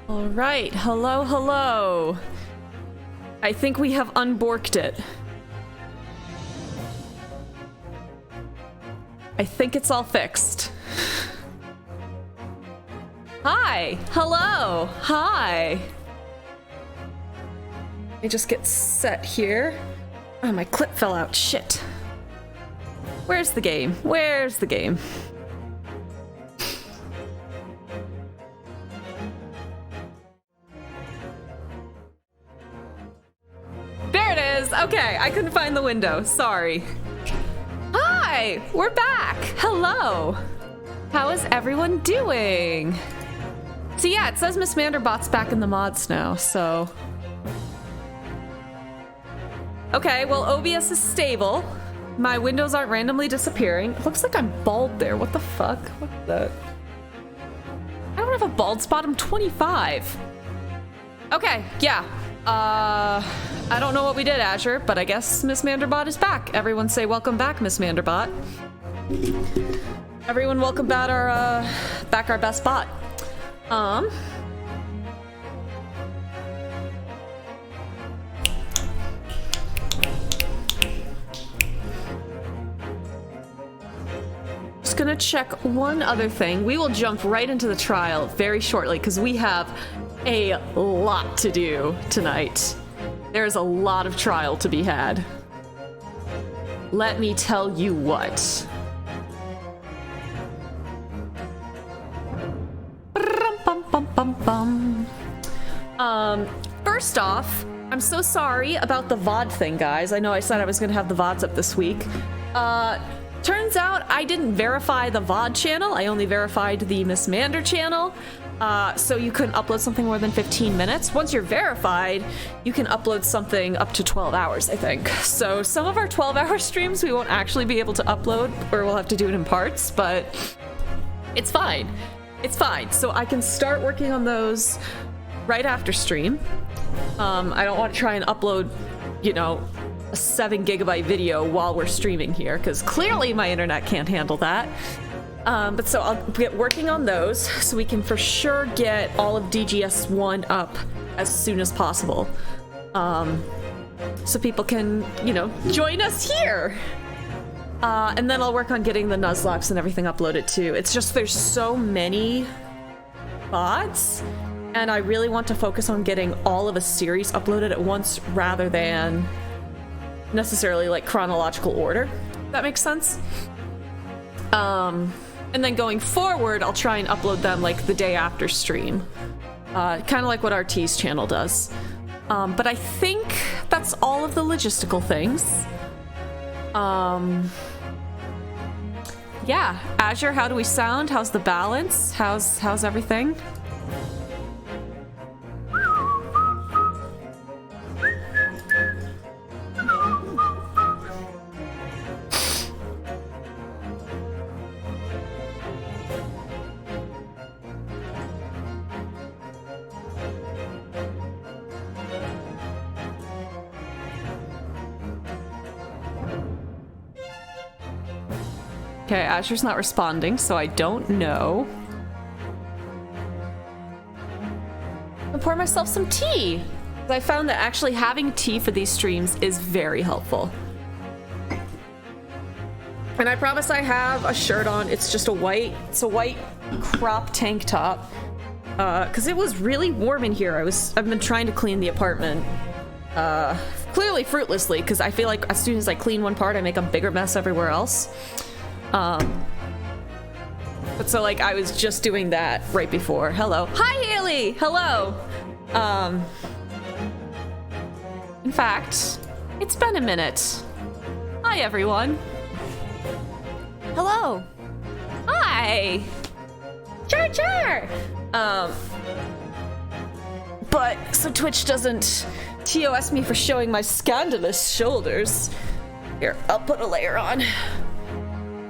All right, hello, hello. I think we have unborked it. I think it's all fixed. Hi, hello, hi. Let me just get set here. Oh, my clip fell out, shit. Where's the game? Where's the game? There it is! Okay, I couldn't find the window, sorry. Hi, we're back. Hello. How is everyone doing? So yeah, it says Miss Manderbot's back in the mods now, so. Okay, well, OBS is stable. My windows aren't randomly disappearing. It looks like I'm bald there. What the fuck? What's that? I don't have a bald spot. I'm 25. Okay, yeah. I don't know what we did, Azure, but I guess Miss Manderbot is back. Everyone say welcome back, Miss Manderbot. Everyone welcome back our best bot. Just gonna check one other thing. We will jump right into the trial very shortly because we have a lot to do tonight. There's a lot of trial to be had. Let me tell you what. First off, I'm so sorry about the VOD thing, guys. I know I said I was gonna have the VODs up this week. Turns out I didn't verify the VOD channel. I only verified the Miss Mander channel. So you couldn't upload something more than 15 minutes. Once you're verified, you can upload something up to 12 hours, I think. So some of our 12-hour streams we won't actually be able to upload, or we'll have to do it in parts, but it's fine. It's fine. So I can start working on those right after stream. I don't want to try and upload, you know, a 7 GB video while we're streaming here, because clearly my internet can't handle that. But so I'll get working on those so we can for sure get all of DGS 1 up as soon as possible. So people can, you know, join us here. And then I'll work on getting the Nuzlocke and everything uploaded too. It's just there's so many VODs, and I really want to focus on getting all of a series uploaded at once rather than necessarily like chronological order. That makes sense? And then going forward, I'll try and upload them like the day after stream. Kind of like what RT's channel does. But I think that's all of the logistical things. Yeah, Azure, how do we sound? How's the balance? How's everything? Okay, Azure's not responding, so I don't know. I'll pour myself some tea. I found that actually having tea for these streams is very helpful. And I promise I have a shirt on. It's just a white crop tank top. Cause it was really warm in here. I've been trying to clean the apartment. Clearly fruitlessly, because I feel like as soon as I clean one part, I make a bigger mess everywhere else. But so like I was just doing that right before. Hello. Hi, Haley! Hello! In fact, it's been a minute. Hi, everyone. Hello. Hi! Char! But, so Twitch doesn't TOS me for showing my scandalous shoulders. Here, I'll put a layer on.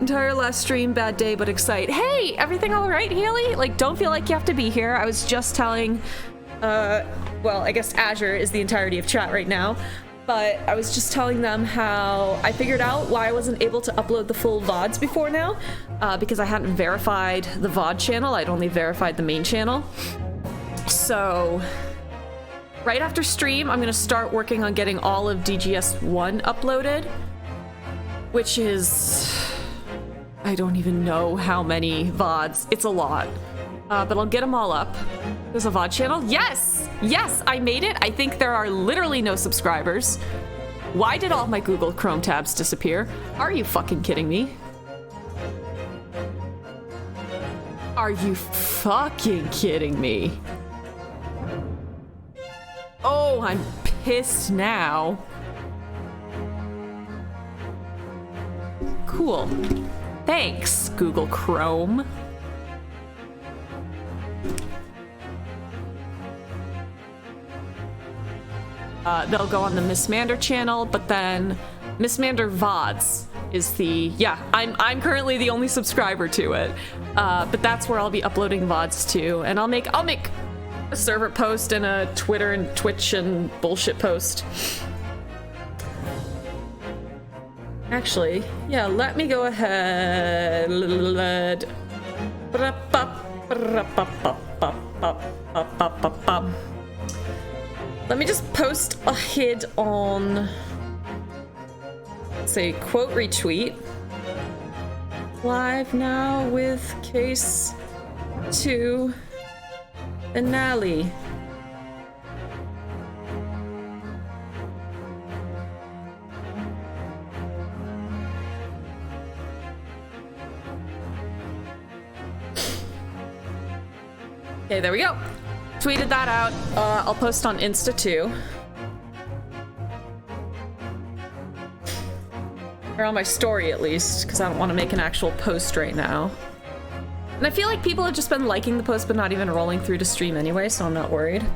Entire last stream, bad day, but excite. Hey, everything all right, Haley? Like, don't feel like you have to be here. I was just telling, well, I guess Azure is the entirety of chat right now, but I was just telling them how I figured out why I wasn't able to upload the full VODs before now, because I hadn't verified the VOD channel. I'd only verified the main channel. So right after stream, I'm gonna start working on getting all of DGS1 uploaded, which is, I don't even know how many VODs. It's a lot, but I'll get them all up. There's a VOD channel. Yes, yes, I made it. I think there are literally no subscribers. Why did all my Google Chrome tabs disappear? Are you fucking kidding me? Are you fucking kidding me? Oh, I'm pissed now. Cool. Thanks, Google Chrome. They'll go on the Miss Mander channel, but then Miss Mander VODs is the, yeah, I'm currently the only subscriber to it. But that's where I'll be uploading VODs to, and I'll make a server post and a Twitter and Twitch and bullshit post. Actually, yeah, let me go ahead. Let me just post a HID on, say, quote retweet. Live now with case 2 finale. Okay, there we go. Tweeted that out. I'll post on Insta too. Or on my story at least, because I don't want to make an actual post right now. And I feel like people have just been liking the post but not even rolling through to stream anyway, so I'm not worried.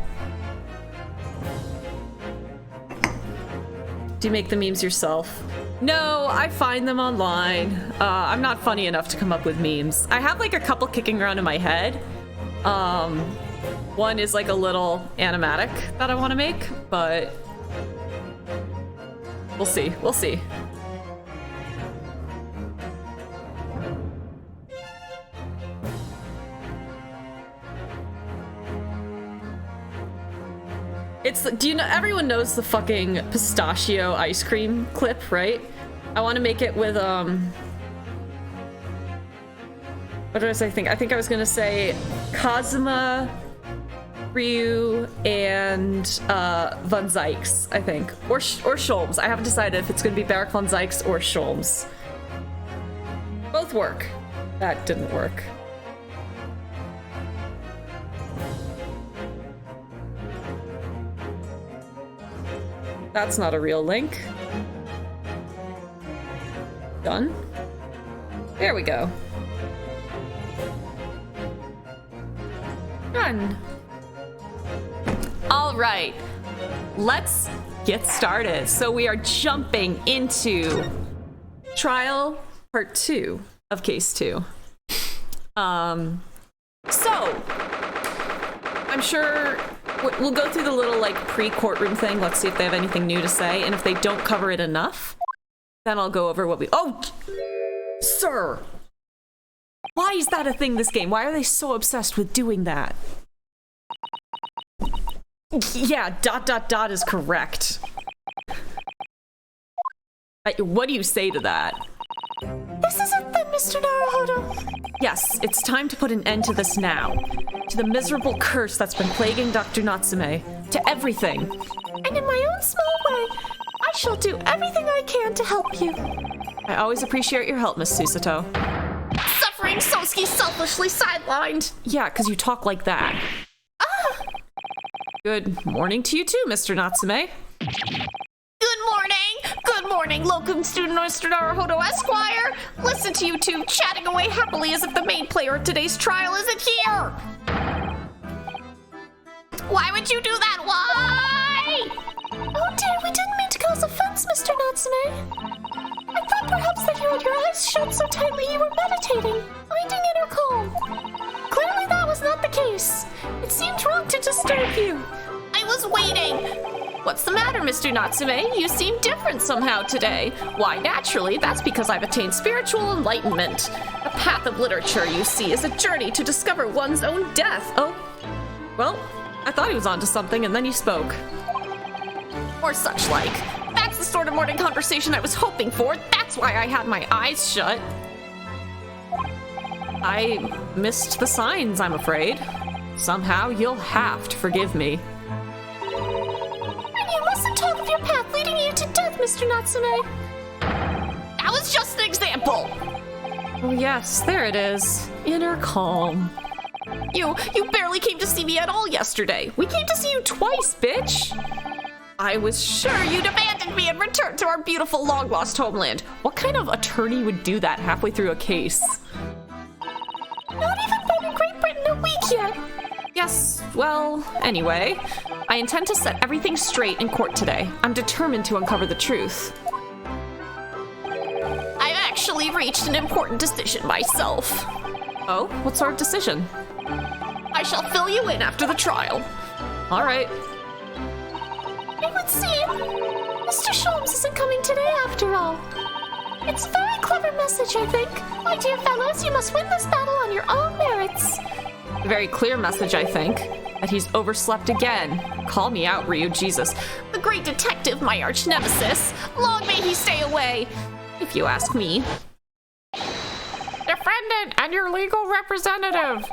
Do you make the memes yourself? No, I find them online. I'm not funny enough to come up with memes. I have like a couple kicking around in my head. One is like a little animatic that I want to make, but we'll see. We'll see. It's, do you know, everyone knows the fucking pistachio ice cream clip, right? I want to make it with, what did I think? I think I was gonna say Kazuma, Ryu, and Von Zykes, I think. Or Sholmes. I haven't decided if it's gonna be Barrack Von Zykes or Sholmes. Both work. That didn't work. That's not a real link. Done. There we go. Done. All right, let's get started. So we are jumping into trial part 2 of case 2. So I'm sure we'll go through the little like pre-courtroom thing. Let's see if they have anything new to say, and if they don't cover it enough, then I'll go over what we— oh, sir, why is that a thing this game? Why are they so obsessed with doing that? Yeah, ... is correct. What do you say to that? This isn't the Mr. Naruhodo. Yes, it's time to put an end to this now. To the miserable curse that's been plaguing Dr. Natsume. To everything. And in my own small way, I shall do everything I can to help you. I always appreciate your help, Miss Susato. Suffering Sosuke selfishly sidelined. Yeah, because you talk like that. Good morning to you too, Mr. Natsume. Good morning! Good morning, locum student Mr. Naruhodo Esquire! Listen to you two chatting away happily as if the main player of today's trial isn't here! Why would you do that? Why? Oh dear, we didn't mean to cause offense, Mr. Natsume. I thought perhaps that you had your eyes shut so tightly you were meditating, finding inner calm. Clearly that was not the case. It seemed wrong to disturb you. I was waiting. What's the matter, Mr. Natsume? You seem different somehow today. Why, naturally, that's because I've attained spiritual enlightenment. The path of literature, you see, is a journey to discover one's own death. Oh Well, I thought he was onto something, and then you spoke. Or such like. That's the sort of morning conversation I was hoping for. That's why I had my eyes shut. I missed the signs, I'm afraid. Somehow you'll have to forgive me. And you mustn't talk of your path leading you to death, Mr. Natsume. That was just an example. Oh yes, there it is. Inner calm. You barely came to see me at all yesterday. We came to see you twice, bitch. I was sure you'd abandon me and return to our beautiful long-lost homeland. What kind of attorney would do that halfway through a case? Not even been in Great Britain a week yet. Yes, well, anyway, I intend to set everything straight in court today. I'm determined to uncover the truth. I've actually reached an important decision myself. Oh, what sort of decision? I shall fill you in after the trial. All right. It would seem Mr. Sholmes isn't coming today after all. It's a very clever message, I think. My dear fellows, you must win this battle on your own merits. A very clear message, I think. That he's overslept again. Call me out, Ryu, Jesus. The great detective, my arch nemesis. Long may he stay away, if you ask me. Defendant and your legal representative.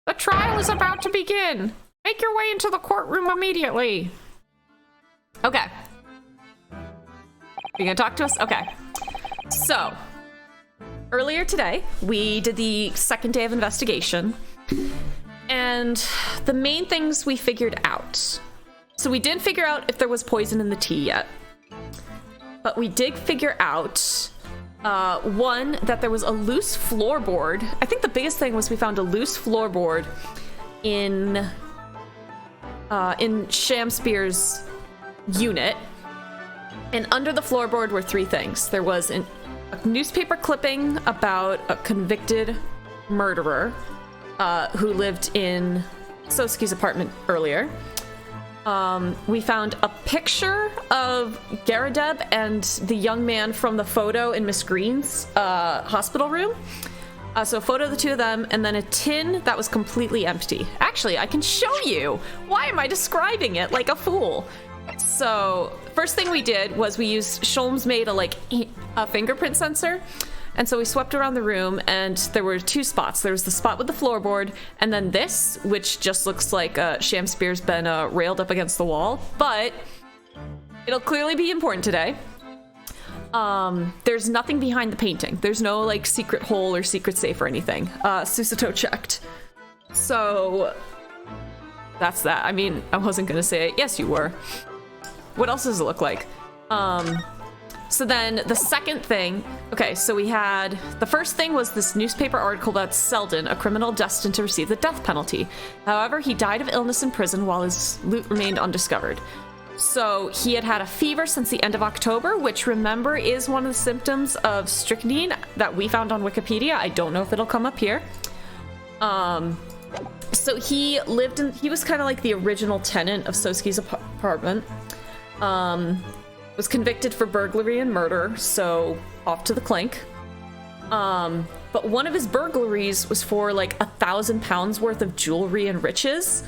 The trial is about to begin. Make your way into the courtroom immediately. Okay. You gonna talk to us? Okay. So, earlier today, we did the second day of investigation, and the main things we figured out. So we didn't figure out if there was poison in the tea yet, but we did figure out, one, that there was a loose floorboard. I think the biggest thing was we found a loose floorboard in Shamspear's unit. And under the floorboard were three things. There was a newspaper clipping about a convicted murderer who lived in Sosuke's apartment earlier. We found a picture of Garudeb and the young man from the photo in Miss Green's hospital room. So a photo of the two of them, and then a tin that was completely empty. Actually, I can show you. Why am I describing it like a fool? So first thing we did was we used Sholmes made a fingerprint sensor, and so we swept around the room, and there were two spots. There was the spot with the floorboard, and then this, which just looks like Shamspear's been railed up against the wall, but it'll clearly be important today. There's nothing behind the painting. There's no like secret hole or secret safe or anything. Susato checked. So that's that. I mean, I wasn't gonna say it. Yes, you were. What else does it look like? So then the second thing, okay, so we had, the first thing was this newspaper article about Selden, a criminal destined to receive the death penalty. However, he died of illness in prison while his loot remained undiscovered. So he had had a fever since the end of October, which, remember, is one of the symptoms of strychnine that we found on Wikipedia. I don't know if it'll come up here. So he lived in, he was kind of like the original tenant of Sosuke's apartment. Was convicted for burglary and murder, so off to the clink. But one of his burglaries was for like 1,000 pounds worth of jewelry and riches.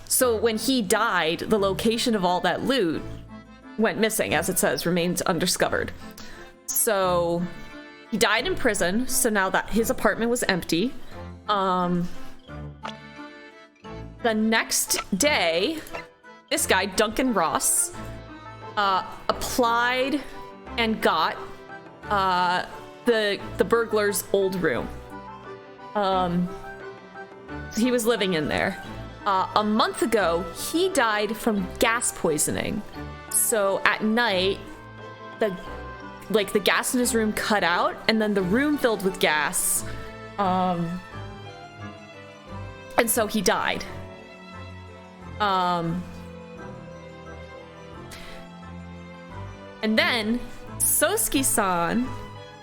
So when he died, the location of all that loot went missing, as it says, remains undiscovered. So he died in prison, so now that his apartment was empty. The next day, this guy, Duncan Ross, applied and got the burglar's old room. He was living in there. A month ago, he died from gas poisoning. So at night, the gas in his room cut out, and then the room filled with gas. And so he died. And then Sosuke-san,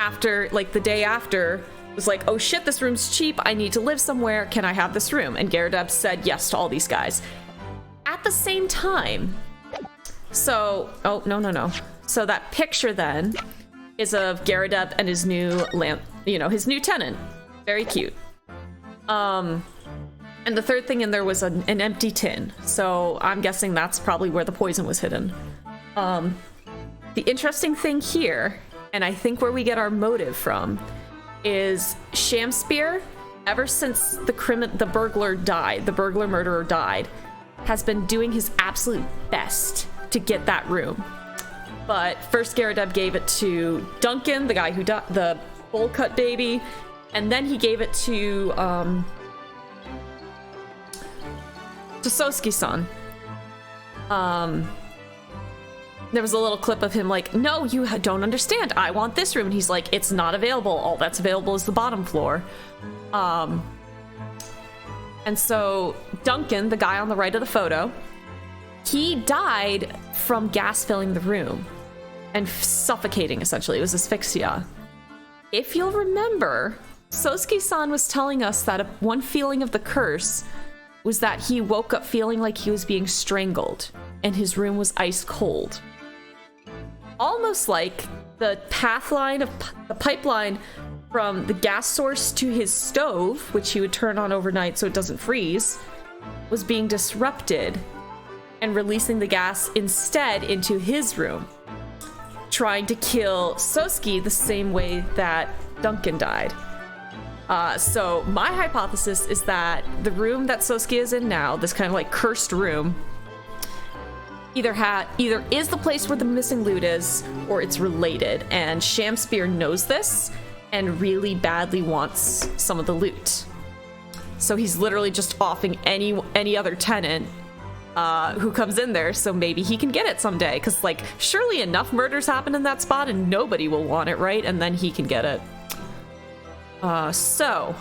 after, like, the day after, was like, oh shit, this room's cheap, I need to live somewhere, can I have this room? And Garudeb said yes to all these guys. At the same time, so, oh, no. So that picture then is of Garudeb and his new his new tenant. Very cute. And the third thing in there was an empty tin. So I'm guessing that's probably where the poison was hidden. The interesting thing here, and I think where we get our motive from, is Shamspear, ever since the burglar died, the burglar murderer died, has been doing his absolute best to get that room. But first Garradeb gave it to Duncan, the guy who died, the bowl cut baby, and then he gave it to Sosuke-san. There was a little clip of him like, no, you don't understand. I want this room. And he's like, it's not available. All that's available is the bottom floor. And so Duncan, the guy on the right of the photo, he died from gas filling the room and suffocating, essentially. It was asphyxia. If you'll remember, Sosuke-san was telling us that one feeling of the curse was that he woke up feeling like he was being strangled and his room was ice cold. Almost like the the pipeline from the gas source to his stove, which he would turn on overnight so it doesn't freeze, was being disrupted and releasing the gas instead into his room, trying to kill Sosuke the same way that Duncan died. So my hypothesis is that the room that Sosuke is in now, this kind of like cursed room, either is the place where the missing loot is, or it's related, and Shamspear knows this and really badly wants some of the loot. So he's literally just offing any other tenant who comes in there, so maybe he can get it someday. Because, like, surely enough murders happen in that spot and nobody will want it, right? And then he can get it. So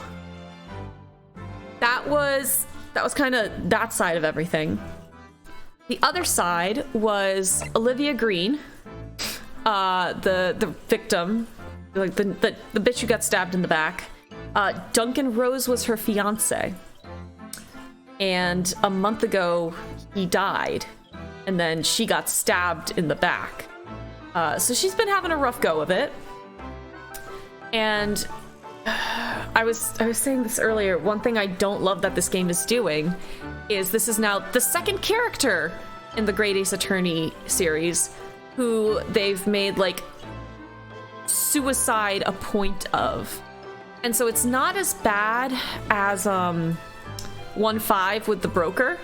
that was kind of that side of everything. The other side was Olivia Green, the victim, like the bitch who got stabbed in the back. Duncan Rose was her fiance, and a month ago he died, and then she got stabbed in the back. So she's been having a rough go of it. And I was saying this earlier, one thing I don't love that this game is doing is this is now the second character in the Great Ace Attorney series who they've made, like, suicide a point of. And so it's not as bad as 1-5 with the broker,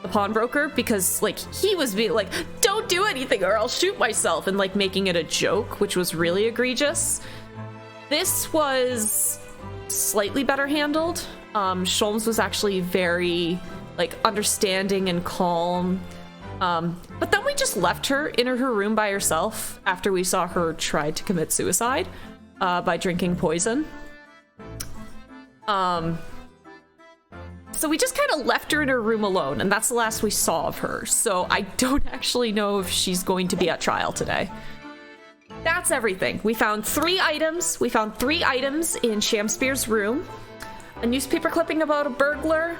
the pawnbroker, because, like, he was being like, don't do anything or I'll shoot myself, and, like, making it a joke, which was really egregious. This was slightly better handled. Sholmes was actually very, like, understanding and calm. But then we just left her in her room by herself after we saw her try to commit suicide by drinking poison. So we just kind of left her in her room alone, and that's the last we saw of her. So I don't actually know if she's going to be at trial today. That's everything. We found 3 items. We found 3 items in Shamspear's room. A newspaper clipping about a burglar,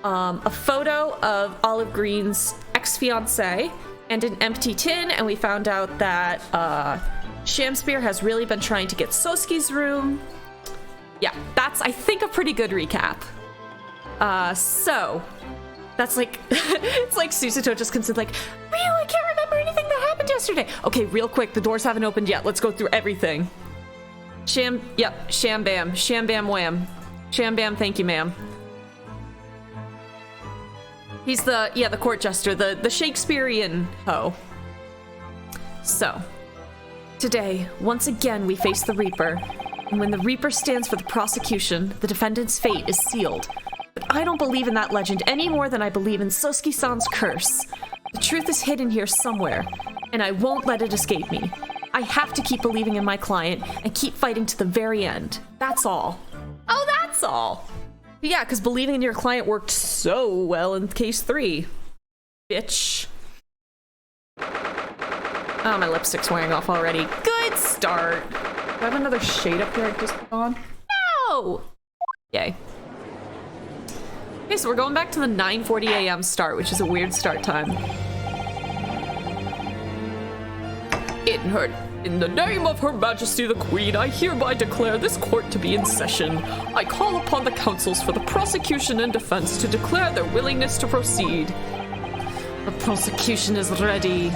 a photo of Olive Green's ex-fiancé, and an empty tin, and we found out that Shamspear has really been trying to get Sosuke's room. Yeah, that's, I think, a pretty good recap. So that's like, it's like Susato just considered like, I can't remember anything that happened yesterday. Okay, real quick, the doors haven't opened yet. Let's go through everything. Sham bam, sham bam wham. Sham bam, thank you, ma'am. He's the court jester, the Shakespearean hoe. So, today, once again, we face the Reaper. And when the Reaper stands for the prosecution, the defendant's fate is sealed. But I don't believe in that legend any more than I believe in Sosuke-san's curse. The truth is hidden here somewhere, and I won't let it escape me. I have to keep believing in my client and keep fighting to the very end. That's all. Oh, that's all. Yeah, because believing in your client worked so well in case 3. Bitch. Oh, my lipstick's wearing off already. Good start. Do I have another shade up here I just put on? No! Yay. Okay, so we're going back to the 9:40 a.m. start, which is a weird start time. It hurt In the name of Her Majesty the Queen, I hereby declare this court to be in session. I call upon the counsels for the prosecution and defense to declare their willingness to proceed. The prosecution is ready.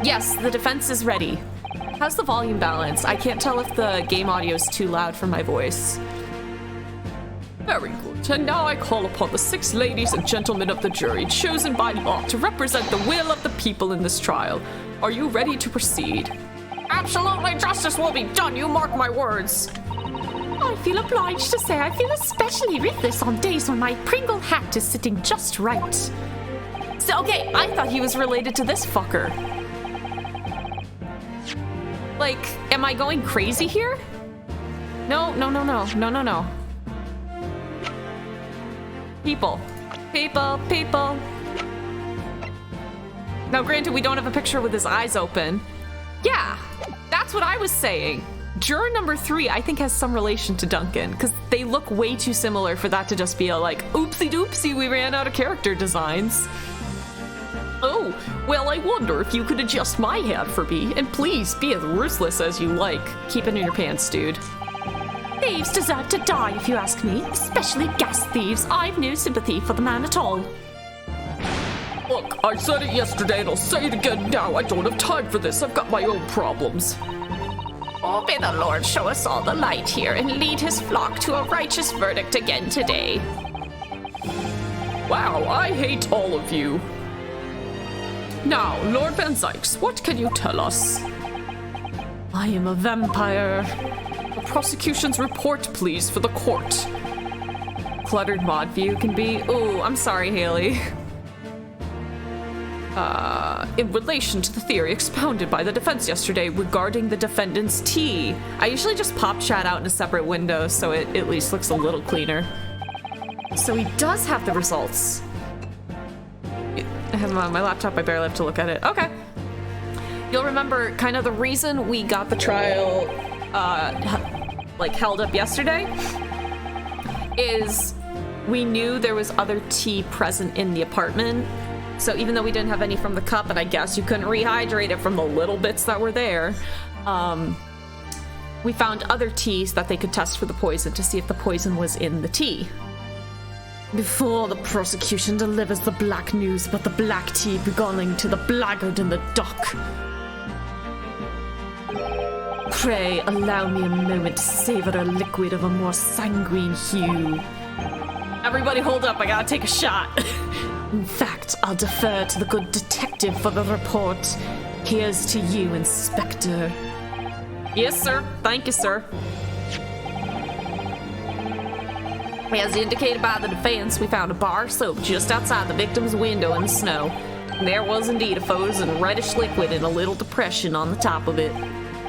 Yes, the defense is ready. How's the volume balance? I can't tell if the game audio is too loud for my voice. Very good. And now I call upon the 6 ladies and gentlemen of the jury chosen by law to represent the will of the people in this trial. Are you ready to proceed? Absolutely, justice will be done, you mark my words. I feel obliged to say I feel especially ruthless on days when my Pringle hat is sitting just right. So, okay, I thought he was related to this fucker. Like, am I going crazy here? No. People. Now, granted, we don't have a picture with his eyes open. Yeah, that's what I was saying. Juror number 3, I think, has some relation to Duncan, because they look way too similar for that to just be a, like, oopsie doopsie, we ran out of character designs. Oh, well, I wonder if you could adjust my hat for me, and please be as ruthless as you like. Keep it in your pants, dude. Thieves deserve to die, if you ask me, especially gas thieves. I've no sympathy for the man at all. Look, I said it yesterday and I'll say it again now. I don't have time for this. I've got my own problems. Oh, may the Lord show us all the light here and lead his flock to a righteous verdict again today. Wow, I hate all of you. Now, Lord Van Zykes, what can you tell us? I am a vampire. The prosecution's report, please, for the court. Cluttered mod view can be... Ooh, I'm sorry, Haley. In relation to the theory expounded by the defense yesterday regarding the defendant's tea. I usually just pop chat out in a separate window so it at least looks a little cleaner. So he does have the results. I have them on my laptop, I barely have to look at it. Okay. You'll remember kind of the reason we got the trial held up yesterday is we knew there was other tea present in the apartment. So even though we didn't have any from the cup, and I guess you couldn't rehydrate it from the little bits that were there, we found other teas that they could test for the poison to see if the poison was in the tea. Before the prosecution delivers the black news about the black tea belonging to the blackguard in the dock, pray allow me a moment to savor a liquid of a more sanguine hue. Everybody hold up, I gotta take a shot. In fact, I'll defer to the good detective for the report. Here's to you, Inspector. Yes, sir. Thank you, sir. As indicated by the defense, we found a bar of soap just outside the victim's window in the snow. And there was indeed a frozen reddish liquid in a little depression on the top of it.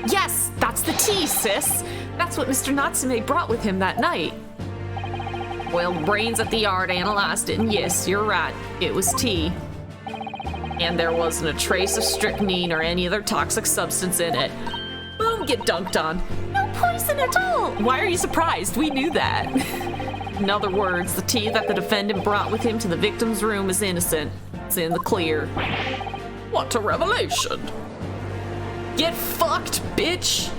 Yes, that's the tea, sis. That's what Mr. Natsume brought with him that night. Well, brains at the yard analyzed it, and yes, you're right, it was tea. And there wasn't a trace of strychnine or any other toxic substance in it. Boom, get dunked on. No poison at all! Why are you surprised? We knew that. In other words, the tea that the defendant brought with him to the victim's room is innocent. It's in the clear. What a revelation! Get fucked, bitch!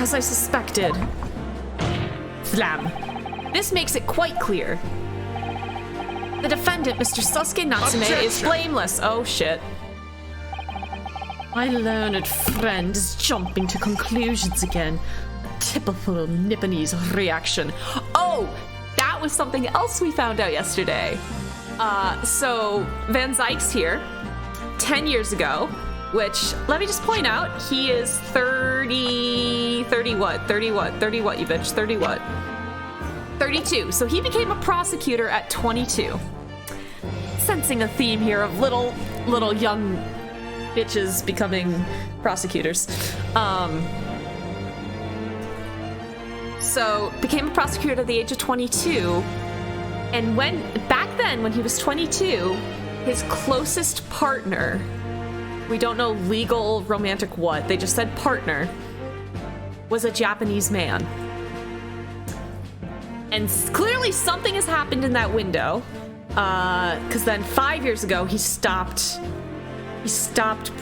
As I suspected. Slam. This makes it quite clear. The defendant, Mr. Sasuke Natsume, is blameless. Oh shit. My learned friend is jumping to conclusions again. A typical Nipponese reaction. Oh, that was something else we found out yesterday. So Van Zykes here, 10 years ago, which, let me just point out, he is 30 what, you bitch, 30 what? 32, so he became a prosecutor at 22. Sensing a theme here of little young bitches becoming prosecutors. So, became a prosecutor at the age of 22, and back then, when he was 22, his closest partner, we don't know legal, romantic what, they just said partner, was a Japanese man. And clearly something has happened in that window. Because then 5 years ago, he stopped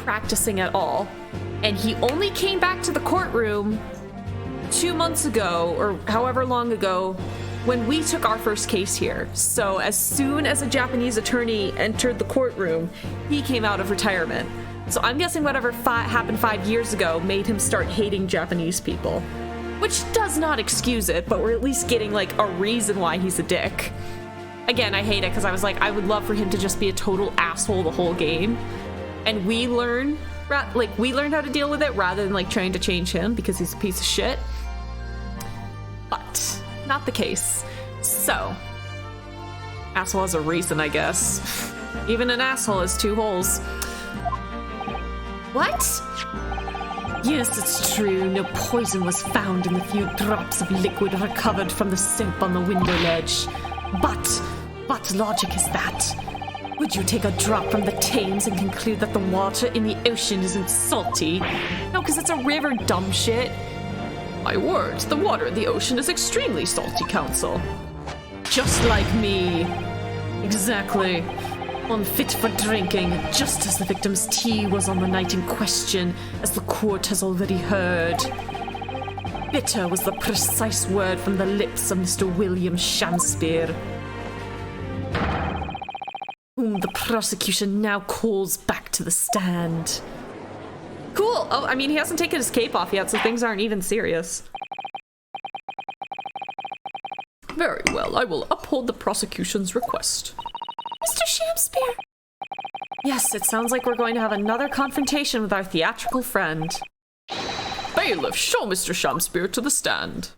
practicing at all. And he only came back to the courtroom 2 months ago, or however long ago, when we took our first case here. So as soon as a Japanese attorney entered the courtroom, he came out of retirement. So I'm guessing whatever happened 5 years ago made him start hating Japanese people. Which does not excuse it, but we're at least getting, like, a reason why he's a dick. Again, I hate it because I was like, I would love for him to just be a total asshole the whole game. And we learn how to deal with it rather than, like, trying to change him because he's a piece of shit. But not the case. So, asshole has a reason, I guess. Even an asshole has 2 holes. What? Yes, it's true. No poison was found in the few drops of liquid recovered from the soap on the window ledge. But what logic is that? Would you take a drop from the Thames and conclude that the water in the ocean isn't salty? No, because it's a river, dumb shit. My word, the water in the ocean is extremely salty, Counsel. Just like me. Exactly. Unfit for drinking, just as the victim's tea was on the night in question, as the court has already heard. Bitter was the precise word from the lips of Mr. William Shamspeare, whom the prosecution now calls back to the stand. Cool. Oh, I mean, he hasn't taken his cape off yet, so things aren't even serious. Very well, I will uphold the prosecution's request. Mr. Shamspeare! Yes, it sounds like we're going to have another confrontation with our theatrical friend. Bailiff, show Mr. Shamspeare to the stand.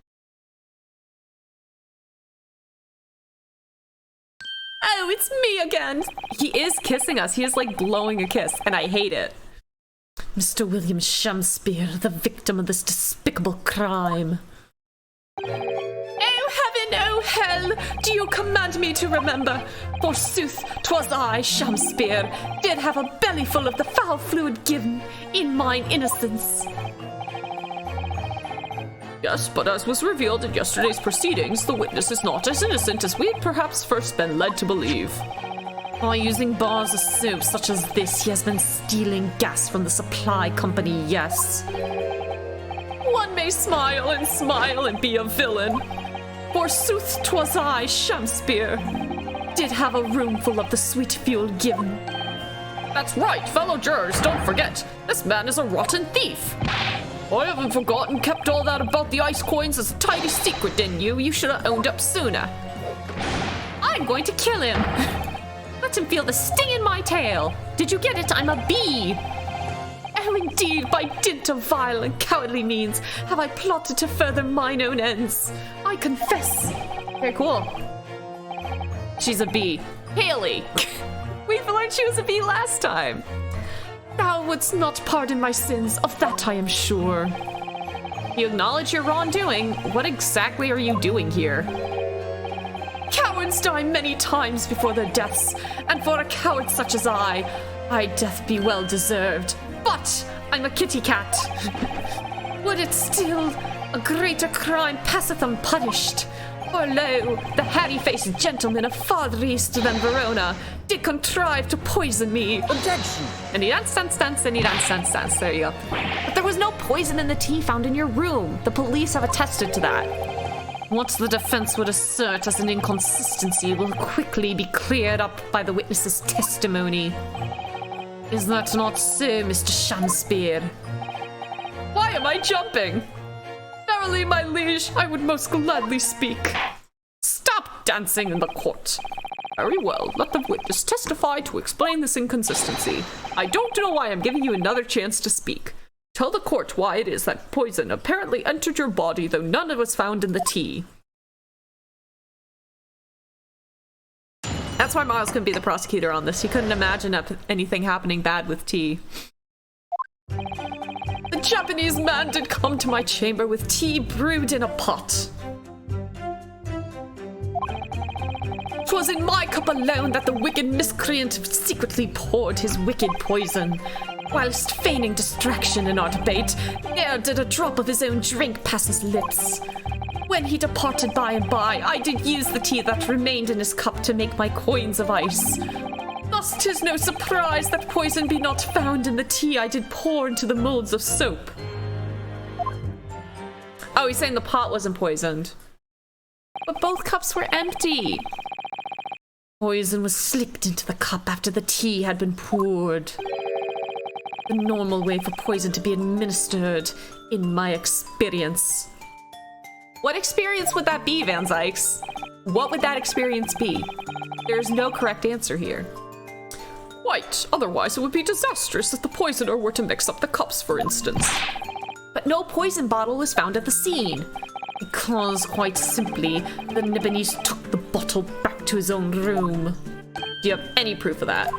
Oh, it's me again! He is kissing us. He is, like, blowing a kiss, and I hate it. Mr. William Shamspeare, the victim of this despicable crime. Oh hell, do you command me to remember? Forsooth, 'twas I, Shamspeare, did have a bellyful of the foul fluid given in mine innocence. Yes, but as was revealed in yesterday's proceedings, the witness is not as innocent as we had perhaps first been led to believe. By using bars of soap such as this, he has been stealing gas from the supply company, yes. One may smile and be a villain. Forsooth, 'twas I, Shamspeare, did have a roomful of the sweet fuel given. That's right, fellow jurors, don't forget, this man is a rotten thief. I haven't forgotten, kept all that about the ice coins as a tidy secret, didn't you? You should have owned up sooner. I'm going to kill him. Let him feel the sting in my tail. Did you get it? I'm a bee. Oh, indeed, by dint of vile and cowardly means have I plotted to further mine own ends. I confess. Very cool. She's a bee. Haley! We learned she was a bee last time. Thou wouldst not pardon my sins, of that I am sure. You acknowledge your wrongdoing. What exactly are you doing here? Cowards die many times before their deaths, and for a coward such as I, death be well deserved. But I'm a kitty cat. Would it still a greater crime passeth unpunished? For lo, the hairy-faced gentleman of farther east than Verona did contrive to poison me. Objection! And he dance, and he dance. There you go. But there was no poison in the tea found in your room. The police have attested to that. What the defense would assert as an inconsistency will quickly be cleared up by the witness's testimony. Is that not so, Mr. Shamspeare? Why am I jumping? Verily, my liege, I would most gladly speak. Stop dancing in the court. Very well, let the witness testify to explain this inconsistency. I don't know why I'm giving you another chance to speak. Tell the court why it is that poison apparently entered your body, though none of it was found in the tea. That's why Miles couldn't be the prosecutor on this. He couldn't imagine anything happening bad with tea. The Japanese man did come to my chamber with tea brewed in a pot. 'Twas in my cup alone that the wicked miscreant secretly poured his wicked poison. Whilst feigning distraction in our debate, ne'er did a drop of his own drink pass his lips. When he departed by and by, I did use the tea that remained in his cup to make my coins of ice. Thus 'tis no surprise that poison be not found in the tea I did pour into the molds of soap. Oh, he's saying the pot wasn't poisoned. But both cups were empty. Poison was slipped into the cup after the tea had been poured. The normal way for poison to be administered, in my experience. What experience would that be, Van Zykes? What would that experience be? There's no correct answer here. Quite. Otherwise, it would be disastrous if the poisoner were to mix up the cups, for instance. But no poison bottle was found at the scene. Because, quite simply, the Nibonese took the bottle back to his own room. Do you have any proof of that?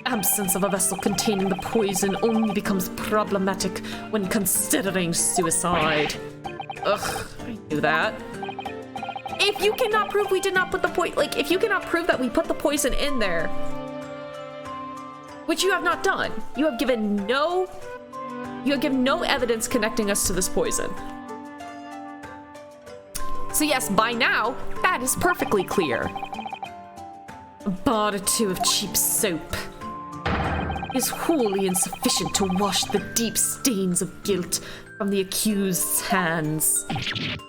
Absence of a vessel containing the poison only becomes problematic when considering suicide. Ugh, I knew that. If you cannot prove we did not put the if you cannot prove that we put the poison in there, which you have not done, you have given no evidence connecting us to this poison. So yes, by now, that is perfectly clear. A bar or two of cheap soap is wholly insufficient to wash the deep stains of guilt from the accused's hands.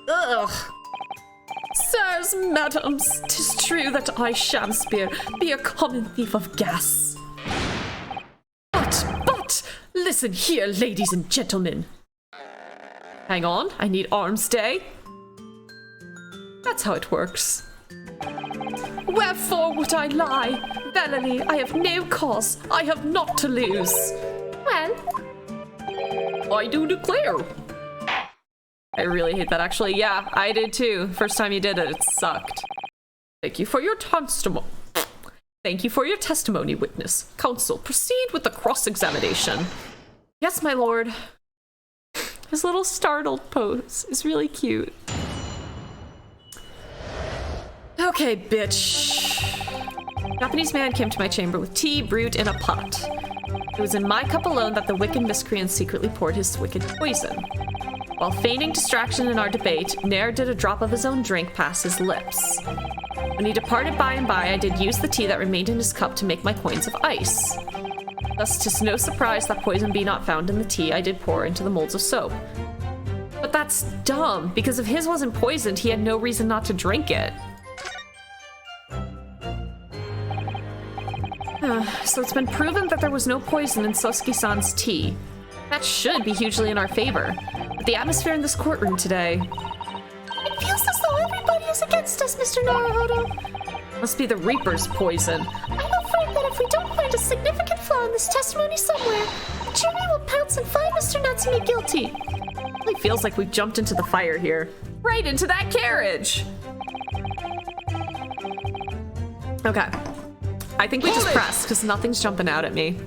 Ugh. Sirs, madams, 'tis true that I, Shamspeare, be a common thief of gas. But, listen here, ladies and gentlemen. Hang on, I need arms day. That's how it works. Wherefore would I lie? Verily, I have no cause. I have naught to lose. Well, I do declare. I really hate that, actually. Yeah, I did too. First time you did it, it sucked. Thank you for your testimony. Thank you for your testimony, witness. Counsel, proceed with the cross-examination. Yes, my lord. His little startled pose is really cute. Okay, bitch. Japanese man came to my chamber with tea brewed in a pot. It was in my cup alone that the wicked miscreant secretly poured his wicked poison. While feigning distraction in our debate, ne'er did a drop of his own drink pass his lips. When he departed by and by, I did use the tea that remained in his cup to make my coins of ice. Thus 'tis no surprise that poison be not found in the tea I did pour into the molds of soap. But that's dumb, because if his wasn't poisoned, he had no reason not to drink it. So it's been proven that there was no poison in Sosuke-san's tea. That should be hugely in our favor. But the atmosphere in this courtroom today... It feels as though everybody is against us, Mr. Naruhodo. Must be the Reaper's poison. I'm afraid that if we don't find a significant flaw in this testimony somewhere, the jury will pounce and find Mr. Natsume guilty. It really feels like we've jumped into the fire here. Right into that carriage! Okay. I think we just press, because nothing's jumping out at me.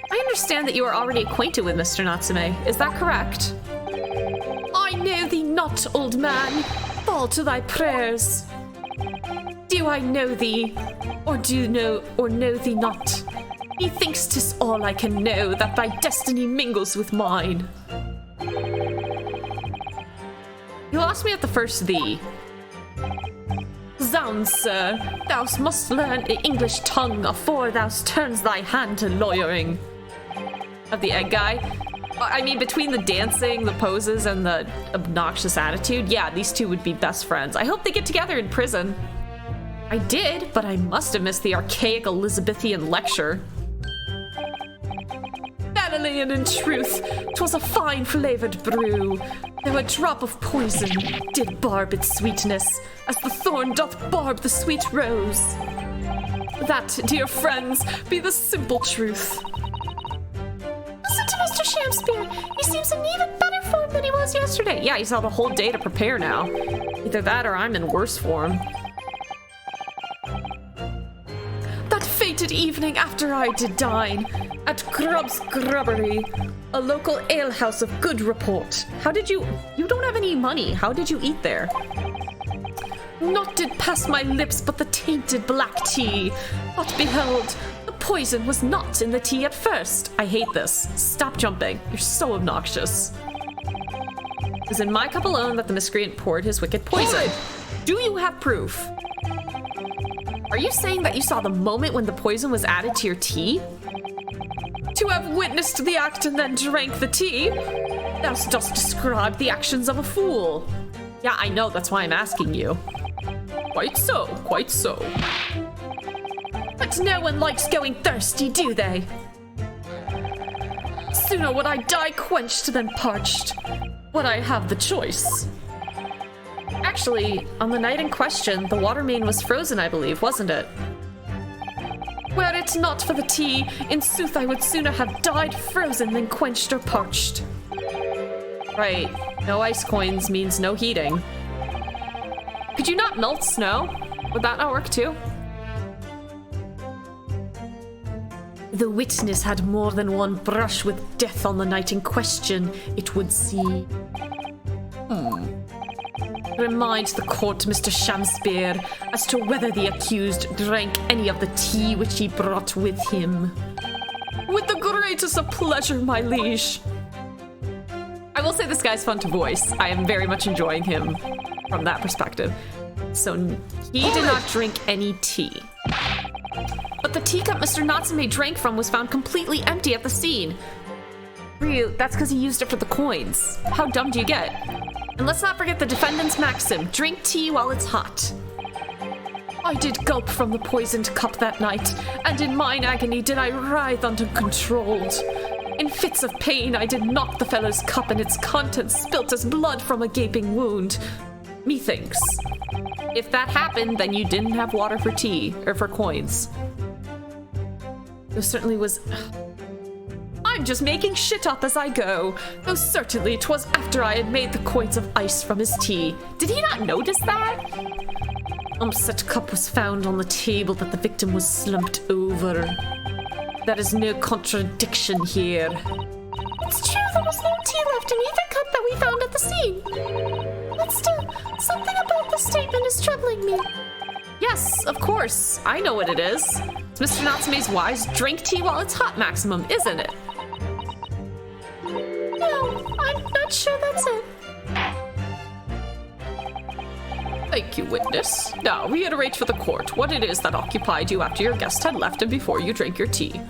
I understand that you are already acquainted with Mr. Natsume. Is that correct? I know thee not, old man. Fall to thy prayers. Do I know thee? Or know thee not? Methinks 'tis all I can know, that thy destiny mingles with mine. You lost me at the first thee. Zounds, sir, thou must learn the English tongue afore thou turns thy hand to lawyering. Of the egg guy? I mean, between the dancing, the poses, and the obnoxious attitude, yeah, these two would be best friends. I hope they get together in prison. I did, but I must have missed the archaic Elizabethan lecture. Verily and in truth, 'twas a fine flavored brew. Though a drop of poison did barb its sweetness, as the thorn doth barb the sweet rose. That, dear friends, be the simple truth. Listen to Mr. Shamspeare. He seems in even better form than he was yesterday. Yeah, he's had a whole day to prepare now. Either that or I'm in worse form. That fated evening after I did dine, at Grubb's Grubbery, a local alehouse of good report. You don't have any money. How did you eat there? Naught did pass my lips but the tainted black tea. But behold, the poison was not in the tea at first. I hate this. Stop jumping. You're so obnoxious. It was in my cup alone that the miscreant poured his wicked poison. Do you have proof? Are you saying that you saw the moment when the poison was added to your tea? To have witnessed the act and then drank the tea? Thou dost describe the actions of a fool. Yeah, I know, that's why I'm asking you. Quite so, quite so. But no one likes going thirsty, do they? Sooner would I die quenched than parched. Would I have the choice? Actually, on the night in question, the water main was frozen, I believe, wasn't it? Were it not for the tea, in sooth I would sooner have died frozen than quenched or parched. Right, no ice coins means no heating. Could you not melt snow? Would that not work too? The witness had more than one brush with death on the night in question, it would seem. Remind the court, Mr. Shamspeare, as to whether the accused drank any of the tea which he brought with him. With the greatest of pleasure, my liege. I will say this guy's fun to voice. I am very much enjoying him from that perspective. So he did not drink any tea. But the teacup Mr. Natsume drank from was found completely empty at the scene. Ryu, that's because he used it for the coins. How dumb do you get? And let's not forget the defendant's maxim, drink tea while it's hot. I did gulp from the poisoned cup that night, and in mine agony did I writhe uncontrolled. In fits of pain I did knock the fellow's cup, and its contents spilt as blood from a gaping wound. Methinks. If that happened, then you didn't have water for tea, or for coins. There certainly was... I'm just making shit up as I go. Though certainly 'twas after I had made the coins of ice from his tea. Did he not notice that? Said cup was found on the table that the victim was slumped over. There is no contradiction here. It's true, there was no tea left in either cup that we found at the scene. But still, something about this statement is troubling me. Yes, of course. I know what it is. It's Mr. Natsume's wise drink tea while it's hot maximum, isn't it? No, I'm not sure that's it. Thank you, witness. Now, reiterate for the court what it is that occupied you after your guest had left and before you drank your tea.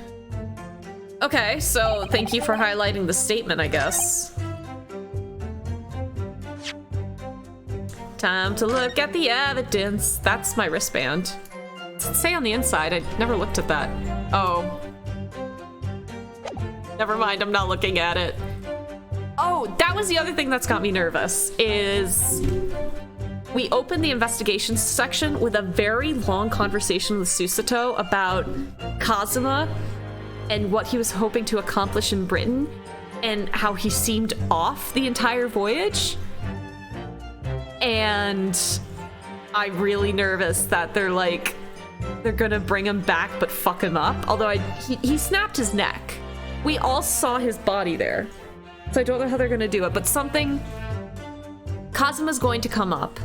Okay, so thank you for highlighting the statement, I guess. Time to look at the evidence. That's my wristband. Does it say on the inside? I never looked at that. Oh. Never mind, I'm not looking at it. Oh, that was the other thing that's got me nervous, is we opened the investigations section with a very long conversation with Susato about Kazuma and what he was hoping to accomplish in Britain and how he seemed off the entire voyage. And I'm really nervous that they're gonna bring him back but fuck him up. Although he snapped his neck. We all saw his body there. So I don't know how they're gonna do it, but Kazuma's going to come up,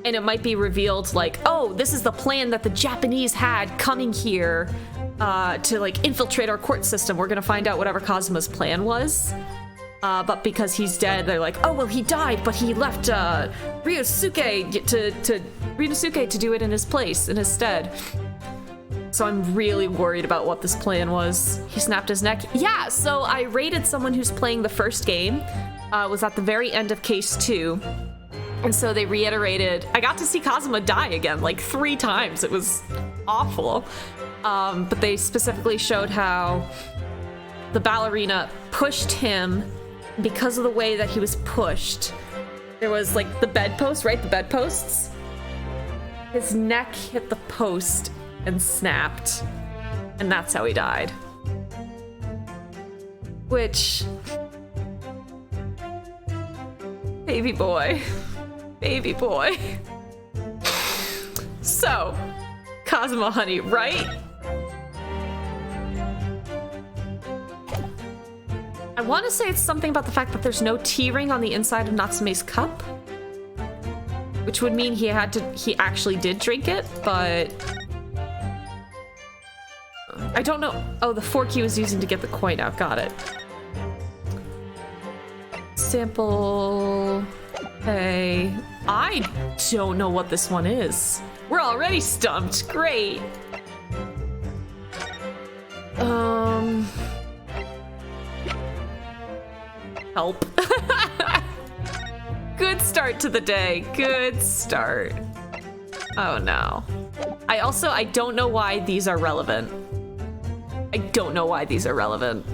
and it might be revealed like, oh, this is the plan that the Japanese had coming here to infiltrate our court system. We're gonna find out whatever Kazuma's plan was. But because he's dead, they're like, oh, well, he died, but he left Ryusuke to do it in his place, in his stead. So I'm really worried about what this plan was. He snapped his neck. Yeah, so I rated someone who's playing the first game, was at the very end of case 2. And so they reiterated, I got to see Kazuma die again, 3 times. It was awful. But they specifically showed how the ballerina pushed him. Because of the way that he was pushed, there was the bedpost, right? The bedposts. His neck hit the post and snapped, and that's how he died. Which, baby boy. So, Kazuma honey, right? I want to say it's something about the fact that there's no tea ring on the inside of Natsume's cup, which would mean he actually did drink it, but I don't know. Oh, the fork he was using to get the coin out. Got it. Sample. Okay. I don't know what this one is. We're already stumped. Great. Help. Good start to the day. Good start. Oh no. I don't know why these are relevant. I don't know why these are relevant.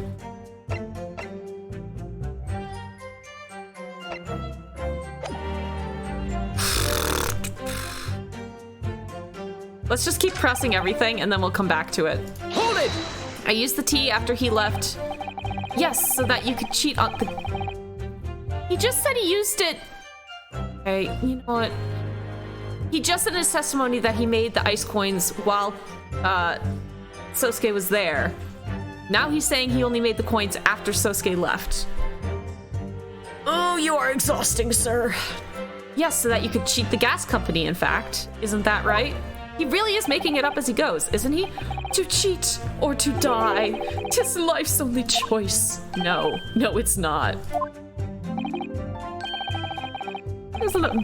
Let's just keep pressing everything and then we'll come back to it. Hold it! I used the tea after he left. Yes, so that you could cheat on the... He just said he used it. Okay, you know what? He just said in his testimony that he made the ice coins while Sosuke was there. Now he's saying he only made the coins after Sosuke left. Oh, you are exhausting, sir. Yes, so that you could cheat the gas company, in fact. Isn't that right? He really is making it up as he goes, isn't he? To cheat or to die. 'Tis life's only choice. No, it's not. There's a little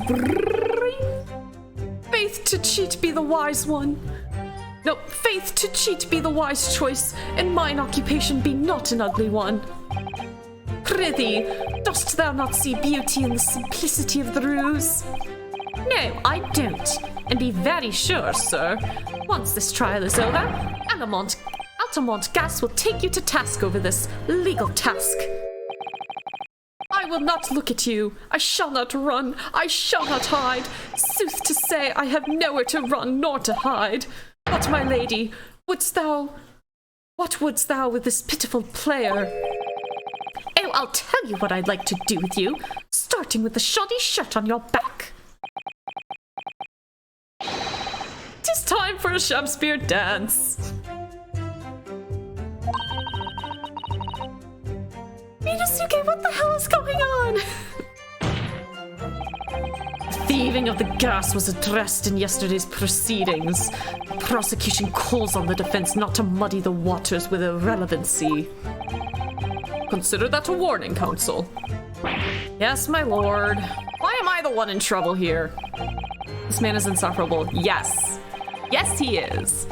faith to cheat be the wise one. No, faith to cheat be the wise choice, and mine occupation be not an ugly one. Prithee, dost thou not see beauty in the simplicity of the ruse? No, I don't. And be very sure, sir, once this trial is over, Altamont Gas will take you to task over this legal task. I will not look at you. I shall not run. I shall not hide. Sooth to say, I have nowhere to run nor to hide. But, my lady, what wouldst thou with this pitiful player? Oh, I'll tell you what I'd like to do with you, starting with the shoddy shirt on your back. 'Tis time for a Shakespeare dance. Inosuke, what the hell is going on? Thieving of the gas was addressed in yesterday's proceedings. The prosecution calls on the defense not to muddy the waters with irrelevancy. Consider that a warning, counsel. Yes, my lord. Why am I the one in trouble here? This man is insufferable. Yes. Yes, he is.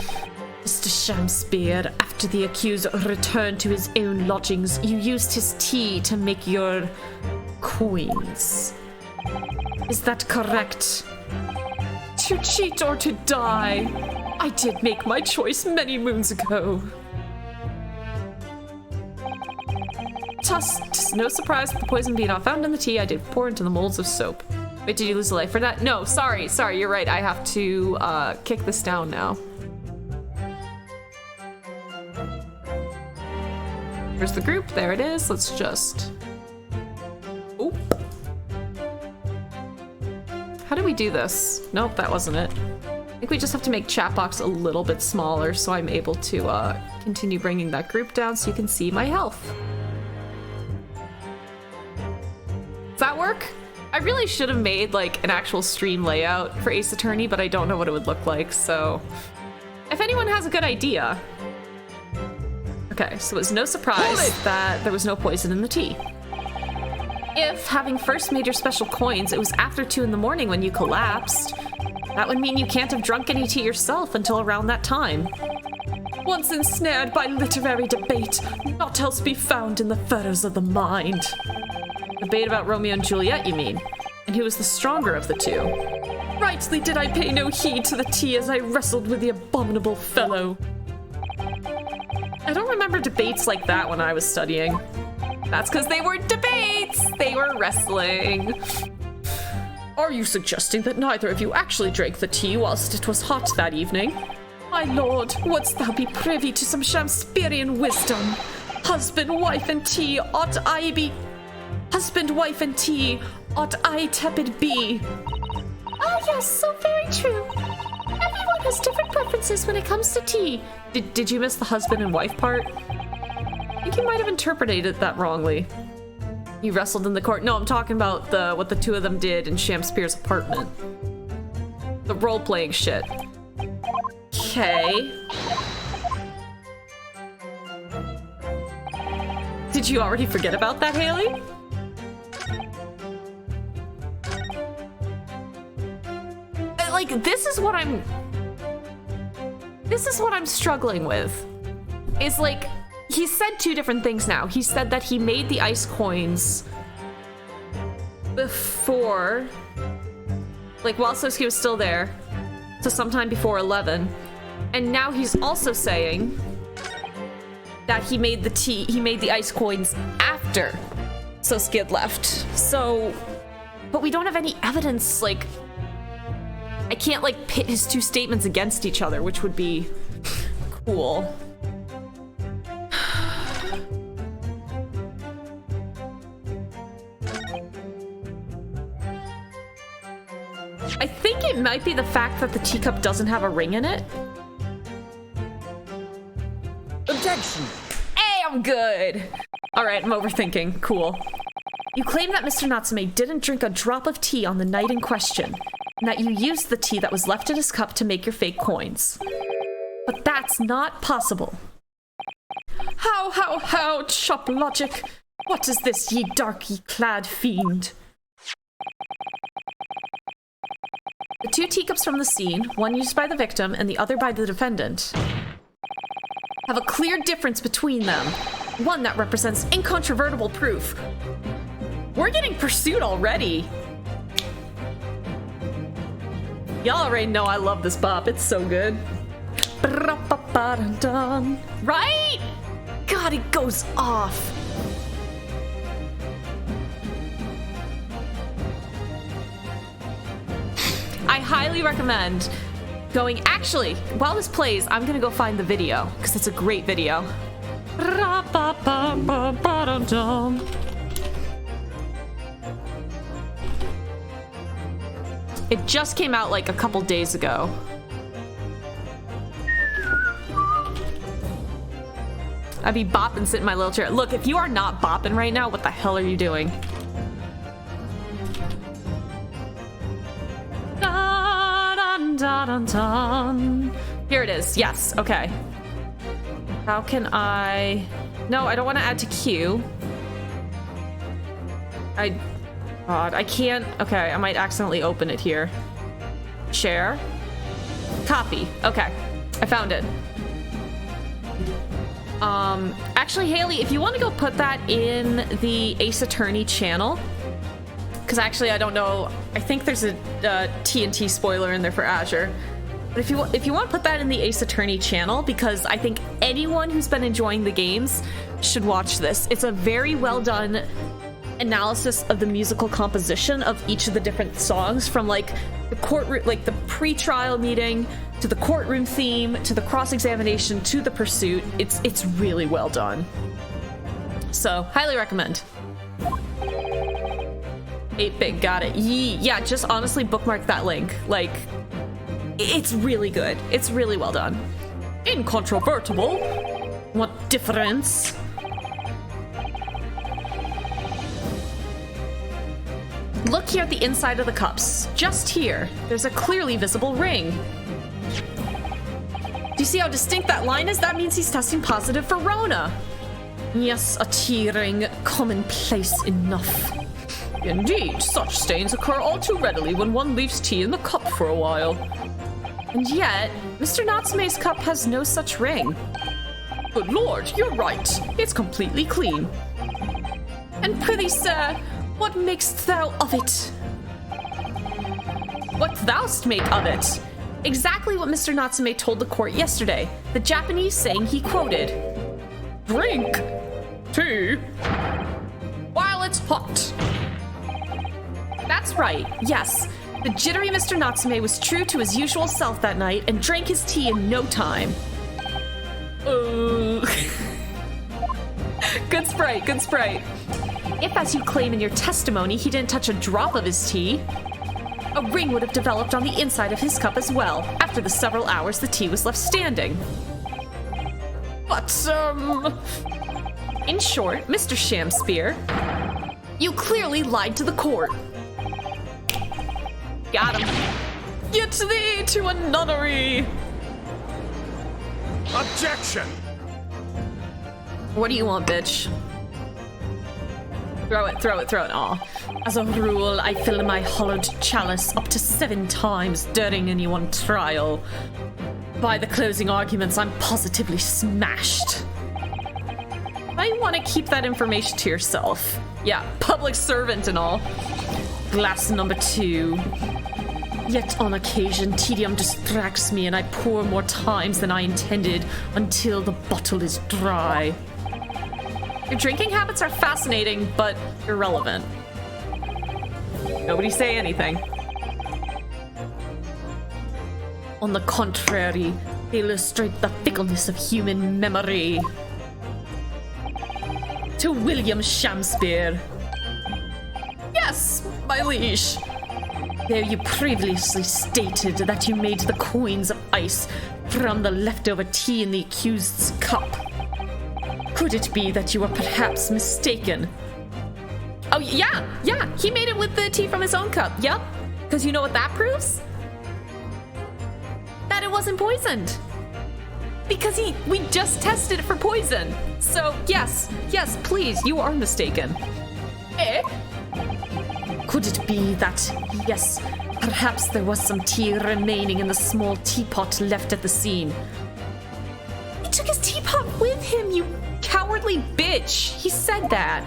Mr. Shamspear, after the accused returned to his own lodgings, you used his tea to make your coins. Is that correct? To cheat or to die? I did make my choice many moons ago. 'Tis no surprise the poison being not found in the tea I did pour into the molds of soap. Wait, did you lose a life for that? No, sorry, you're right. I have to kick this down now. There's the group, there it is. Let's just... Oop. How do we do this? Nope, that wasn't it. I think we just have to make chat box a little bit smaller so I'm able to continue bringing that group down so you can see my health. Does that work? I really should have made like an actual stream layout for Ace Attorney, but I don't know what it would look like, so if anyone has a good idea. Okay, so it was no surprise that there was no poison in the tea. If, having first made your special coins, it was after 2 in the morning when you collapsed, that would mean you can't have drunk any tea yourself until around that time. Once ensnared by literary debate, naught else be found in the furrows of the mind. Debate about Romeo and Juliet, you mean? And who was the stronger of the two? Rightly did I pay no heed to the tea as I wrestled with the abominable fellow. I don't remember debates like that when I was studying. That's because they weren't debates! They were wrestling. Are you suggesting that neither of you actually drank the tea whilst it was hot that evening? My lord, wouldst thou be privy to some Shakespearean wisdom? Husband, wife, and tea ought I be... Husband, wife, and tea ought I tepid be. Oh yes, so very true. Everyone has different preferences when it comes to tea. Did you miss the husband and wife part? I think you might have interpreted it that wrongly. You wrestled in the court. No, I'm talking about what the two of them did in Shakespeare's apartment. The role-playing shit. Okay. Did you already forget about that, Haley? like, this is what I'm struggling with. Is like, he said two different things now. He said that he made the ice coins before, like, while Sosuke was still there, so sometime before 11. And now he's also saying that he made the ice coins after Sosuke had left. So, but we don't have any evidence, like, I can't, like, pit his two statements against each other, which would be cool. I think it might be the fact that the teacup doesn't have a ring in it. Objection! Hey, I'm good. All right, I'm overthinking. Cool. You claim that Mr. Natsume didn't drink a drop of tea on the night in question, and that you used the tea that was left in his cup to make your fake coins. But that's not possible. How, chop logic. What is this, ye darky clad fiend? The two teacups from the scene, one used by the victim and the other by the defendant, have a clear difference between them. One that represents incontrovertible proof. We're getting pursued already. Y'all already know I love this bop. It's so good. Right? God, it goes off. I highly recommend going. Actually, while this plays, I'm gonna go find the video because it's a great video. It just came out like a couple days ago. I'd be bopping, sit in my little chair. Look, if you are not bopping right now, what the hell are you doing? Here it is. Yes. Okay. How can I... No, I don't want to add to queue. God, I can't... Okay, I might accidentally open it here. Share. Copy. Okay. I found it. Actually, Haley, if you want to go put that in the Ace Attorney channel, because actually I don't know, I think there's a TNT spoiler in there for Azure. But if you want to put that in the Ace Attorney channel, because I think anyone who's been enjoying the games should watch this. It's a very well done analysis of the musical composition of each of the different songs, from like the courtroom, like the pre-trial meeting, to the courtroom theme, to the cross-examination, to the pursuit. It's really well done. So, highly recommend. 8-bit, got it. Yeah, just honestly bookmark that link. Like, it's really good. It's really well done. Incontrovertible. What difference? Look here at the inside of the cups. Just here, there's a clearly visible ring. Do you see how distinct that line is? That means he's testing positive for Rona. Yes, a tea ring, commonplace enough. Indeed, such stains occur all too readily when one leaves tea in the cup for a while. And yet, Mr. Natsume's cup has no such ring. Good lord, you're right. It's completely clean. And prithee, sir, what makest thou of it? What thou'st make of it? Exactly what Mr. Natsume told the court yesterday. The Japanese saying he quoted. Drink tea while it's hot. That's right, yes. The jittery Mr. Natsume was true to his usual self that night and drank his tea in no time. Good sprite, good sprite. If, as you claim in your testimony, he didn't touch a drop of his tea, a ring would have developed on the inside of his cup as well, after the several hours the tea was left standing. But, in short, Mr. Shamspear, you clearly lied to the court. Got him. Get thee to a nunnery! Objection! What do you want, bitch? Throw it, throw it, throw it. Aw. As a rule, I fill my hollowed chalice up to 7 times during any one trial. By the closing arguments, I'm positively smashed. I want to keep that information to yourself. Yeah, public servant and all. Glass number 2. Yet on occasion, tedium distracts me and I pour more times than I intended until the bottle is dry. Your drinking habits are fascinating, but irrelevant. Nobody say anything. On the contrary, they illustrate the fickleness of human memory. To William Shakespeare. Yes, my liege. There you previously stated that you made the coins of ice from the leftover tea in the accused's cup. Could it be that you were perhaps mistaken? Oh, yeah, he made it with the tea from his own cup, yep. Because you know what that proves? That it wasn't poisoned. Because we just tested it for poison. So, yes, please, you are mistaken. Eh? Could it be that, yes, perhaps there was some tea remaining in the small teapot left at the scene? He took his teapot with him, you cowardly bitch. He said that.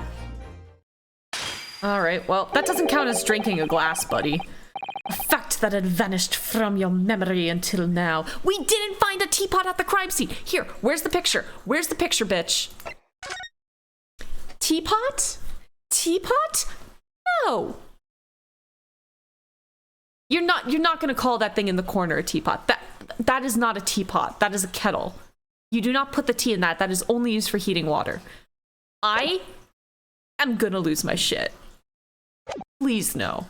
All right, well, that doesn't count as drinking a glass, buddy. A fact that had vanished from your memory until now. We didn't find a teapot at the crime scene. Here, where's the picture? Where's the picture, bitch? Teapot? Teapot? No. You're not gonna call that thing in the corner a teapot. That is not a teapot. That is a kettle. You do not put the tea in that. That is only used for heating water. I am gonna lose my shit. Please no.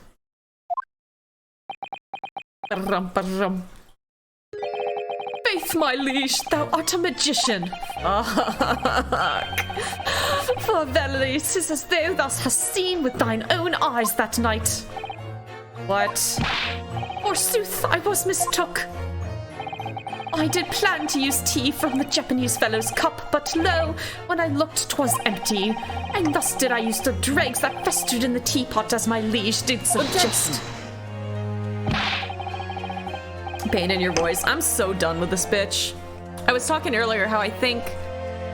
Faith, my liege, thou art a magician. Fuck. For verily, 'tis as though thou hast seen with thine own eyes that night. What? Forsooth, I was mistook. I did plan to use tea from the Japanese fellow's cup, but lo, when I looked 'twas empty, and thus did I use the dregs that festered in the teapot as my liege did suggest. Pain in your voice. I'm so done with this bitch. I was talking earlier how I think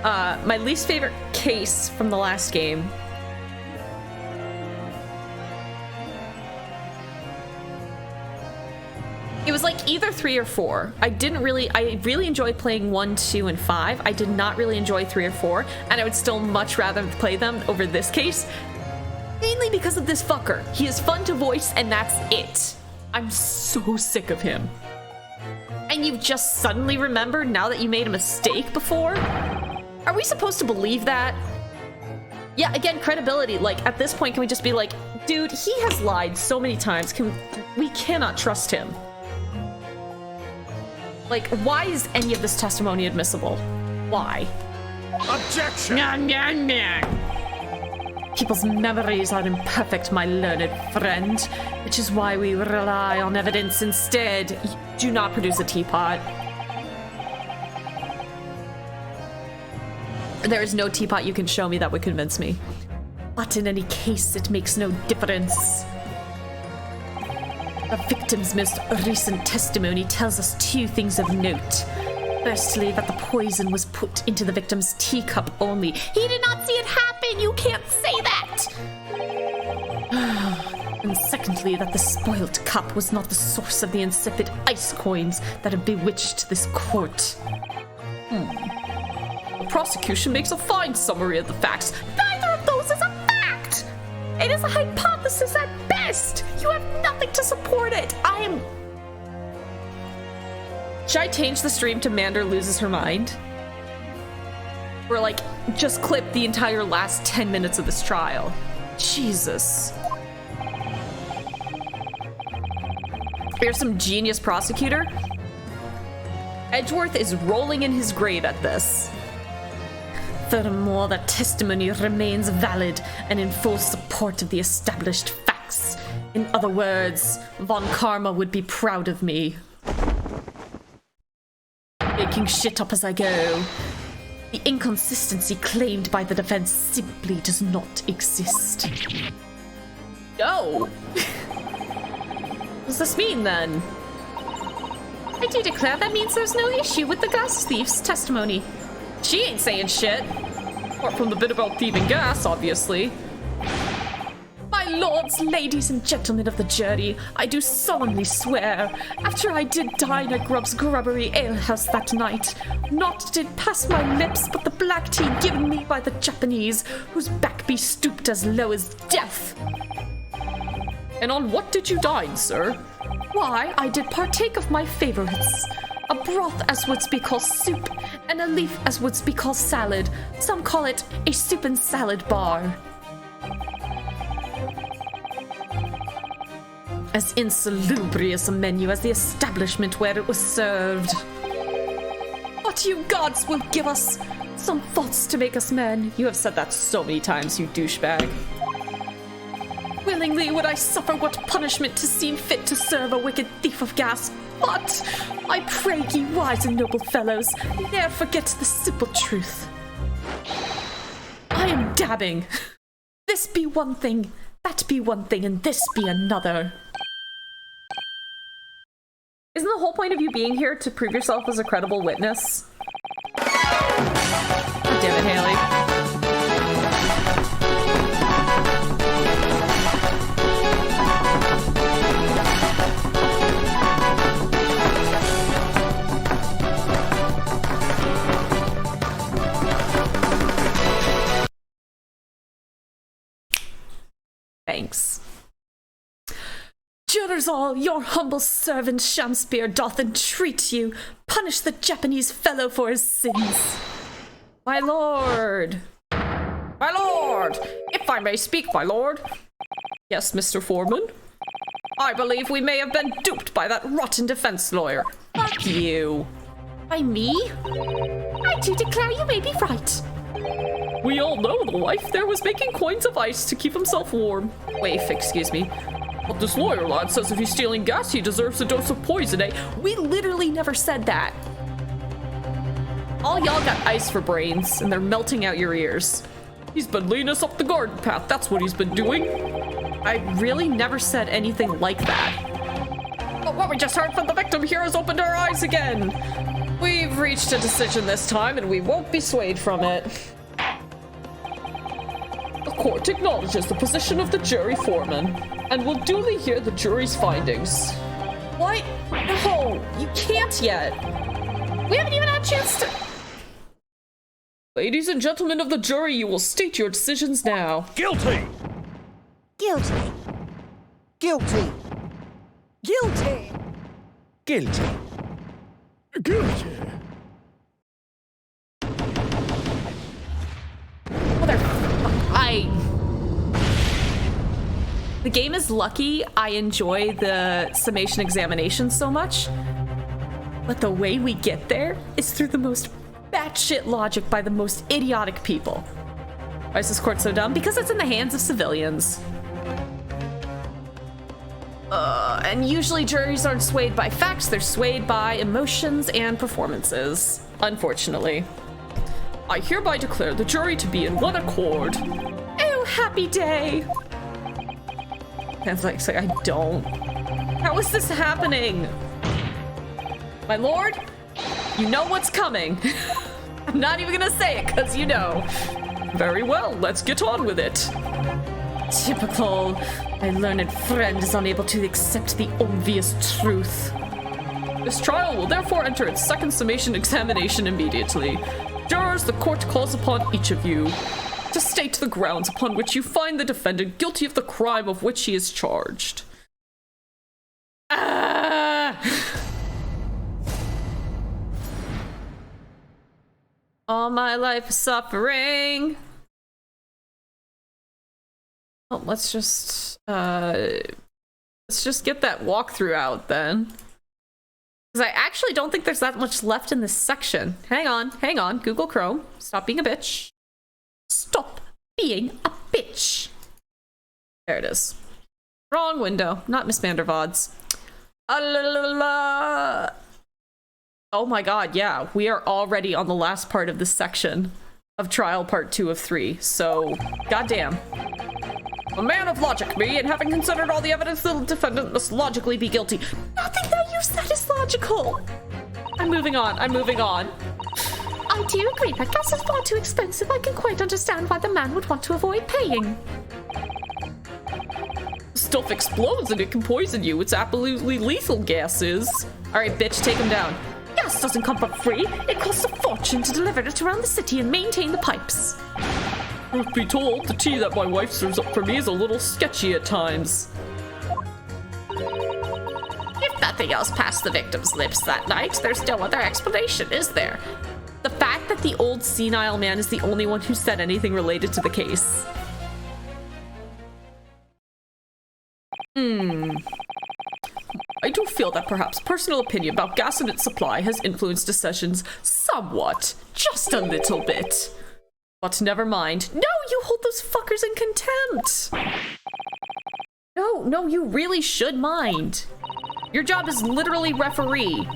my least favorite case from the last game it was like either 3 or 4. I really enjoyed playing 1, 2, and 5. I did not really enjoy 3 or 4, and I would still much rather play them over this case. Mainly because of this fucker. He is fun to voice, and that's it. I'm so sick of him. And you just suddenly remembered now that you made a mistake before? Are we supposed to believe that? Yeah, again, credibility. Like, at this point, can we just be like, dude, he has lied so many times. We cannot trust him. Like, why is any of this testimony admissible? Why? Objection! People's memories are imperfect, my learned friend, which is why we rely on evidence instead. Do not produce a teapot. There is no teapot you can show me that would convince me. But in any case, it makes no difference. The victim's most recent testimony tells us 2 things of note. Firstly, that the poison was put into the victim's teacup only. He did not see it happen! You can't say that! And secondly, that the spoiled cup was not the source of the insipid ice coins that have bewitched this court. The prosecution makes a fine summary of the facts. Neither of those is a fact! It is a hypothesis at best! You have nothing to support it! Should I change the stream to Mander loses her mind? Or like, just clip the entire last 10 minutes of this trial? Jesus. Here's some genius prosecutor. Edgeworth is rolling in his grave at this. Furthermore, the testimony remains valid and in full support of the established facts. In other words, Von Karma would be proud of me. Making shit up as I go. The inconsistency claimed by the defense simply does not exist. No! What does this mean, then? I do declare that means there's no issue with the gas thief's testimony. She ain't saying shit. Apart from the bit about thieving gas, obviously. My lords, ladies, and gentlemen of the jury, I do solemnly swear, after I did dine at Grubb's Grubbery Alehouse that night, naught did pass my lips but the black tea given me by the Japanese, whose back be stooped as low as death. And on what did you dine, sir? Why, I did partake of my favorites. A broth as would's be called soup, and a leaf as would's be called salad. Some call it a soup and salad bar. As insalubrious a menu as the establishment where it was served. What you gods will give us? Some thoughts to make us men. You have said that so many times, you douchebag. Willingly would I suffer what punishment to seem fit to serve a wicked thief of gas. But I pray ye wise and noble fellows, ne'er forget the simple truth. I am dabbing. This be one thing, that be one thing, and this be another. Isn't the whole point of you being here to prove yourself as a credible witness? God damn it, Haley. Thanks. Jurors all, your humble servant Shamspeare doth entreat you, punish the Japanese fellow for his sins. My lord! My lord! If I may speak, my lord. Yes, Mr. Foreman? I believe we may have been duped by that rotten defense lawyer. Fuck you. By me? I do declare you may be right. We all know the wife there was making coins of ice to keep himself warm. Wait, excuse me. But this lawyer lad says if he's stealing gas, he deserves a dose of poison, eh? We literally never said that. All y'all got ice for brains, and they're melting out your ears. He's been leading us up the garden path, that's what he's been doing. I really never said anything like that. But what we just heard from the victim here has opened our eyes again. We've reached a decision this time, and we won't be swayed from it. The court acknowledges the position of the jury foreman, and will duly hear the jury's findings. What? No, you can't yet. We haven't even had a chance to... Ladies and gentlemen of the jury, you will state your decisions now. Guilty! Guilty. Guilty. Guilty. Guilty. Guilty. The game is lucky I enjoy the summation examination so much, but the way we get there is through the most batshit logic by the most idiotic people. Why is this court so dumb? Because it's in the hands of civilians. And usually juries aren't swayed by facts, they're swayed by emotions and performances, unfortunately. I hereby declare the jury to be in one accord. Oh, happy day! And like, I don't. How is this happening? My lord, you know what's coming. I'm not even gonna say it, because you know. Very well, let's get on with it. Typical. My learned friend is unable to accept the obvious truth. This trial will therefore enter its second summation examination immediately. Jurors, the court calls upon each of you to state the grounds upon which you find the defendant guilty of the crime of which he is charged. All my life of suffering. Oh, let's just get that walkthrough out then. Because I actually don't think there's that much left in this section. Hang on. Google Chrome. Stop being a bitch. Stop being a bitch. There it is. Wrong window. Not Miss Vandervods. Oh my god, yeah. We are already on the last part of this section of trial part 2 of 3, so goddamn. A man of logic, me, and having considered all the evidence, the defendant must logically be guilty. Nothing that you said is logical. I'm moving on. I do agree, but gas is far too expensive. I can quite understand why the man would want to avoid paying. Stuff explodes and it can poison you. It's absolutely lethal, gas is. All right, bitch, take him down. Gas doesn't come for free. It costs a fortune to deliver it around the city and maintain the pipes. Truth be told, the tea that my wife serves up for me is a little sketchy at times. If nothing else passed the victim's lips that night, there's no other explanation, is there? The fact that the old senile man is the only one who said anything related to the case. I do feel that perhaps personal opinion about gas and its supply has influenced decisions somewhat. Just a little bit. But never mind. No, you hold those fuckers in contempt. No, you really should mind. Your job is literally referee.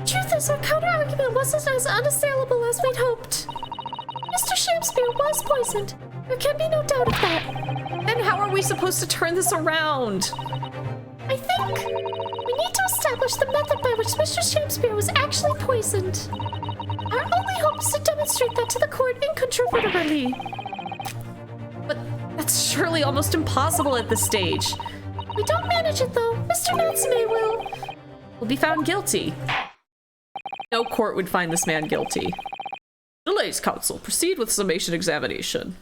Truth is, our counter-argument wasn't as unassailable as we'd hoped. Mr. Shamspeare was poisoned. There can be no doubt of that. Then how are we supposed to turn this around? I think we need to establish the method by which Mr. Shamspeare was actually poisoned. Our only hope is to demonstrate that to the court incontrovertibly. But that's surely almost impossible at this stage. We don't manage it though. Mr. Natsume will be found guilty. No court would find this man guilty. Delays, counsel. Proceed with summation examination.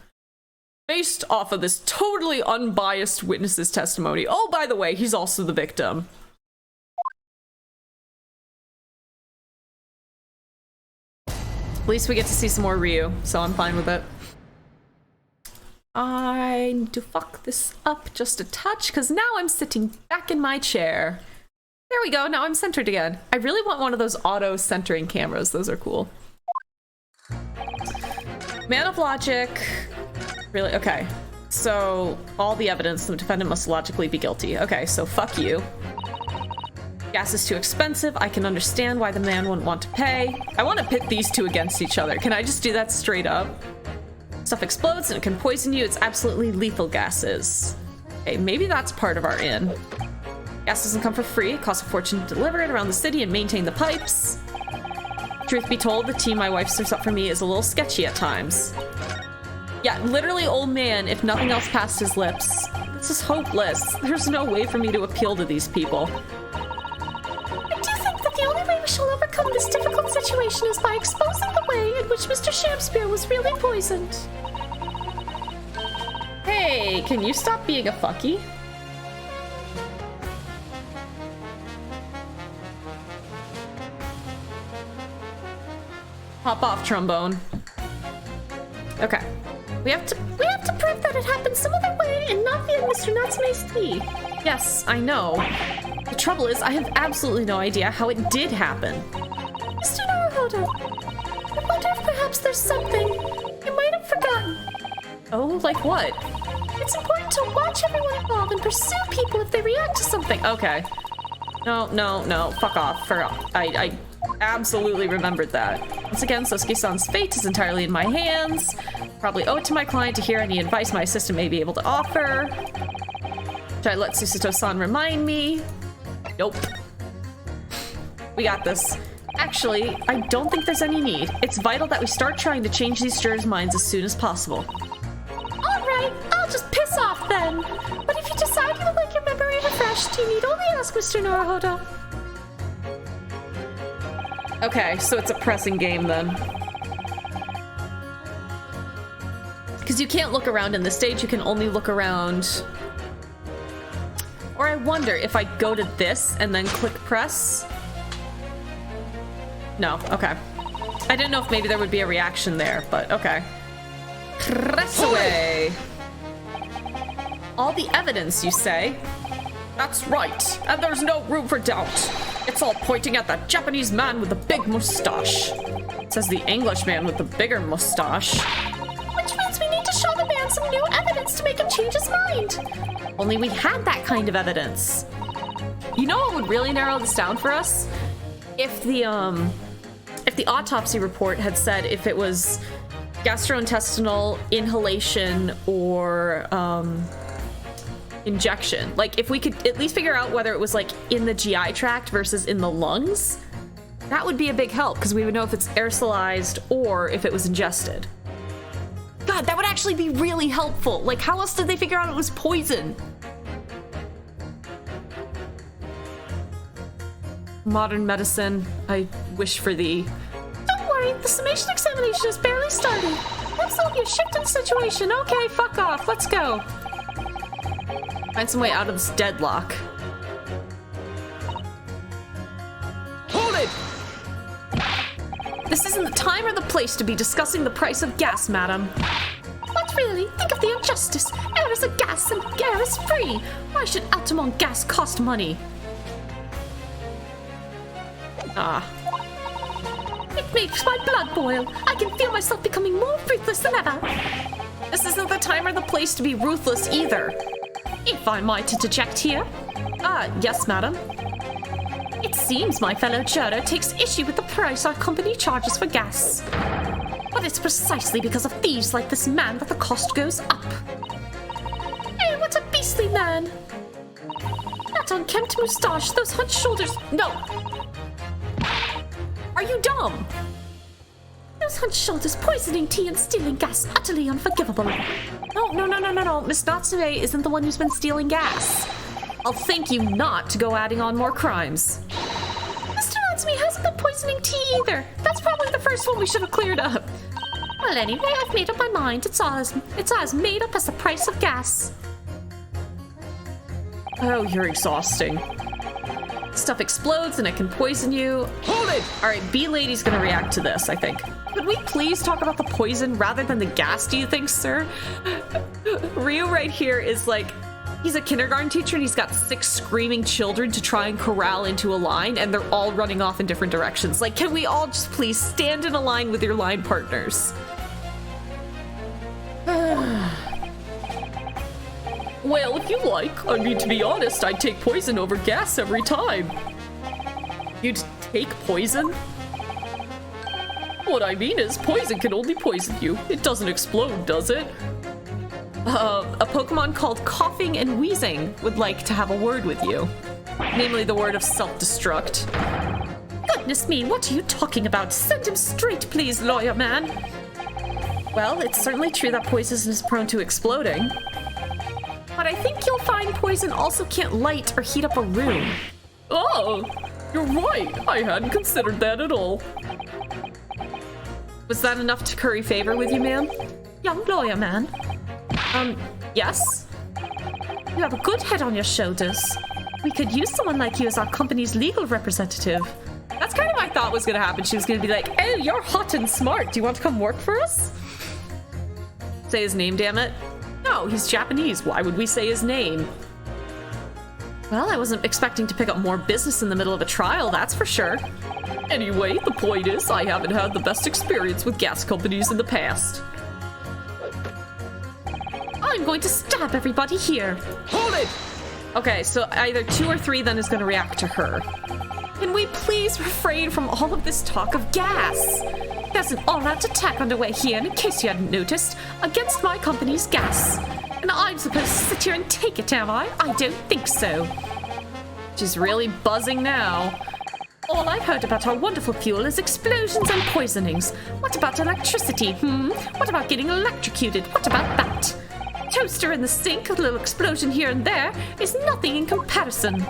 Based off of this totally unbiased witness's testimony. Oh, by the way, he's also the victim. At least we get to see some more Ryu, so I'm fine with it. I need to fuck this up just a touch, because now I'm sitting back in my chair. There we go, now I'm centered again. I really want one of those auto-centering cameras. Those are cool. Man of logic. Really? Okay. So, all the evidence, the defendant must logically be guilty. Okay, so fuck you. Gas is too expensive. I can understand why the man wouldn't want to pay. I want to pit these two against each other. Can I just do that straight up? Stuff explodes and it can poison you. It's absolutely lethal gases. Okay, maybe that's part of our in. Gas doesn't come for free. It costs a fortune to deliver it around the city and maintain the pipes. Truth be told, the tea my wife serves up for me is a little sketchy at times. Yeah, literally, old man, if nothing else passed his lips. This is hopeless. There's no way for me to appeal to these people. I do think that the only way we shall overcome this difficult situation is by exposing the way in which Mr. Shamspeare was really poisoned. Hey, can you stop being a fucky? Hop off, trombone. Okay. We have to prove that it happened some other way and not via Mr. Natsume's tea. Yes, I know. The trouble is, I have absolutely no idea how it did happen. Mr. Naruhodo, I wonder if perhaps there's something you might have forgotten. Oh, like what? It's important to watch everyone involved and pursue people if they react to something. Okay. No, fuck off. I absolutely remembered that. Once again, Sosuke-san's fate is entirely in my hands. Probably owe it to my client to hear any advice my assistant may be able to offer. Should I let Susato-san remind me? Nope. We got this. Actually, I don't think there's any need. It's vital that we start trying to change these jurors' minds as soon as possible. Alright, I'll just piss off then. But if you decide you would like your memory refreshed, you need only ask Mr. Naruhodo. Okay, so it's a pressing game then. Because you can't look around in this stage, you can only look around. Or I wonder if I go to this and then click press. No, okay. I didn't know if maybe there would be a reaction there, but okay. Press away. All the evidence, you say? That's right, and there's no room for doubt. It's all pointing at that Japanese man with the big mustache. Says the English man with the bigger mustache. Which means we need to show the man some new evidence to make him change his mind. Only we had that kind of evidence. You know what would really narrow this down for us? if the autopsy report had said if it was gastrointestinal, inhalation, or injection, like if we could at least figure out whether it was like in the GI tract versus in the lungs, that would be a big help because we would know if it's aerosolized or if it was ingested. God, that would actually be really helpful. Like, how else did they figure out it was poison? Modern medicine, I wish for thee. Don't worry, the summation examination has barely started. Absolutely a shift in the situation. Okay, fuck off. Let's go. Find some way out of this deadlock. Hold it! This isn't the time or the place to be discussing the price of gas, madam. But really, think of the injustice. Air is a gas and air is free. Why should Altamont gas cost money? It makes my blood boil. I can feel myself becoming more ruthless than ever. This isn't the time or the place to be ruthless either. If I might interject here. Yes, madam. It seems my fellow juror takes issue with the price our company charges for gas. But it's precisely because of thieves like this man that the cost goes up. Hey, what a beastly man! That unkempt moustache, those hunched shoulders. No! Are you dumb? Those hunched shoulders, poisoning tea and stealing gas, utterly unforgivable. No. Miss Natsume isn't the one who's been stealing gas. I'll thank you not to go adding on more crimes. Mr. Natsume hasn't been poisoning tea either. That's probably the first one we should have cleared up. Well, anyway, I've made up my mind. It's as made up as the price of gas. Oh, you're exhausting. Stuff explodes and it can poison you. Hold it! Alright, B-Lady's gonna react to this, I think. Could we please talk about the poison rather than the gas, do you think, sir? Ryu right here is like, he's a kindergarten teacher and he's got 6 screaming children to try and corral into a line and they're all running off in different directions. Like, can we all just please stand in a line with your line partners? Well, if you like. I mean, to be honest, I'd take poison over gas every time. You'd take poison? What I mean is, poison can only poison you. It doesn't explode, does it? A Pokemon called Coughing and Wheezing would like to have a word with you. Namely the word of self-destruct. Goodness me, what are you talking about? Send him straight, please, lawyer man. Well, it's certainly true that poison is prone to exploding. But I think you'll find poison also can't light or heat up a room. Oh, you're right. I hadn't considered that at all. Was that enough to curry favor with you, ma'am? Young lawyer man. Yes? You have a good head on your shoulders. We could use someone like you as our company's legal representative. That's kind of what I thought was gonna happen. She was gonna be like, oh, you're hot and smart. Do you want to come work for us? Say his name, damn it. No, he's Japanese. Why would we say his name? Well, I wasn't expecting to pick up more business in the middle of a trial, that's for sure. Anyway, the point is, I haven't had the best experience with gas companies in the past. I'm going to stab everybody here. Hold it! Okay, so either 2 or 3 then is going to react to her. Can we please refrain from all of this talk of gas? There's an all-out attack underway here, in case you hadn't noticed, against my company's gas. And I'm supposed to sit here and take it, am I? I don't think so. She's really buzzing now. All I've heard about our wonderful fuel is explosions and poisonings. What about electricity, What about getting electrocuted? What about that? Toaster in the sink, a little explosion here and there, is nothing in comparison.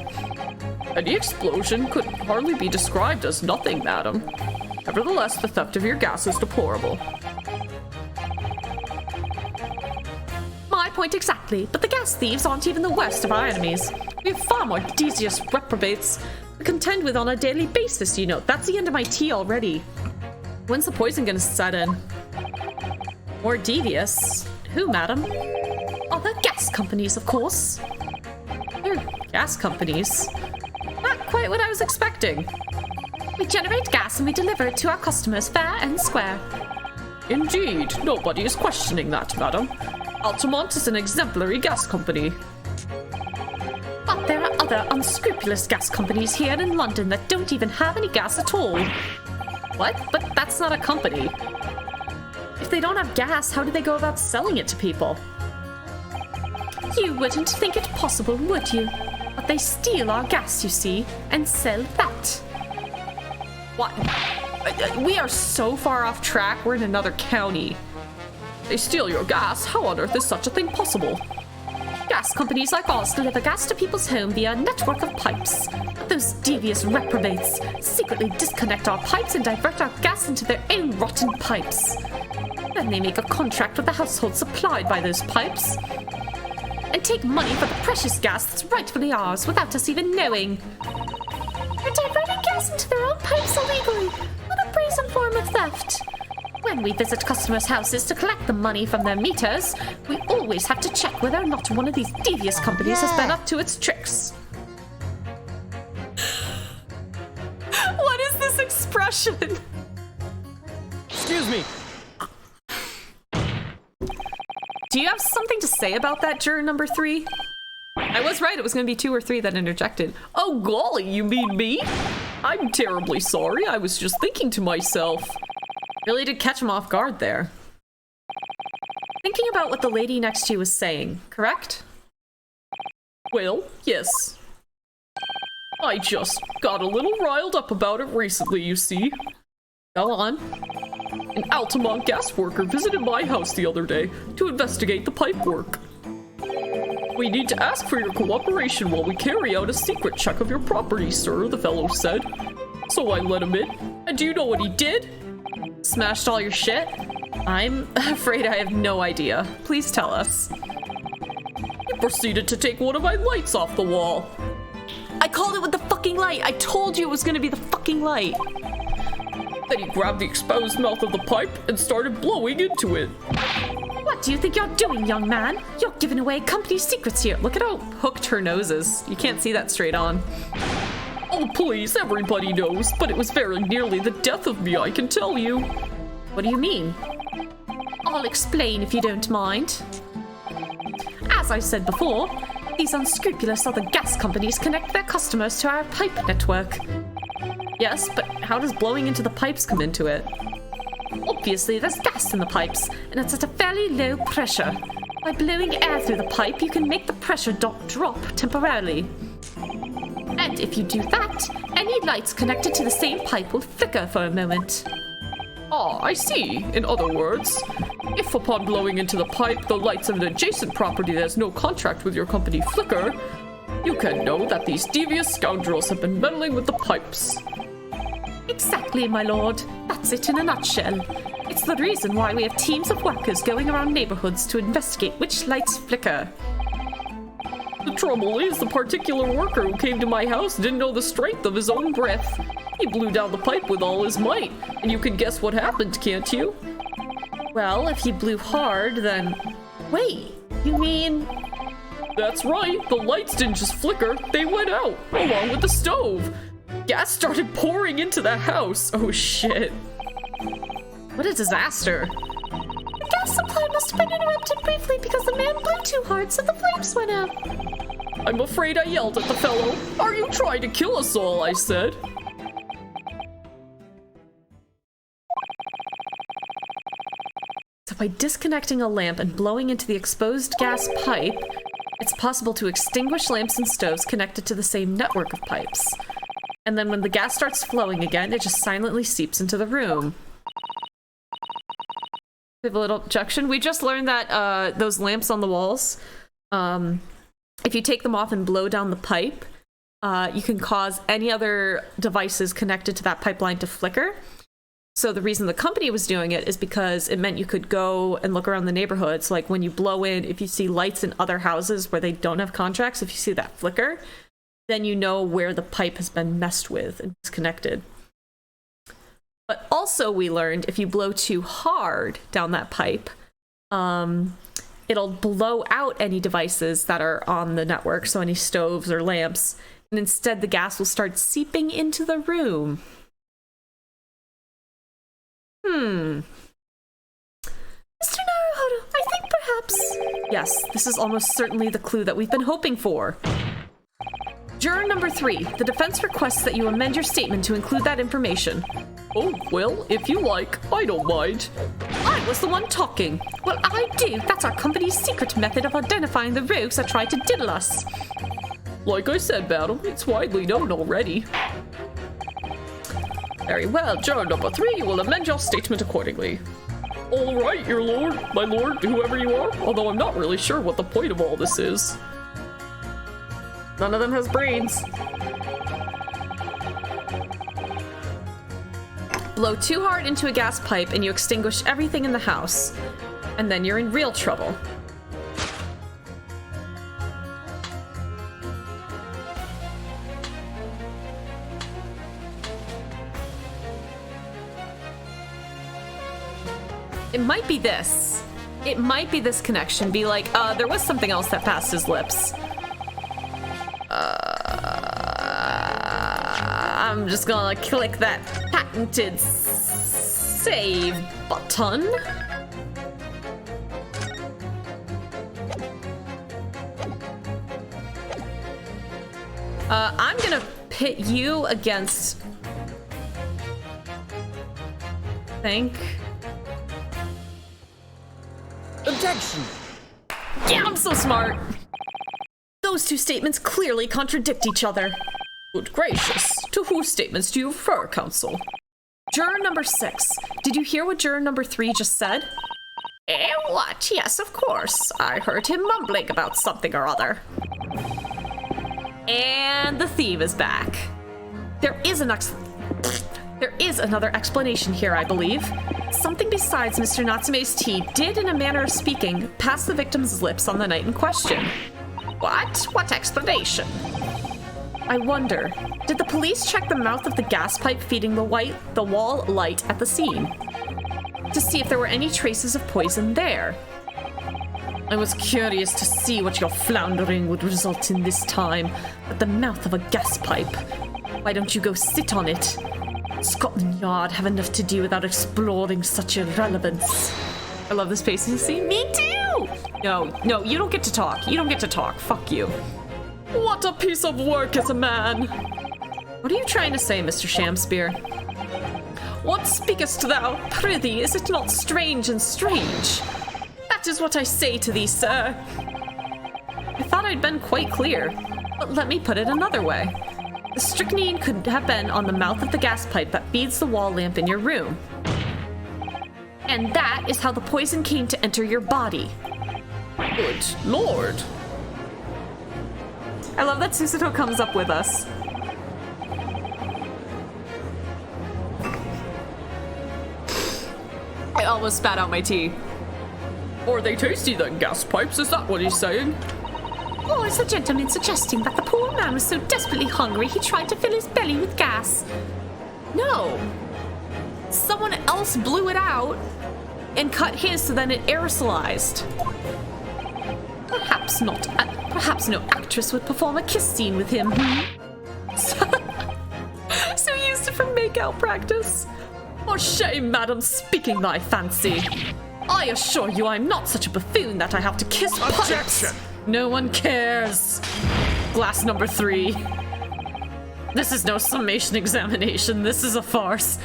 Any explosion could hardly be described as nothing, madam. Nevertheless, the theft of your gas is deplorable. My point exactly, but the gas thieves aren't even the worst of our enemies. We have far more devious reprobates to contend with on a daily basis, you know. That's the end of my tea already. When's the poison gonna set in? More devious? Who, madam? Other gas companies, of course. They're gas companies? Not quite what I was expecting. We generate gas and we deliver it to our customers fair and square. Indeed, nobody is questioning that, madam. Altamont is an exemplary gas company. But there are other unscrupulous gas companies here in London that don't even have any gas at all. What? But that's not a company. If they don't have gas, how do they go about selling it to people? You wouldn't think it possible, would you? But they steal our gas, you see, and sell that. What? We are so far off track, we're in another county. They steal your gas? How on earth is such a thing possible? Gas companies like ours deliver gas to people's home via a network of pipes. Those devious reprobates secretly disconnect our pipes and divert our gas into their own rotten pipes. Then they make a contract with the household supplied by those pipes and take money for the precious gas that's rightfully ours without us even knowing. They're diverting gas into their own pipes illegally. What a brazen form of theft. When we visit customers' houses to collect the money from their meters, we always have to check whether or not one of these devious companies has been up to its tricks. What is this expression? Excuse me. Do you have something to say about that, juror number 3? I was right, it was going to be 2 or 3 that interjected. Oh golly, you mean me? I'm terribly sorry, I was just thinking to myself. Really did catch him off guard there. Thinking about what the lady next to you was saying, correct? Well, yes. I just got a little riled up about it recently, you see. Go on. An Altamont gas worker visited my house the other day to investigate the pipe work. We need to ask for your cooperation while we carry out a secret check of your property, sir, the fellow said. So I let him in, and do you know what he did? Smashed all your shit? I'm afraid I have no idea. Please tell us. He proceeded to take one of my lights off the wall. I called it with the fucking light. I told you it was gonna be the fucking light. Then he grabbed the exposed mouth of the pipe and started blowing into it. What do you think you're doing, young man? You're giving away company secrets here. Look at how hooked her nose is. You can't see that straight on. Oh, please, everybody knows, but it was very nearly the death of me, I can tell you. What do you mean? I'll explain if you don't mind. As I said before, these unscrupulous other gas companies connect their customers to our pipe network. Yes, but how does blowing into the pipes come into it? Obviously, there's gas in the pipes, and it's at a fairly low pressure. By blowing air through the pipe, you can make the pressure drop temporarily. And if you do that, any lights connected to the same pipe will flicker for a moment. Ah, I see. In other words, if upon blowing into the pipe, the lights of an adjacent property that has no contract with your company flicker, you can know that these devious scoundrels have been meddling with the pipes. Exactly, my lord. That's it in a nutshell. It's the reason why we have teams of workers going around neighborhoods to investigate which lights flicker. The trouble is, the particular worker who came to my house didn't know the strength of his own breath. He blew down the pipe with all his might, and you can guess what happened, can't you? Well, if he blew hard, then... Wait, you mean... That's right, the lights didn't just flicker, they went out, along with the stove. Gas started pouring into the house. Oh shit. What a disaster. The gas supply must have been interrupted briefly because the man blew too hard, so the flames went out. I'm afraid I yelled at the fellow. Are you trying to kill us all? I said. So by disconnecting a lamp and blowing into the exposed gas pipe, it's possible to extinguish lamps and stoves connected to the same network of pipes. And then when the gas starts flowing again, it just silently seeps into the room. We have a little objection. We just learned that those lamps on the walls, if you take them off and blow down the pipe, you can cause any other devices connected to that pipeline to flicker. So the reason the company was doing it is because it meant you could go and look around the neighborhoods. Like when you blow in, if you see lights in other houses where they don't have contracts, if you see that flicker, then you know where the pipe has been messed with and disconnected. But also we learned if you blow too hard down that pipe, it'll blow out any devices that are on the network, so any stoves or lamps, and instead the gas will start seeping into the room. Mr. Naruhodo, I think perhaps... Yes, this is almost certainly the clue that we've been hoping for. Juror number 3, the defense requests that you amend your statement to include that information. Oh, well, if you like, I don't mind. I was the one talking. Well, I do. That's our company's secret method of identifying the rogues that try to diddle us. Like I said, madam, it's widely known already. Very well, juror number 3, you will amend your statement accordingly. All right, your lord, my lord, whoever you are, although I'm not really sure what the point of all this is. None of them has brains. Blow too hard into a gas pipe and you extinguish everything in the house. And then you're in real trouble. It might be this. It might be this connection. Be like, there was something else that passed his lips. I'm just gonna click that patented save button. I'm gonna pit you against... Objection! Yeah, I'm so smart! Those two statements clearly contradict each other. Good gracious, to whose statements do you refer, counsel? Juror number 6, did you hear what juror number 3 just said? What? Yes, of course. I heard him mumbling about something or other. And the thief is back. There is another explanation here, I believe. Something besides Mr. Natsume's tea did, in a manner of speaking, pass the victim's lips on the night in question. What? What explanation? I wonder, did the police check the mouth of the gas pipe feeding the wall light at the scene to see if there were any traces of poison there? I was curious to see what your floundering would result in this time at the mouth of a gas pipe. Why don't you go sit on it? Scotland Yard have enough to do without exploring such irrelevance. I love this pacing scene. Me too! No, you don't get to talk. You don't get to talk. Fuck you. What a piece of work as a man! What are you trying to say, Mr. Shamspear? What speakest thou? Prithee, is it not strange and strange? That is what I say to thee, sir. I thought I'd been quite clear, but let me put it another way. The strychnine could have been on the mouth of the gas pipe that feeds the wall lamp in your room. And that is how the poison came to enter your body. Good lord. I love that Susato comes up with us. I almost spat out my tea. Are they tasty then, gas pipes? Is that what he's saying? Or is the gentleman suggesting that the poor man was so desperately hungry he tried to fill his belly with gas? No. Someone else blew it out and cut his so then it aerosolized. Perhaps not. Perhaps no actress would perform a kiss scene with him. So used it for make-out practice. For shame, madam, speaking thy fancy. I assure you I'm not such a buffoon that I have to kiss pipes. Objection! No one cares. Glass number 3. This is no summation examination. This is a farce.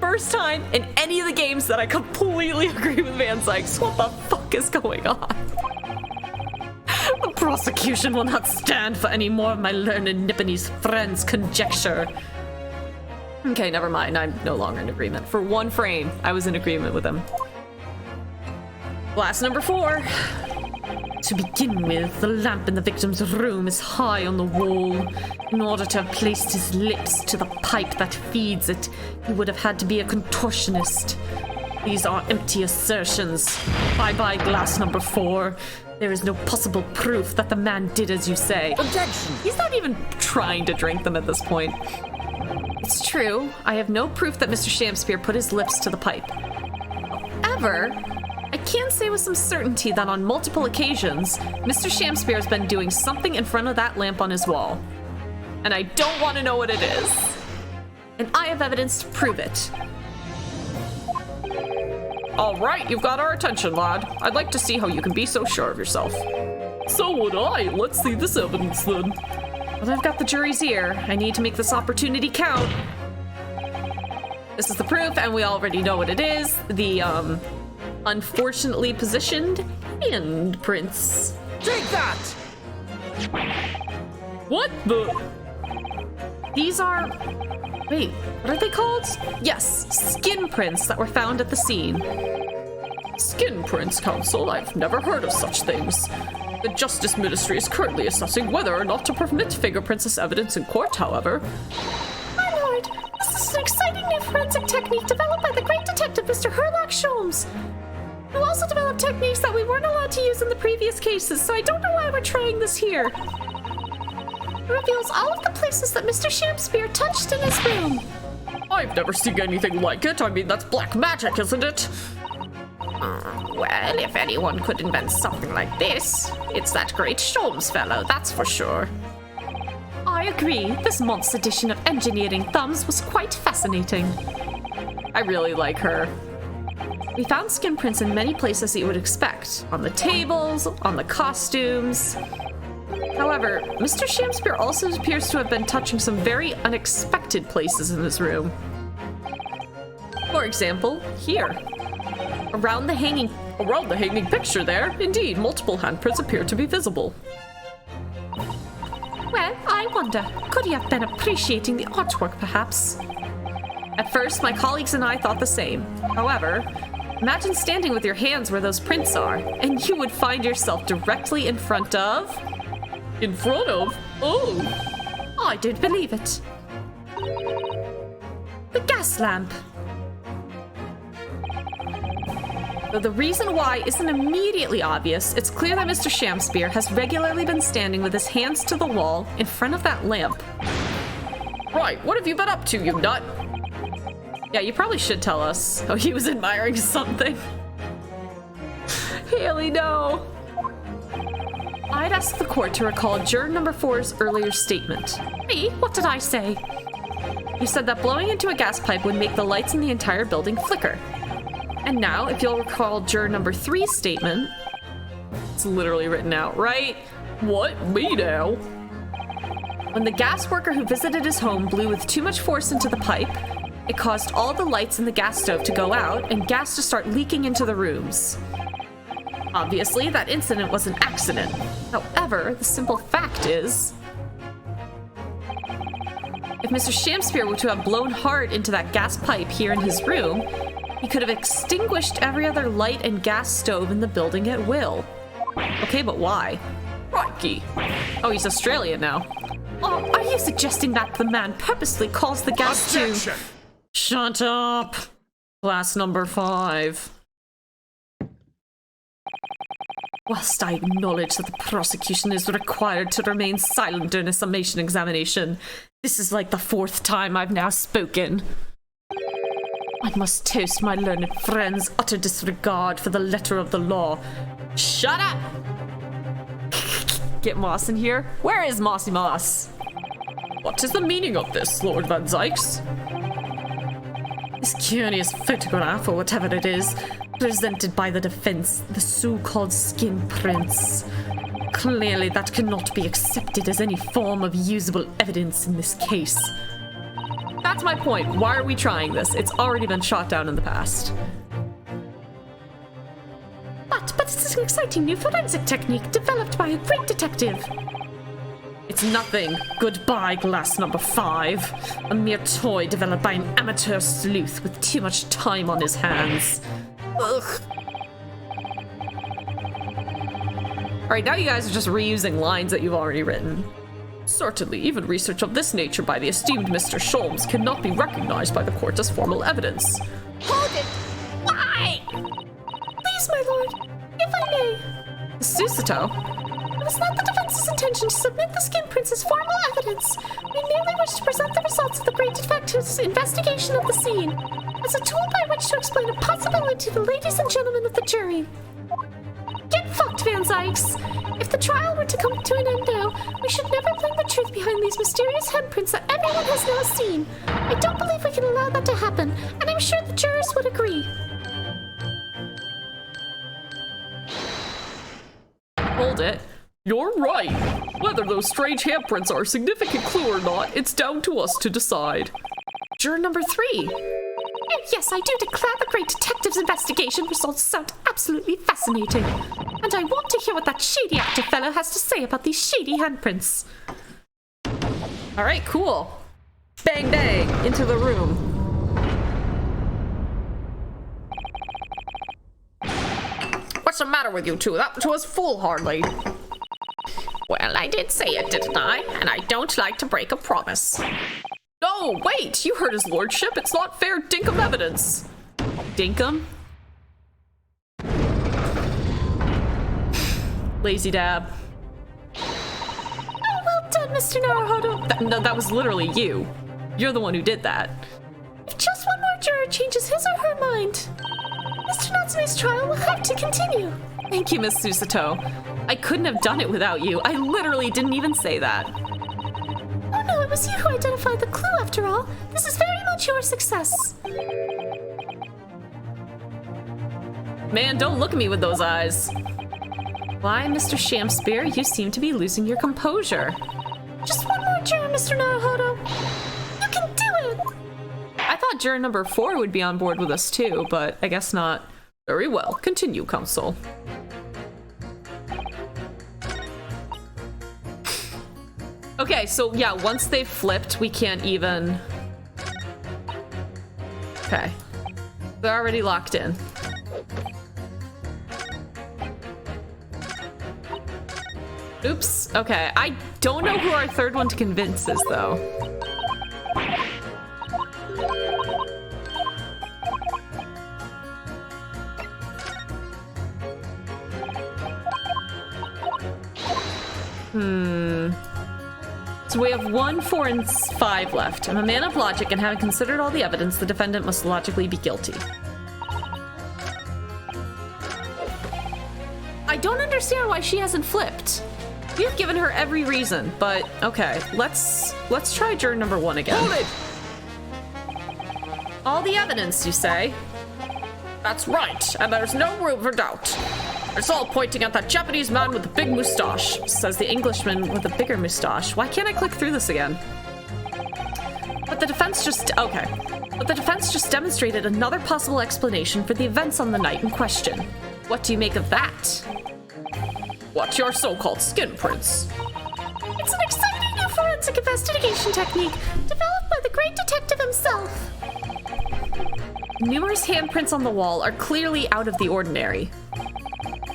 First time in any of the games that I completely agree with Van Sykes. What the fuck is going on? The prosecution will not stand for any more of my learned Nipponese friend's conjecture. Okay, never mind. I'm no longer in agreement. For one frame, I was in agreement with him. Glass number 4. To begin with, the lamp in the victim's room is high on the wall. In order to have placed his lips to the pipe that feeds it, he would have had to be a contortionist. These are empty assertions. Bye-bye, glass number 4. There is no possible proof that the man did as you say. Objection! He's not even trying to drink them at this point. It's true, I have no proof that Mr. Shamspear put his lips to the pipe. However, I can say with some certainty that on multiple occasions, Mr. Shamspear has been doing something in front of that lamp on his wall. And I don't want to know what it is. And I have evidence to prove it. All right, you've got our attention, lad. I'd like to see how you can be so sure of yourself. So would I. Let's see this evidence, then. But I've got the jury's ear. I need to make this opportunity count. This is the proof, and we already know what it is. The, unfortunately positioned handprints. Take that! What the? These are... Wait, what are they called? Yes, skin prints that were found at the scene. Skin prints, counsel? I've never heard of such things. The Justice Ministry is currently assessing whether or not to permit fingerprints as evidence in court, however. My lord, this is an exciting new forensic technique developed by the great detective Mr. Herlock Sholmes, who also developed techniques that we weren't allowed to use in the previous cases, so I don't know why we're trying this here. It reveals all of the places that Mr. Shamspeare touched in his room. I've never seen anything like it. I mean, that's black magic, isn't it? Well, if anyone could invent something like this, it's that great Sholmes fellow, that's for sure. I agree. This month's edition of Engineering Thumbs was quite fascinating. I really like her. We found skin prints in many places that you would expect. On the tables, on the costumes. However, Mr. Shamspeare also appears to have been touching some very unexpected places in his room. For example, here. Around the hanging picture there, indeed, multiple handprints appear to be visible. Well, I wonder, could he have been appreciating the artwork, perhaps? At first, my colleagues and I thought the same. However, imagine standing with your hands where those prints are, and you would find yourself directly in front of... In front of? Oh! I don't believe it. The gas lamp. Though the reason why isn't immediately obvious, it's clear that Mr. Shamspeare has regularly been standing with his hands to the wall in front of that lamp. Right, what have you been up to, you nut? Yeah, you probably should tell us. Oh, he was admiring something. Haley, no. I'd ask the court to recall juror number 4's earlier statement. Me? What did I say? You said that blowing into a gas pipe would make the lights in the entire building flicker. And now, if you'll recall juror number 3's statement, it's literally written out, right? What? Me now? When the gas worker who visited his home blew with too much force into the pipe, it caused all the lights in the gas stove to go out and gas to start leaking into the rooms. Obviously, that incident was an accident. However, the simple fact is, if Mr. Shamspeare were to have blown hard into that gas pipe here in his room, he could have extinguished every other light and gas stove in the building at will. Okay, but why? Crikey. Oh, he's Australian now. Oh, are you suggesting that the man purposely caused the gas to... Objection! Shut up. Class number 5. Whilst I acknowledge that the prosecution is required to remain silent during a summation examination, this is like the 4th time I've now spoken. I must toast my learned friend's utter disregard for the letter of the law. Shut up! Get Moss in here. Where is Mossy Moss? What is the meaning of this, Lord Van Zykes? This curious photograph, or whatever it is, presented by the defense, the so-called skin prints. Clearly that cannot be accepted as any form of usable evidence in this case. That's my point. Why are we trying this? It's already been shot down in the past. But it's an exciting new forensic technique developed by a great detective. It's nothing. Goodbye, glass number 5. A mere toy developed by an amateur sleuth with too much time on his hands. Ugh. Alright, now you guys are just reusing lines that you've already written. Certainly, even research of this nature by the esteemed Mr. Sholmes cannot be recognized by the court as formal evidence. Hold it! Why? Please, my lord, if I may. Susato? It was not the defense's intention to submit the skin prints as formal evidence. We merely wish to present the results of the great detective's investigation of the scene as a tool by which to explain a possibility to the ladies and gentlemen of the jury. Get fucked, Van Zykes! If the trial were to come to an end now, we should never learn the truth behind these mysterious handprints that everyone has now seen. I don't believe we can allow that to happen, and I'm sure the jurors would agree. Hold it. You're right. Whether those strange handprints are a significant clue or not, it's down to us to decide. Juror number 3. Yes, I do declare the great detective's investigation results sound absolutely fascinating. And I want to hear what that shady actor fellow has to say about these shady handprints. All right, cool. Bang, bang, into the room. What's the matter with you two? That was foolhardy. Well, I did say it, didn't I? And I don't like to break a promise. No, wait! You heard his lordship. It's not fair dinkum evidence. Dinkum? Lazy dab. Oh, well done, Mr. Naruhodo. No, that was literally you. You're the one who did that. If just one more juror changes his or her mind, Mr. Natsume's trial will have to continue. Thank you, Miss Susato. I couldn't have done it without you. I literally didn't even say that. Oh no, it was you who identified the clue after all. This is very much your success. Man, don't look at me with those eyes. Why, Mr. Shamspear, you seem to be losing your composure. Just one more juror, Mr. Naruhodo. You can do it! I thought juror number 4 would be on board with us too, but I guess not. Very well. Continue, counsel. Okay, so yeah, once they've flipped, we can't even... Okay. They're already locked in. Oops. Okay, I don't know who our third one to convince is, though. So we have 1, 4, and 5 left. I'm a man of logic, and having considered all the evidence, the defendant must logically be guilty. I don't understand why she hasn't flipped. We've given her every reason, but okay, let's try juror number 1 again. Hold it! All the evidence, you say? That's right, and there's no room for doubt. It's all pointing at that Japanese man with the big moustache. Says the Englishman with a bigger moustache. Why can't I click through this again? But the defense just... Okay. But the defense just demonstrated another possible explanation for the events on the night in question. What do you make of that? What, your so-called skin prints? It's an exciting new forensic investigation technique developed by the great detective himself. Numerous handprints on the wall are clearly out of the ordinary.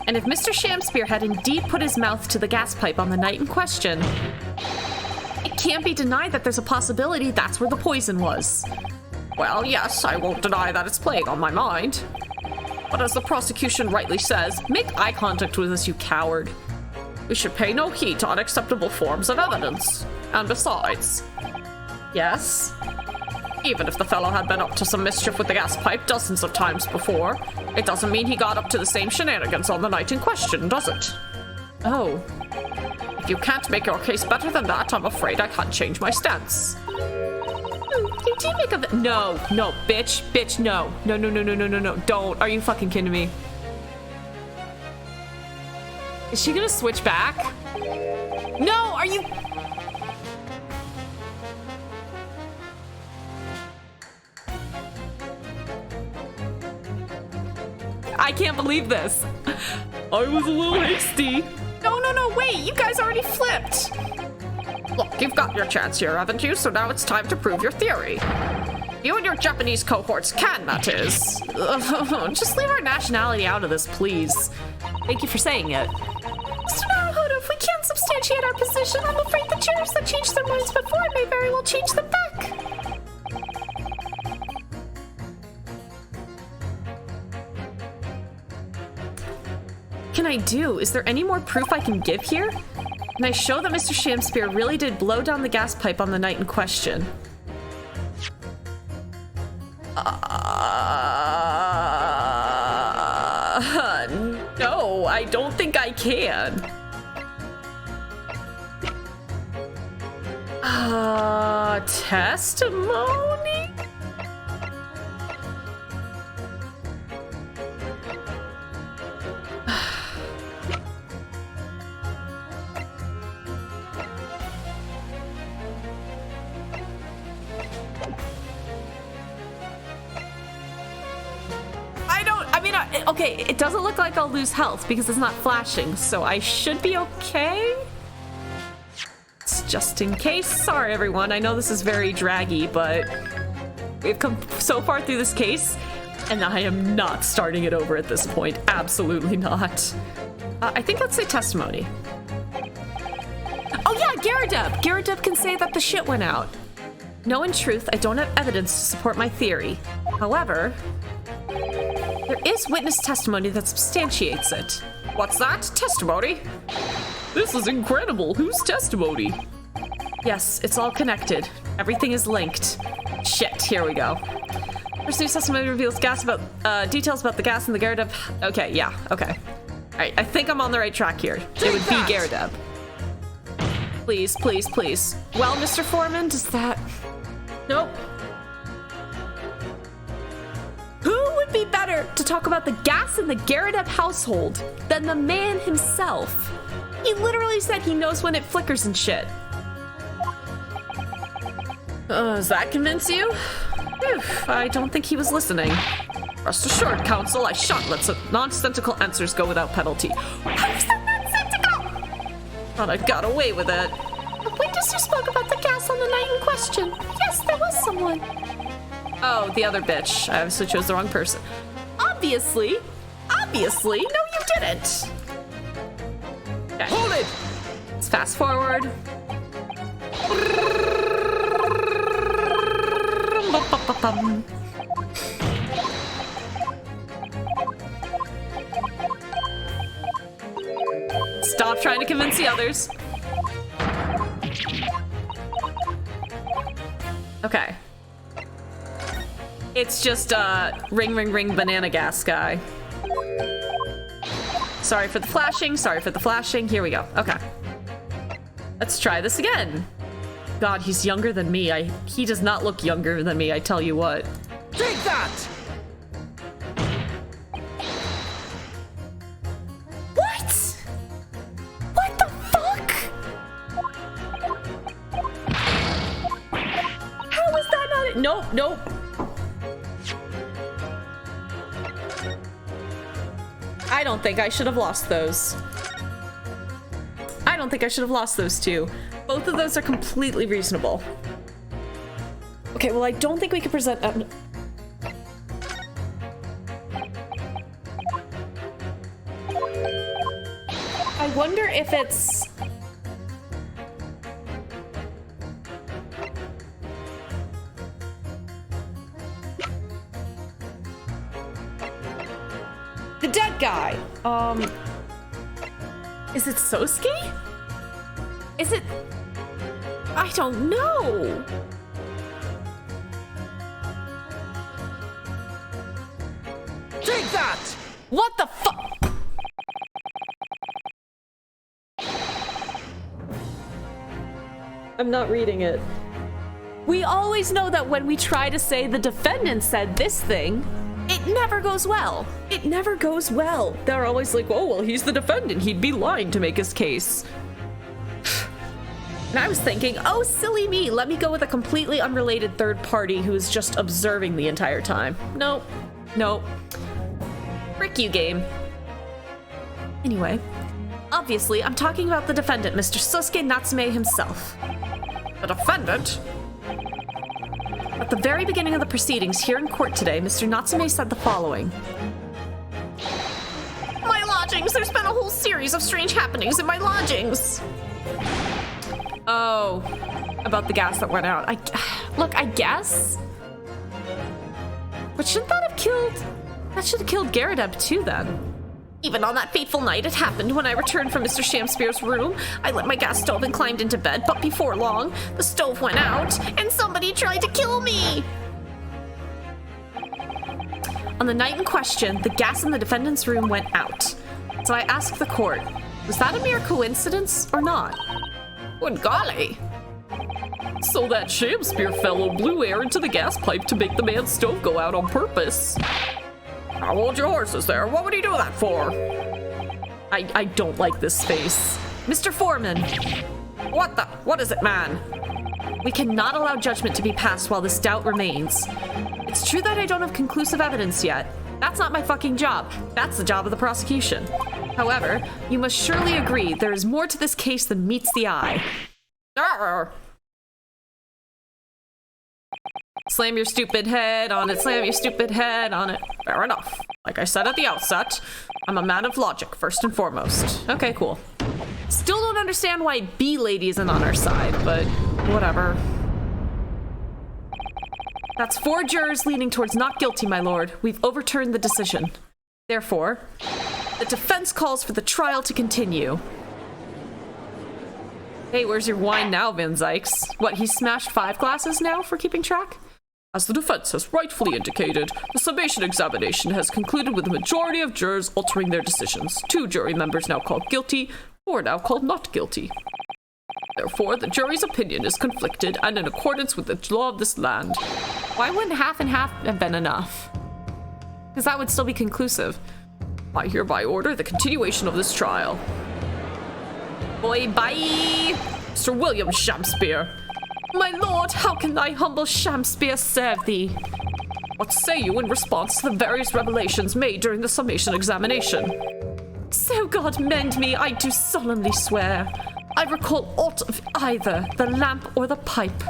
And if Mr. Shamspear had indeed put his mouth to the gas pipe on the night in question, it can't be denied that there's a possibility that's where the poison was. Well, yes, I won't deny that it's playing on my mind. But as the prosecution rightly says, Make eye contact with us, you coward. we should pay no heed to unacceptable forms of evidence. And besides, Yes? even if the fellow had been up to some mischief with the gas pipe dozens of times before, it doesn't mean he got up to the same shenanigans on the night in question, does it? Oh. If you can't make your case better than that, I'm afraid I can't change my stance. You do make a... No, bitch, no. No, don't. Are you fucking kidding me? Is she gonna switch back? No, are you... I can't believe this. I was a little hasty. No, wait, you guys already flipped. Look, you've got your chance here, haven't you? So now it's time to prove your theory. You and your Japanese cohorts can, that is. Just leave our nationality out of this, please. Thank you for saying it. Mr. Naruhodo, if we can't substantiate our position, I'm afraid the jurors that changed their minds before may very well change them back. Can I do? Is there any more proof I can give here? Can I show that Mr. Shamspear really did blow down the gas pipe on the night in question? No, I don't think I can. Testimony? Okay, it doesn't look like I'll lose health because it's not flashing, so I should be okay? Just in case. Sorry, everyone. I know this is very draggy, but we've come so far through this case, and I am not starting it over at this point. Absolutely not. I think I'd say testimony. Oh yeah, Garadeb! Garadeb can say that the shit went out. No, in truth, I don't have evidence to support my theory. However, there is witness testimony that substantiates it. What's that? Testimony? This is incredible. Whose testimony? Yes, it's all connected. Everything is linked. Shit, here we go. First news testimony reveals details about the gas in the Garadeb. Okay, yeah, okay. All right, I think I'm on the right track here. It would be Garadeb. Please, please, please. Well, Mr. Foreman, does that... Nope. Who would be better to talk about the gas in the Garadeb household than the man himself? He literally said he knows when it flickers and shit. Does that convince you? Phew, I don't think he was listening. Rest assured, counsel, I shan't let nonsensical answers go without penalty. How's that nonsensical? Thought I got away with it. The witness who spoke about the gas on the night in question. Yes, there was someone. Oh, the other bitch. I obviously chose the wrong person. Obviously. Obviously. No, you didn't. Okay. Hold it! Let's fast forward. Stop trying to convince the others. Okay. It's just ring ring ring banana gas guy. Sorry for the flashing, sorry for the flashing. Here we go. Okay. Let's try this again. God, he's younger than me. He does not look younger than me, I tell you what. Take that! What? What the fuck? How is that not it? Nope, nope. I don't think I should have lost those. I don't think I should have lost those two. Both of those are completely reasonable. Okay, well, I don't think we can present... I wonder if it's... the dead guy. Is it Sosuke? Is it... I don't know. Take that! What the fuck? I'm not reading it. We always know that when we try to say the defendant said this thing, it never goes well. It never goes well. They're always like, oh, well, he's the defendant. He'd be lying to make his case. And I was thinking, oh, silly me. Let me go with a completely unrelated third party who is just observing the entire time. Nope. Nope. Frick you, game. Anyway, obviously, I'm talking about the defendant, Mr. Sosuke Natsume himself. The defendant? At the very beginning of the proceedings here in court today, Mr. Natsume said the following. My lodgings! There's been a whole series of strange happenings in my lodgings! Oh, about the gas that went out. Look, I guess. But shouldn't that have killed... That should have killed Garadeb too, then. Even on that fateful night, it happened when I returned from Mr. Shamspeare's room. I lit my gas stove and climbed into bed, but before long, the stove went out, and somebody tried to kill me! On the night in question, the gas in the defendant's room went out. So I asked the court, was that a mere coincidence or not? Good golly! So that Shamspeare fellow blew air into the gas pipe to make the man's stove go out on purpose. Now hold your horses there. What would he do that for? I don't like this face. Mr. Foreman! What is it, man? We cannot allow judgment to be passed while this doubt remains. It's true that I don't have conclusive evidence yet, That's not my fucking job. That's the job of the prosecution. However, you must surely agree there is more to this case than meets the eye. Arr! Slam your stupid head on it, slam your stupid head on it. Fair enough. Like I said at the outset, I'm a man of logic, first and foremost. Okay, cool. Still don't understand why B-Lady isn't on our side, but whatever. That's 4 jurors leaning towards not guilty, my lord. We've overturned the decision. Therefore, the defense calls for the trial to continue. Hey, where's your wine now, Van Zykes? What, he smashed 5 glasses now for keeping track? As the defense has rightfully indicated, the summation examination has concluded with the majority of jurors altering their decisions. 2 jury members now called guilty, 4 now called not guilty. Therefore, the jury's opinion is conflicted and in accordance with the law of this land. Why wouldn't half and half have been enough? Because that would still be conclusive. I hereby order the continuation of this trial. Boy, bye! Sir William Shamspeare. My lord, how can thy humble Shamspeare serve thee? What say you in response to the various revelations made during the summation examination? So God mend me, I do solemnly swear. I recall aught of either the lamp or the pipe.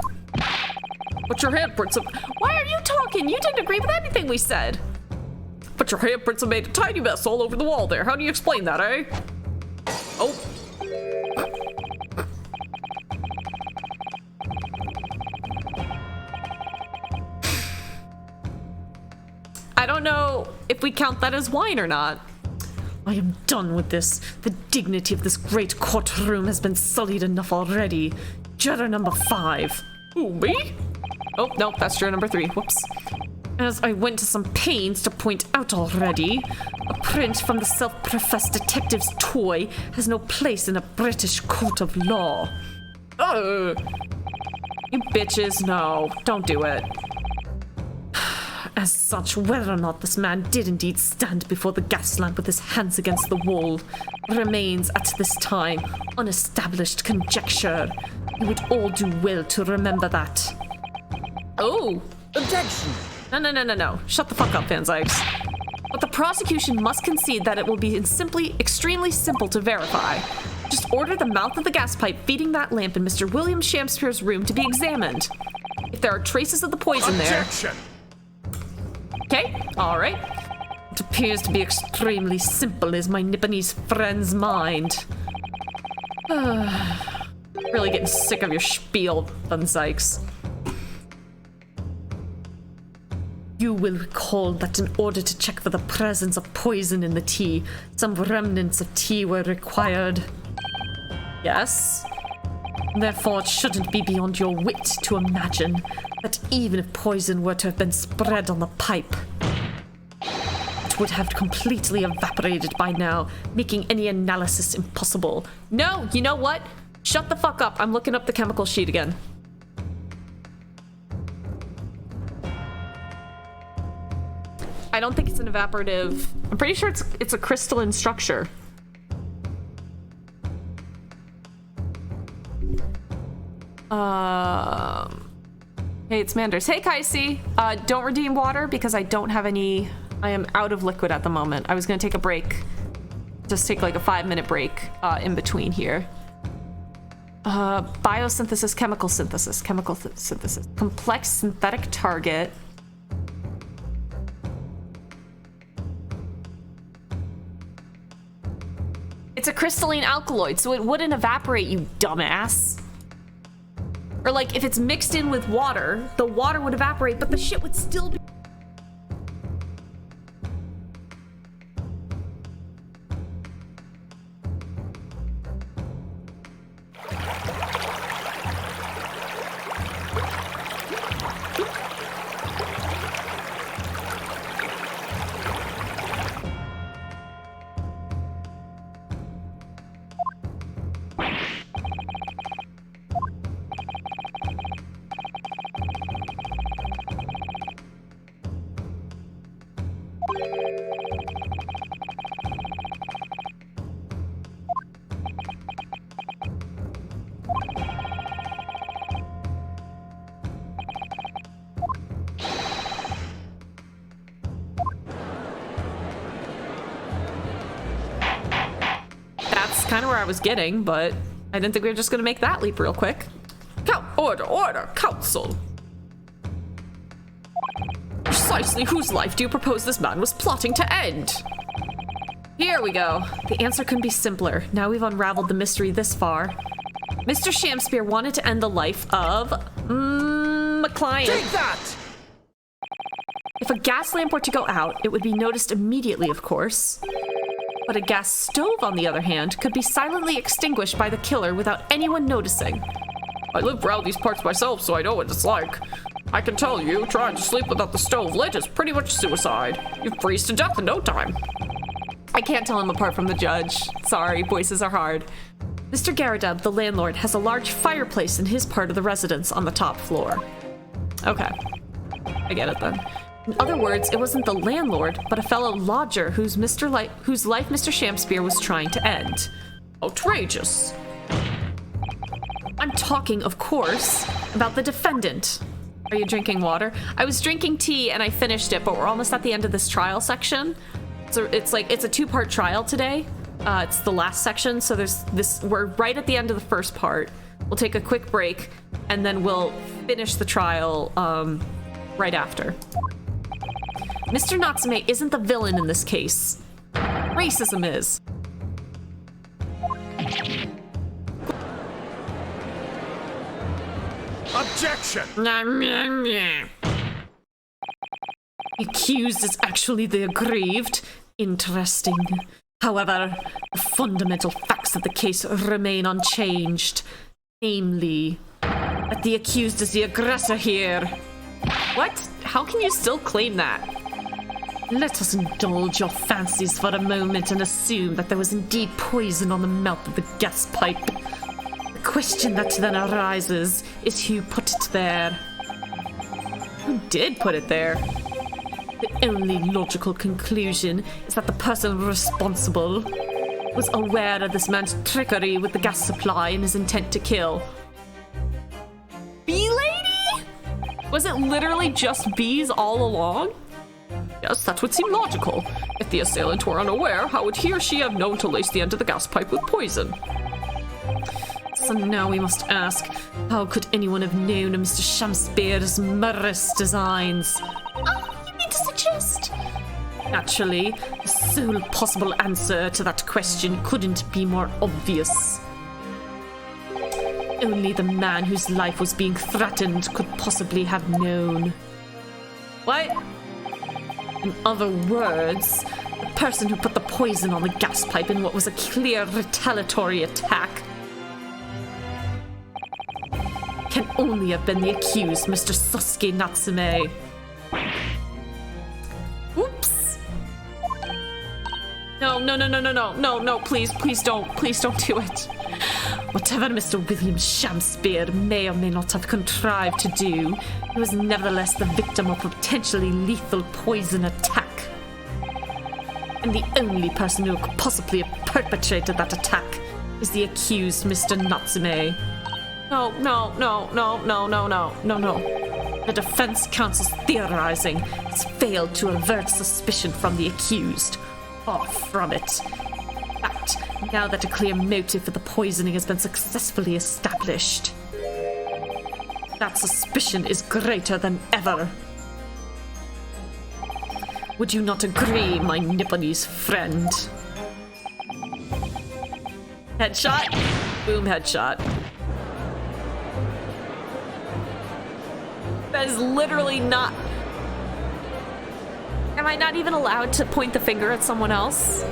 But your handprints have... Why are you talking? You didn't agree with anything we said. But your handprints have made a tiny mess all over the wall there. How do you explain that, eh? Oh. I don't know if we count that as wine or not. I am done with this. The dignity of this great courtroom has been sullied enough already. Juror number 5. Who, me? Oh, no, that's juror number 3. Whoops. As I went to some pains to point out already, a print from the self-professed detective's toy has no place in a British court of law. You bitches, no, don't do it. As such, whether or not this man did indeed stand before the gas lamp with his hands against the wall remains at this time unestablished conjecture. You would all do well to remember that. Oh! Objection! No. Shut the fuck up, Van Zykes. But the prosecution must concede that it will be extremely simple to verify. Just order the mouth of the gas pipe feeding that lamp in Mr. William Shamspeare's room to be examined. If there are traces of the poison Objection! there... Okay, alright. It appears to be extremely simple as my Nipponese friend's mind. Really getting sick of your spiel, Van Zykes. You will recall that in order to check for the presence of poison in the tea, some remnants of tea were required. Yes. Therefore, it shouldn't be beyond your wit to imagine that even if poison were to have been spread on the pipe, it would have completely evaporated by now, making any analysis impossible. No, you know what? Shut the fuck up. I'm looking up the chemical sheet again. I don't think it's an evaporative. I'm pretty sure it's a crystalline structure. Hey, it's Manders. Hey, Kaisi. Don't redeem water because I don't have any. I am out of liquid at the moment. I was gonna take a break. Just take like a 5-minute break in between here. Biosynthesis, chemical synthesis, complex synthetic target. It's a crystalline alkaloid, so it wouldn't evaporate, you dumbass. Or like, if it's mixed in with water, the water would evaporate, but the shit would still be... kind of where I was getting, but I didn't think we were just gonna make that leap real quick. Order, council. Precisely whose life do you propose this man was plotting to end? Here we go. The answer couldn't be simpler. Now we've unraveled the mystery this far. Mr. Shamspear wanted to end the life of a client. Take that! If a gas lamp were to go out, it would be noticed immediately, of course. But a gas stove, on the other hand, could be silently extinguished by the killer without anyone noticing. I live around these parts myself, so I know what it's like. I can tell you, trying to sleep without the stove lit is pretty much suicide. You freeze to death in no time. I can't tell him apart from the judge. Sorry, voices are hard. Mr. Garadub, the landlord, has a large fireplace in his part of the residence on the top floor. Okay. I get it then. In other words, it wasn't the landlord, but a fellow lodger whose life Mr. Shamspear was trying to end. Outrageous. I'm talking, of course, about the defendant. Are you drinking water? I was drinking tea and I finished it, but we're almost at the end of this trial section. So it's a two-part trial today. It's the last section, so we're right at the end of the first part. We'll take a quick break and then we'll finish the trial right after. Mr. Natsume isn't the villain in this case. Racism is. Objection! The accused is actually the aggrieved. Interesting. However, the fundamental facts of the case remain unchanged. Namely, that the accused is the aggressor here. What? How can you still claim that? Let us indulge your fancies for a moment and assume that there was indeed poison on the mouth of the gas pipe. The question that then arises is who put it there? Who did put it there? The only logical conclusion is that the person responsible was aware of this man's trickery with the gas supply and his intent to kill. Bee lady? Was it literally just bees all along? Yes, that would seem logical. If the assailant were unaware, how would he or she have known to lace the end of the gas pipe with poison? So now we must ask, how could anyone have known of Mr. Shamspear's murderous designs? Oh, you mean to suggest? Naturally, the sole possible answer to that question couldn't be more obvious. Only the man whose life was being threatened could possibly have known. What? In other words, the person who put the poison on the gas pipe in what was a clear retaliatory attack can only have been the accused, Mr. Sasuke Natsume. Oops. No, please don't do it. Whatever Mr. William Shamspear may or may not have contrived to do, he was nevertheless the victim of a potentially lethal poison attack. And the only person who could possibly have perpetrated that attack is the accused Mr. Natsume. No. The defense counsel's theorizing has failed to avert suspicion from the accused. Far from it. In fact, now that a clear motive for the poisoning has been successfully established, that suspicion is greater than ever. Would you not agree, my Nipponese friend? Headshot? Boom, headshot. That is literally not... Am I not even allowed to point the finger at someone else?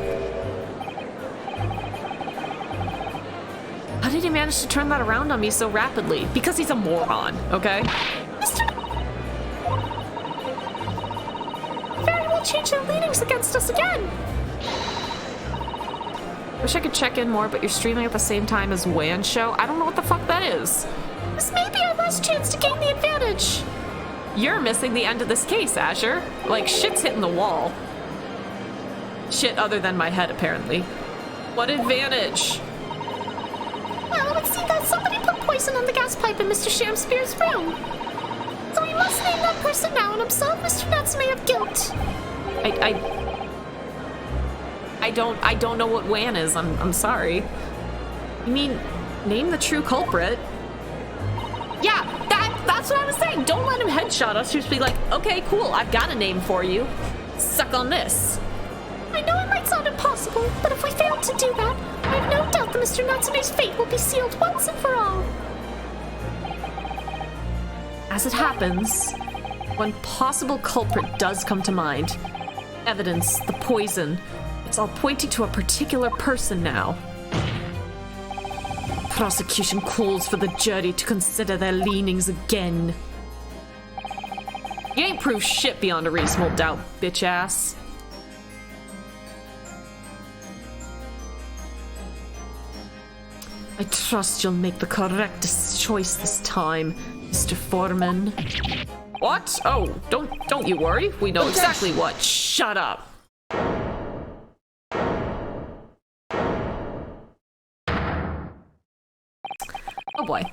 How did he manage to turn that around on me so rapidly? Because he's a moron, okay? Very well change their leanings against us again. Wish I could check in more, but you're streaming at the same time as WAN show? I don't know what the fuck that is. This may be our last chance to gain the advantage. You're missing the end of this case, Azure. Like, shit's hitting the wall. Shit other than my head, apparently. What advantage? Well, it would seem that somebody put poison on the gas pipe in Mr. Shamspear's room. So we must name that person now and absolve Mr. Natsume of guilt. I don't know what WAN is. I'm sorry. You mean, name the true culprit? Yeah, that's what I was saying. Don't let him headshot us. Just be like, okay, cool, I've got a name for you. Suck on this. I know it might sound impossible, but if we fail to do that, I have no doubt that Mr. Natsume's fate will be sealed once and for all. As it happens, one possible culprit does come to mind. Evidence, the poison. It's all pointing to a particular person now. Prosecution calls for the jury to consider their leanings again. You ain't proved shit beyond a reasonable doubt, bitch ass. I trust you'll make the correct choice this time, Mr. Foreman. What? Oh, don't you worry. We know exactly what. Shut up. Oh boy.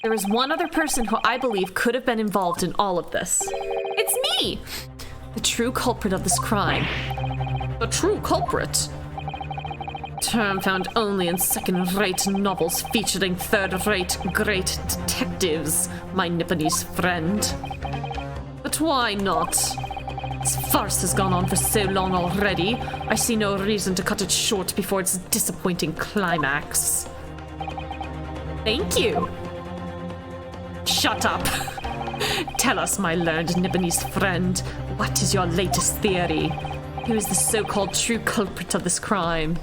There is one other person who I believe could have been involved in all of this. It's me! The true culprit of this crime. The true culprit? Term found only in second-rate novels featuring third-rate great detectives, my Nipponese friend. But why not? This farce has gone on for so long already, I see no reason to cut it short before its disappointing climax. Thank you. Shut up. Tell us, my learned Nipponese friend, what is your latest theory? Who is the so-called true culprit of this crime?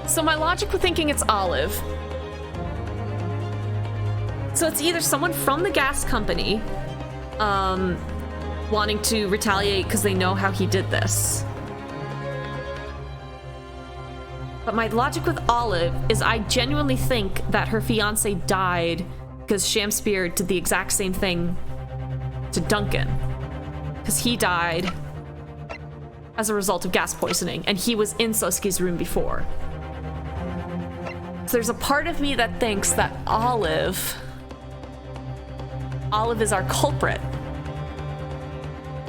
So my logic with thinking it's Olive. So it's either someone from the gas company, wanting to retaliate because they know how he did this. But my logic with Olive is I genuinely think that her fiance died because Shamspear did the exact same thing to Duncan. Because he died as a result of gas poisoning, and he was in Sosuke's room before. So there's a part of me that thinks that Olive is our culprit.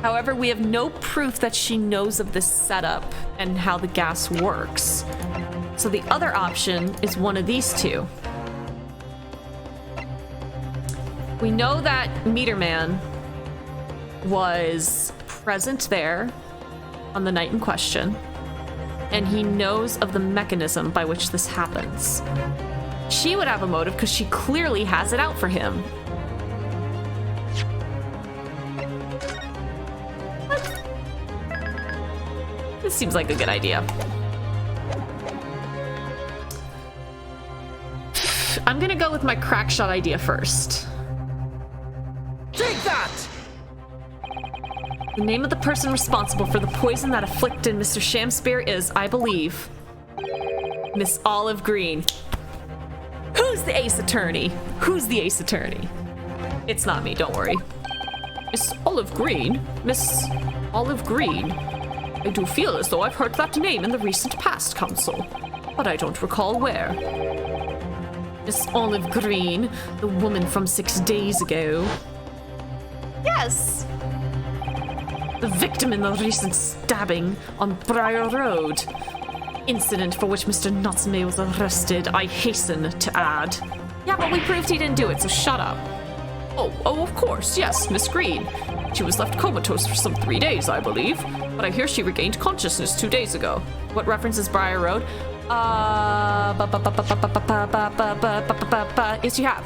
However, we have no proof that she knows of this setup and how the gas works. So the other option is one of these two. We know that Meterman was present there on the night in question, and he knows of the mechanism by which this happens. She would have a motive because she clearly has it out for him. This seems like a good idea. I'm gonna go with my crack shot idea first. Take that! The name of the person responsible for the poison that afflicted Mr. Shamspear is, I believe, Miss Olive Green. Who's the ace attorney? Who's the ace attorney? It's not me, don't worry. Miss Olive Green? Miss Olive Green? I do feel as though I've heard that name in the recent past, Counsel, but I don't recall where. Miss Olive Green, the woman from 6 days ago. Yes! The victim in the recent stabbing on Briar Road. Incident for which Mr. Natsume was arrested, I hasten to add. Yeah, but we proved he didn't do it, so shut up. Oh, of course, yes, Miss Green. She was left comatose for some 3 days, I believe, but I hear she regained consciousness 2 days ago. What reference is Briar Road? Yes, you have.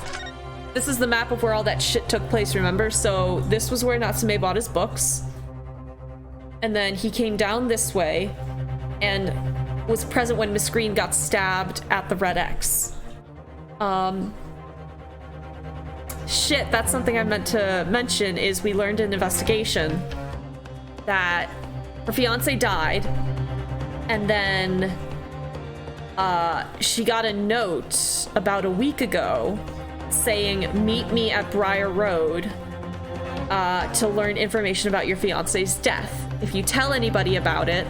This is the map of where all that shit took place, remember? So this was where Natsume bought his books. And then he came down this way and was present when Miss Green got stabbed at the Red X. Shit, that's something I meant to mention, is we learned in investigation that her fiance died, and then she got a note about a week ago saying, meet me at Briar Road to learn information about your fiance's death. If you tell anybody about it,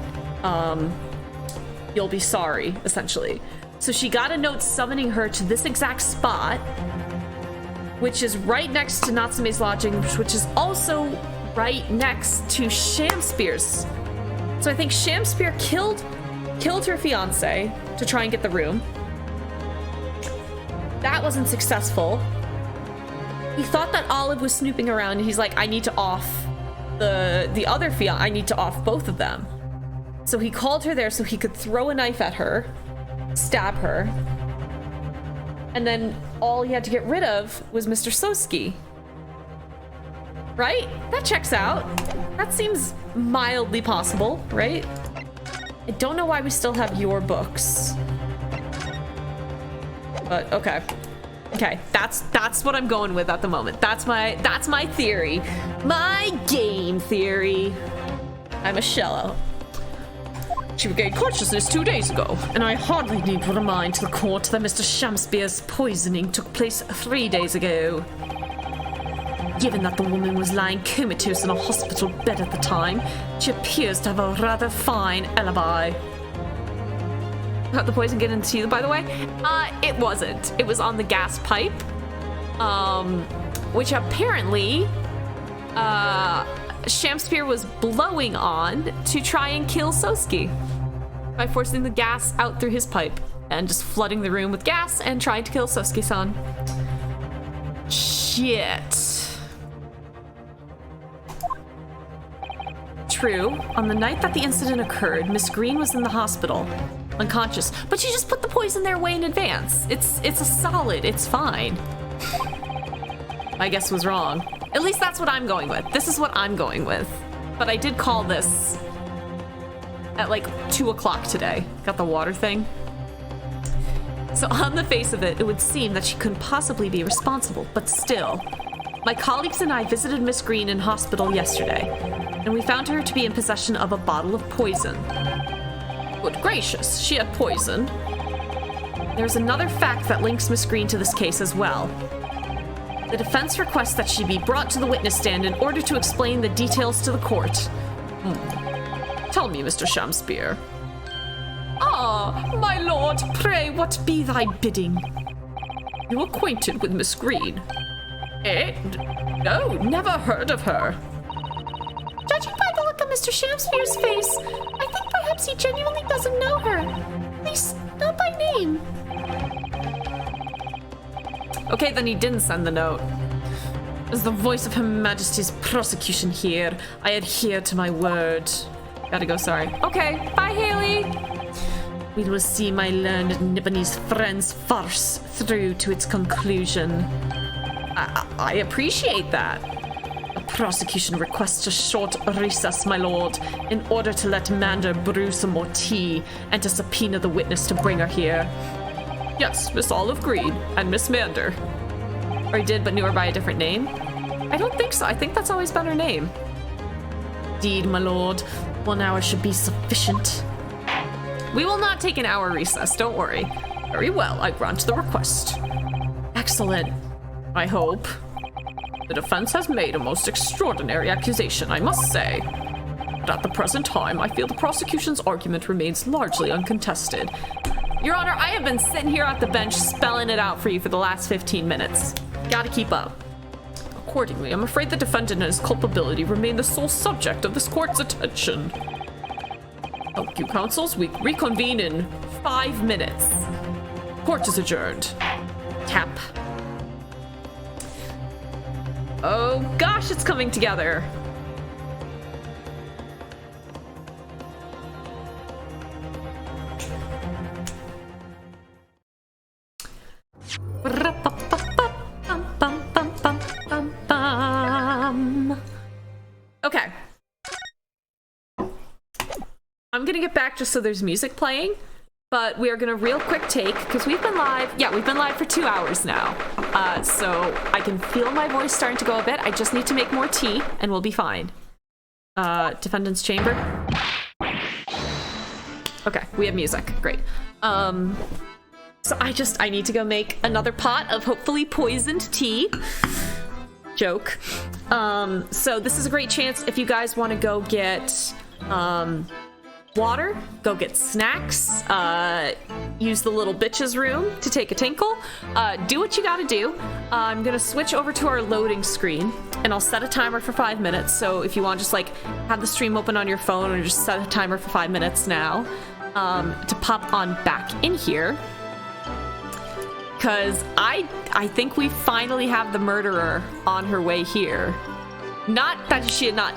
you'll be sorry, essentially. So she got a note summoning her to this exact spot, which is right next to Natsume's lodging, which is also right next to Shamspear's. So I think Shamspear killed her fiance to try and get the room. That wasn't successful. He thought that Olive was snooping around, and he's like, I need to off the other fiance. I need to off both of them. So he called her there so he could throw a knife at her, stab her, and then all he had to get rid of was Mr. Soski. Right? That checks out. That seems mildly possible, right? I don't know why we still have your books. But okay. Okay, that's what I'm going with at the moment. That's my theory. My game theory. I'm a shello. She regained consciousness 2 days ago, and I hardly need to remind the court that Mr. Shamspear's poisoning took place 3 days ago. Given that the woman was lying comatose in a hospital bed at the time, she appears to have a rather fine alibi. How'd the poison get into you, by the way? It wasn't. It was on the gas pipe, which apparently, Shamspear was blowing on to try and kill Soski by forcing the gas out through his pipe and just flooding the room with gas and trying to kill Soski-san. Shit. True. On the night that the incident occurred, Miss Green was in the hospital, unconscious, but she just put the poison there way in advance. It's a solid. It's fine. My guess was wrong. At least that's what I'm going with. This is what I'm going with. But I did call this at like 2 o'clock today. Got the water thing. So on the face of it, it would seem that she couldn't possibly be responsible, but still. My colleagues and I visited Miss Green in hospital yesterday, and we found her to be in possession of a bottle of poison. Good gracious, she had poison. There's another fact that links Miss Green to this case as well. The defense requests that she be brought to the witness stand in order to explain the details to the court. Tell me, Mr. Shamspear. Ah, my lord, pray what be thy bidding? You acquainted with Miss Green? Eh? No, never heard of her. Judging by the look on Mr. Shamspear's face, I think perhaps he genuinely doesn't know her. At least, not by name. Okay, then he didn't send the note. As the voice of Her Majesty's prosecution here, I adhere to my word. Gotta go, sorry. Okay, bye, Haley. We will see my learned Nipponese friend's farce through to its conclusion. I appreciate that. The prosecution requests a short recess, my lord, in order to let Mander brew some more tea and to subpoena the witness to bring her here. Yes, Miss Olive Green and Miss Mander. Or he did, but knew her by a different name? I don't think so. I think that's always been her name. Indeed, my lord. 1 hour should be sufficient. We will not take an hour recess, don't worry. Very well, I grant the request. Excellent. I hope. The defense has made a most extraordinary accusation, I must say. But at the present time, I feel the prosecution's argument remains largely uncontested. Your Honor, I have been sitting here at the bench spelling it out for you for the last 15 minutes. Gotta keep up. Accordingly, I'm afraid the defendant and his culpability remain the sole subject of this court's attention. Thank you, counsels. We reconvene in 5 minutes. Court is adjourned. Tap. Oh gosh, it's coming together. Okay. I'm gonna get back just so there's music playing, but we are gonna real quick take, because we've been live, we've been live for 2 hours now. So I can feel my voice starting to go a bit. I just need to make more tea and we'll be fine. Defendant's chamber. Okay, we have music, great. So I need to go make another pot of hopefully poisoned tea. Joke. So this is a great chance if you guys want to go get water, go get snacks, use the little bitch's room to take a tinkle. Do what you gotta do. I'm gonna switch over to our loading screen, and I'll set a timer for 5 minutes. So if you want, just like have the stream open on your phone, or just set a timer for 5 minutes now to pop on back in here. Because I think we finally have the murderer on her way here. Not that she had not...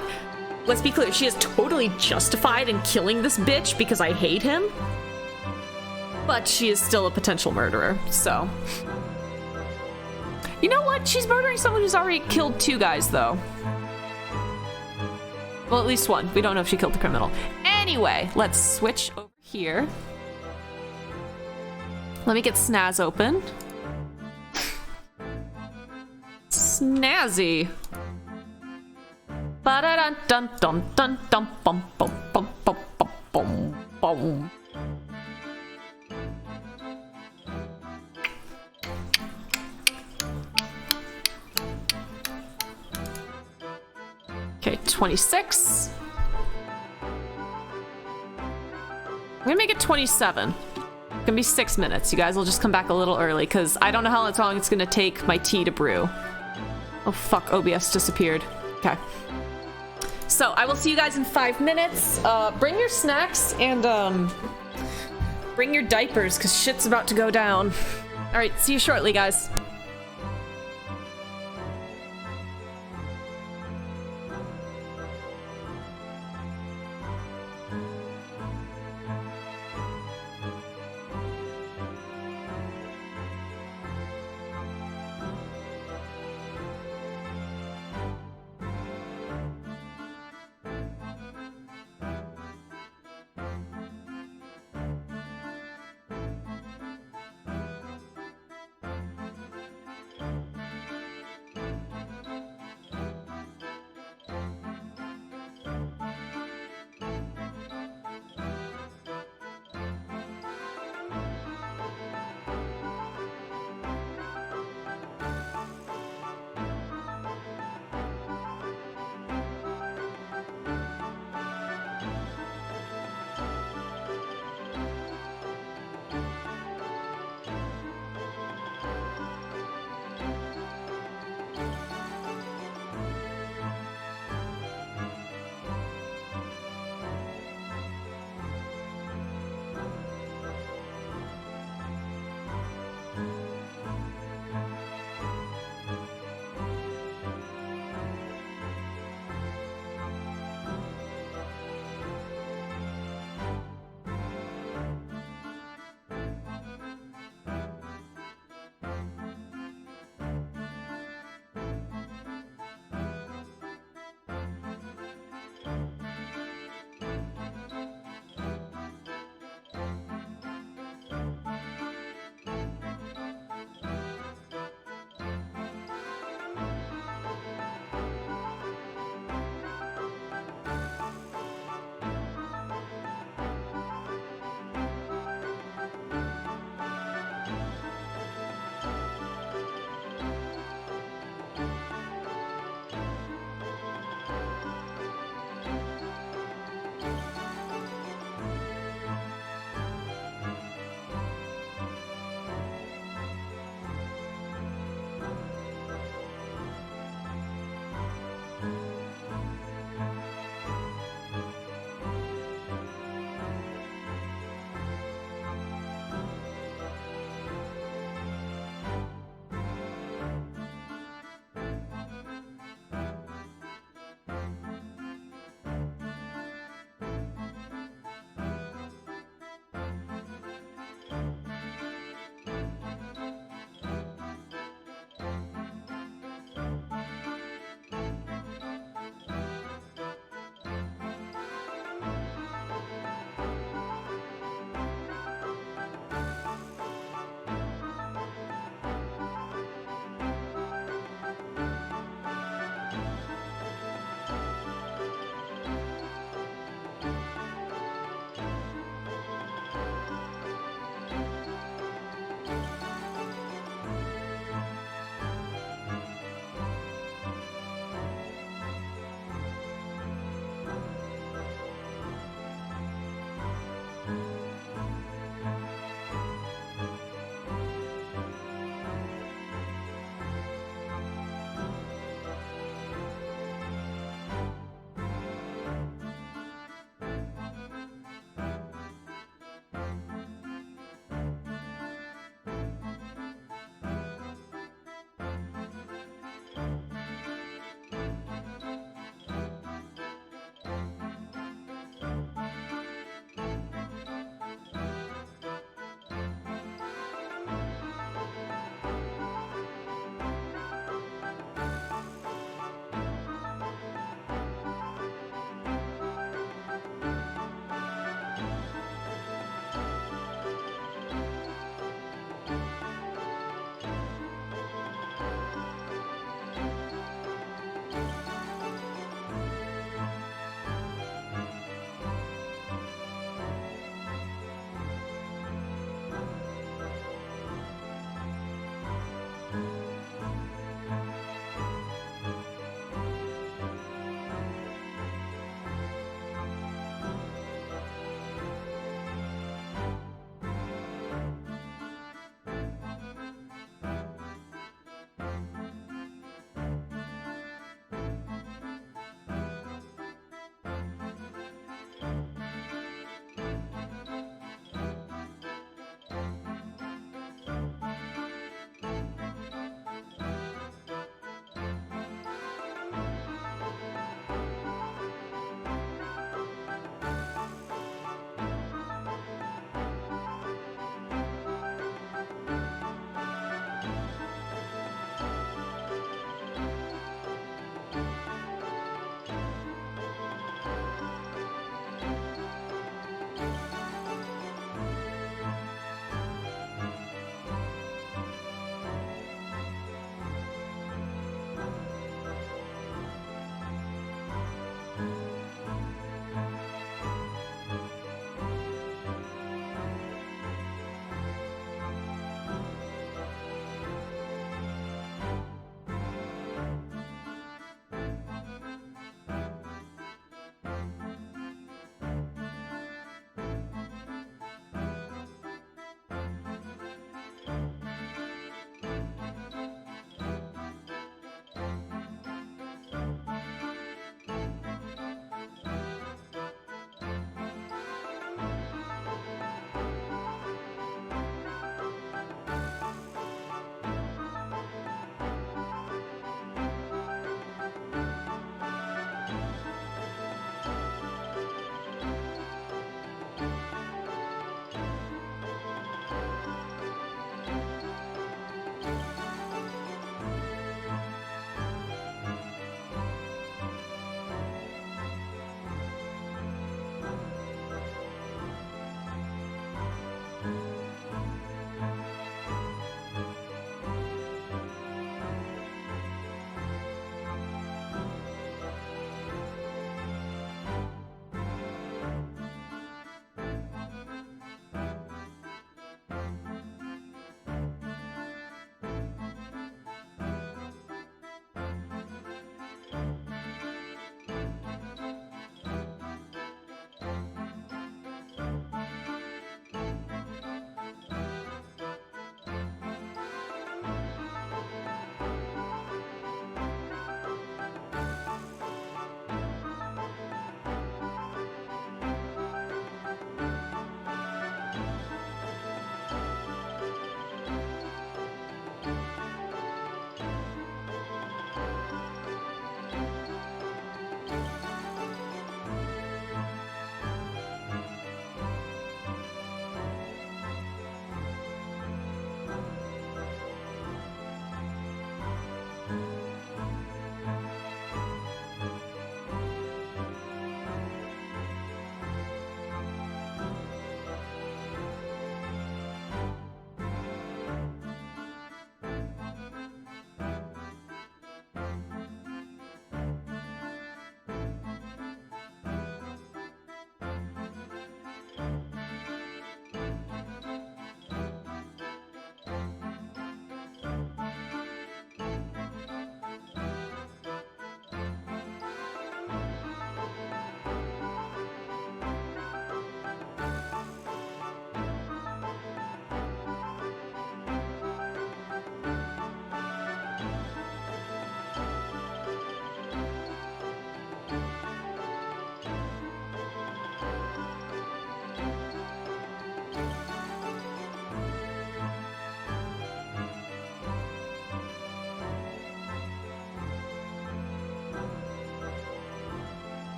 Let's be clear, she is totally justified in killing this bitch because I hate him. But she is still a potential murderer, so... You know what? She's murdering someone who's already killed 2 guys, though. Well, at least 1. We don't know if she killed the criminal. Anyway, let's switch over here. Let me get Snaz open. Snazzy. Ba-da-dun dun dun dun dun bum bum bum bum bum bum bum. Okay, 26. I'm gonna make it 27. It's gonna be 6 minutes. You guys will just come back a little early because I don't know how long it's gonna take my tea to brew. Oh fuck, OBS disappeared. Okay. So I will see you guys in 5 minutes. Bring your snacks and bring your diapers because shit's about to go down. All right, see you shortly, guys.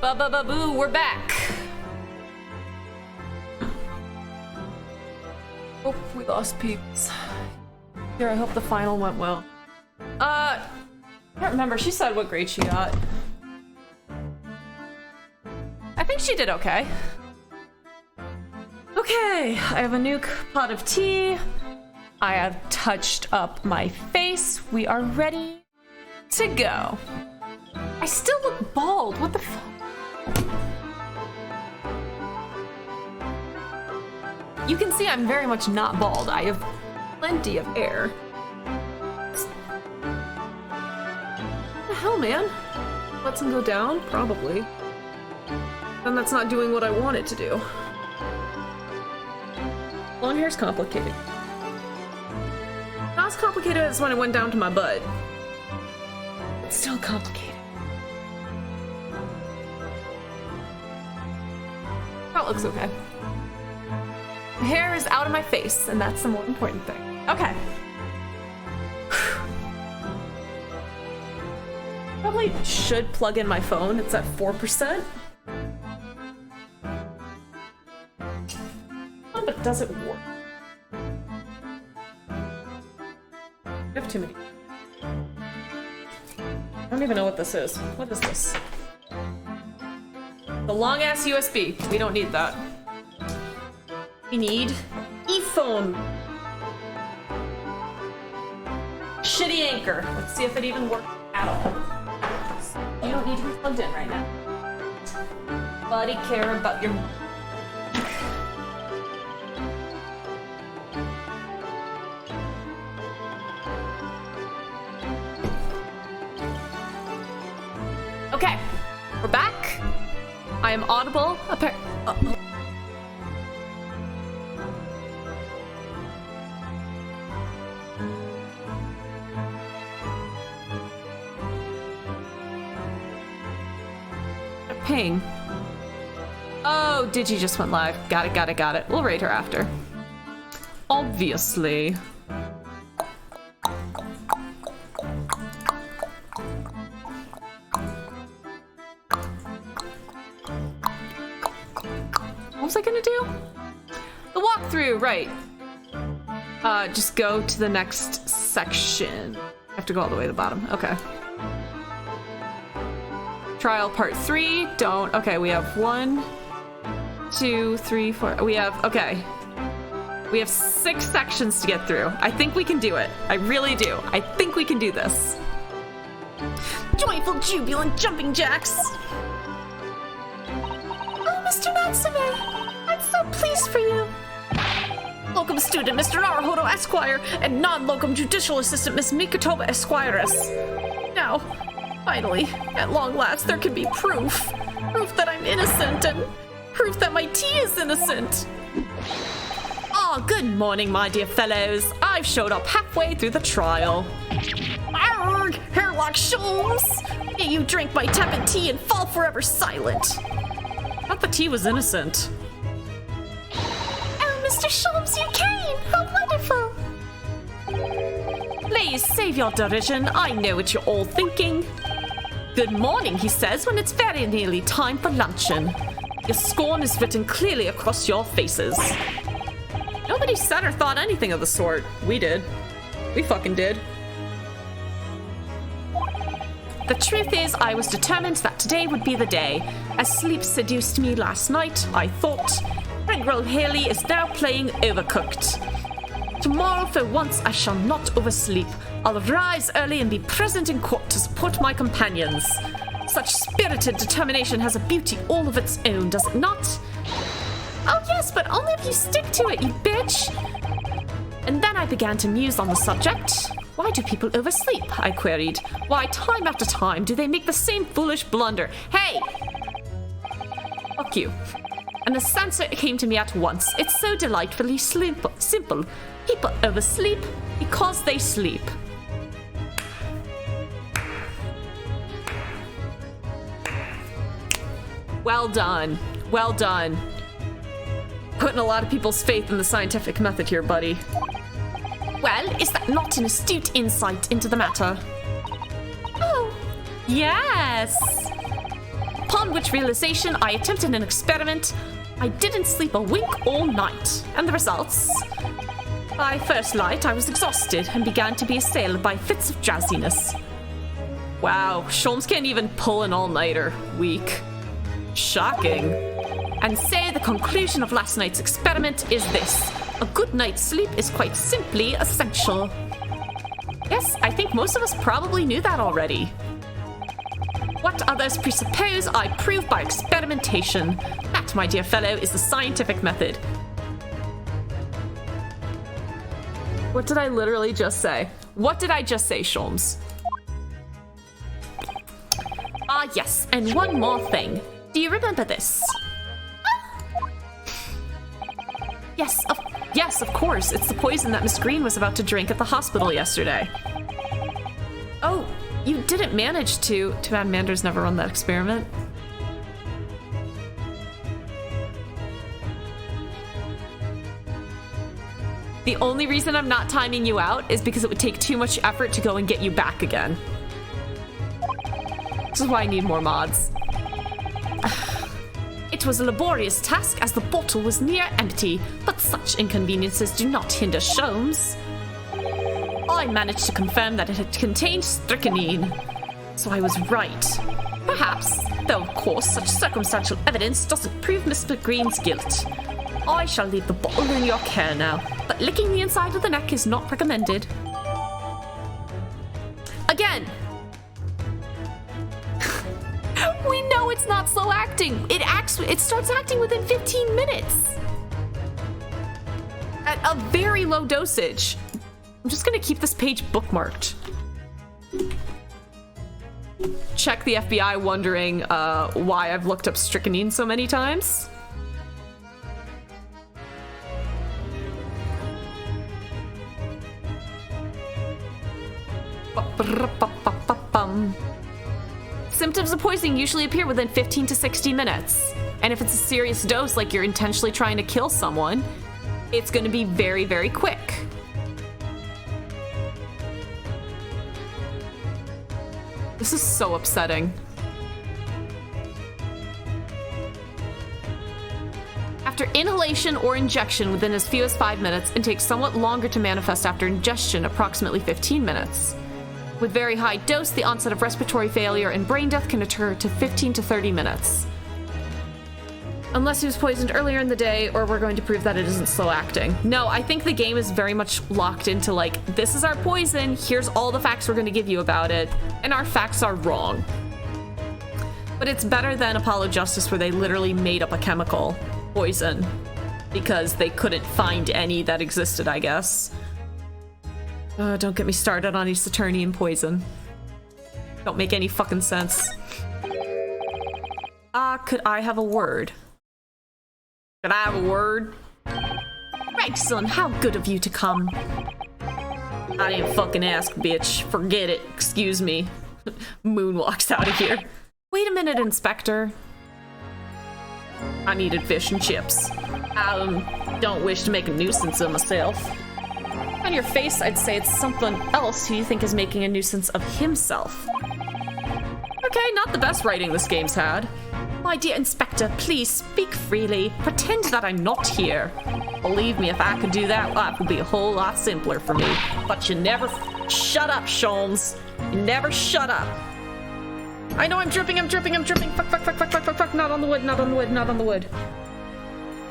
Ba-ba-ba-boo, we're back. Oh, we lost peeps. Here, I hope the final went well. I can't remember. She said what grade she got. I think she did okay. Okay, I have a new pot of tea. I have touched up my face. We are ready to go. I still look bald. What the fuck? You can see I'm very much not bald. I have plenty of hair. What the hell, man? Let some go down? Probably. Then that's not doing what I want it to do. Long hair's complicated. Not as complicated as when it went down to my butt. It's still complicated. That looks okay. My hair is out of my face, and that's the more important thing. Okay. Probably should plug in my phone. It's at 4%. Oh, but does it work? I have too many. I don't even know what this is. What is this? The long-ass USB. We don't need that. We need ePhone. Shitty Anchor. Let's see if it even works at all. You don't need to be plugged in right now. Buddy, care about your... Okay, we're back. I am audible. Ping. Oh, Digi just went live. Got it. We'll raid her after. Obviously. What was I gonna do? The walkthrough, right. Just go to the next section. I have to go all the way to the bottom. Okay. Trial part 3. Don't. Okay, we have 1, 2, 3, 4. We have 6 sections to get through. I think we can do it. I really do. I think we can do this. Joyful, jubilant jumping jacks. Oh, Mr. Natsume, I'm so pleased for you. Locum student Mr. Naruhodo Esquire and non-locum judicial assistant Miss Mikotoba Esquiress. Now, finally, at long last, there can be proof. Proof that I'm innocent and proof that my tea is innocent. Ah, good morning, my dear fellows. I've showed up halfway through the trial. Arrgh, Hairlock Sholmes! May you drink my tepid tea and fall forever silent. Thought the tea was innocent. Oh, Mr. Sholmes, you came! How wonderful! Please save your derision. I know what you're all thinking. Good morning, he says, when it's very nearly time for luncheon. Your scorn is written clearly across your faces. Nobody said or thought anything of the sort. We did. We fucking did. The truth is, I was determined that today would be the day. As sleep seduced me last night, I thought, Pringrel Haley is now playing Overcooked. Tomorrow, for once, I shall not oversleep. I'll rise early and be present in court to support my companions. Such spirited determination has a beauty all of its own, does it not? Oh yes, but only if you stick to it, you bitch! And then I began to muse on the subject. Why do people oversleep? I queried. Why, time after time, do they make the same foolish blunder? Hey! Fuck you. And the answer came to me at once. It's so delightfully simple. People oversleep because they sleep. Well done. Well done. Putting a lot of people's faith in the scientific method here, buddy. Well, is that not an astute insight into the matter? Oh, yes! Upon which realization, I attempted an experiment. I didn't sleep a wink all night. And the results? By first light, I was exhausted and began to be assailed by fits of drowsiness. Wow, Sholmes can't even pull an all-nighter. Weak. Shocking. And say the conclusion of last night's experiment is this. A good night's sleep is quite simply essential. Yes, I think most of us probably knew that already. What others presuppose, I prove by experimentation. That, my dear fellow, is the scientific method. What did I literally just say? What did I just say, Sholmes? Ah, yes, and one more thing. Do you remember this? Yes, of course. It's the poison that Miss Green was about to drink at the hospital yesterday. Oh, you didn't manage to. Too bad Mander's never run that experiment. The only reason I'm not timing you out is because it would take too much effort to go and get you back again. This is why I need more mods. It was a laborious task as the bottle was near empty, but such inconveniences do not hinder Sholmes. I managed to confirm that it had contained strychnine, so I was right. Perhaps, though of course such circumstantial evidence doesn't prove Mr. Green's guilt. I shall leave the bottle in your care now, but licking the inside of the neck is not recommended. Again! We know it's not slow acting. It starts acting within 15 minutes. At a very low dosage. I'm just gonna keep this page bookmarked. Check the FBI wondering why I've looked up strychnine so many times. Symptoms of poisoning usually appear within 15 to 60 minutes. And if it's a serious dose, like you're intentionally trying to kill someone, it's going to be very, very quick. This is so upsetting. After inhalation or injection within as few as 5 minutes, and takes somewhat longer to manifest after ingestion, approximately 15 minutes. With very high dose, the onset of respiratory failure and brain death can occur to 15 to 30 minutes. Unless he was poisoned earlier in the day, or we're going to prove that it isn't slow acting. No, I think the game is very much locked into like, this is our poison, here's all the facts we're going to give you about it, and our facts are wrong. But it's better than Apollo Justice, where they literally made up a chemical poison because they couldn't find any that existed, I guess. Don't get me started on Saturnian poison. Don't make any fucking sense. Could I have a word? Could I have a word? Gregson, how good of you to come. I didn't fucking ask, bitch. Forget it. Excuse me. Moon walks out of here. Wait a minute, Inspector. I needed fish and chips. I don't wish to make a nuisance of myself. On your face, I'd say it's someone else who you think is making a nuisance of himself. Okay, not the best writing this game's had. My dear Inspector, please speak freely. Pretend that I'm not here. Believe me, if I could do that, life would be a whole lot simpler for me. But you never... Shut up, Sholmes. You never shut up. I know I'm dripping. Fuck. Not on the wood.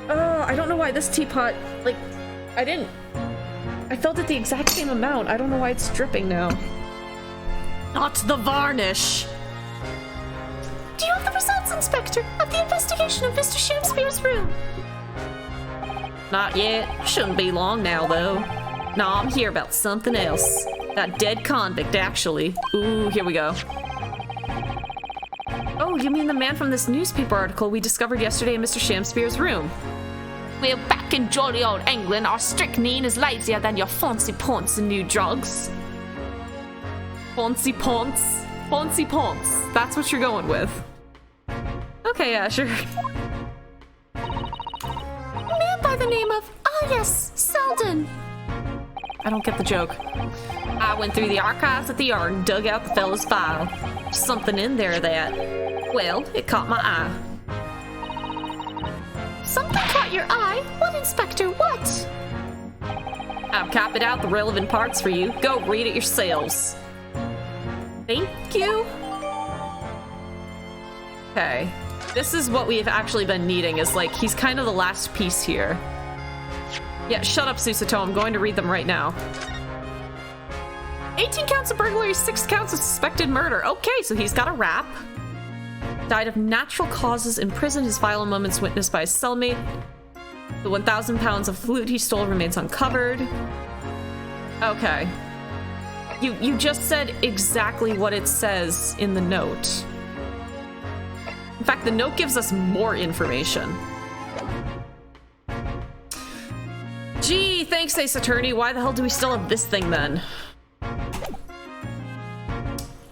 I don't know why this teapot... Like, I filled it the exact same amount. I don't know why it's dripping now. Not the varnish. Do you have the results, Inspector, of the investigation of Mr. Shamspeare's room? Not yet. Shouldn't be long now, though. No, I'm here about something else. That dead convict, actually. Ooh, here we go. Oh, you mean the man from this newspaper article we discovered yesterday in Mr. Shamspeare's room? Well, back in jolly old England, our strychnine is lazier than your fancy pants and new drugs. Fancy pants? Fancy pants. That's what you're going with. Okay, yeah, sure. A man by the name of... yes, Selden. I don't get the joke. I went through the archives at the yard and dug out the fella's file. There's something in there that... Well, it caught my eye. Something caught your eye? What, Inspector? What? I've copied out the relevant parts for you. Go read it yourselves. Thank you. Okay. This is what we've actually been needing, is like, he's kind of the last piece here. Yeah, shut up, Susato. I'm going to read them right now. 18 counts of burglary, 6 counts of suspected murder. Okay, so he's got a rap. Died of natural causes in prison. His final moments witnessed by his cellmate. The 1,000 pounds of flute he stole remains uncovered. Okay. You just said exactly what it says in the note. In fact, the note gives us more information. Gee, thanks, Ace Attorney. Why the hell do we still have this thing then?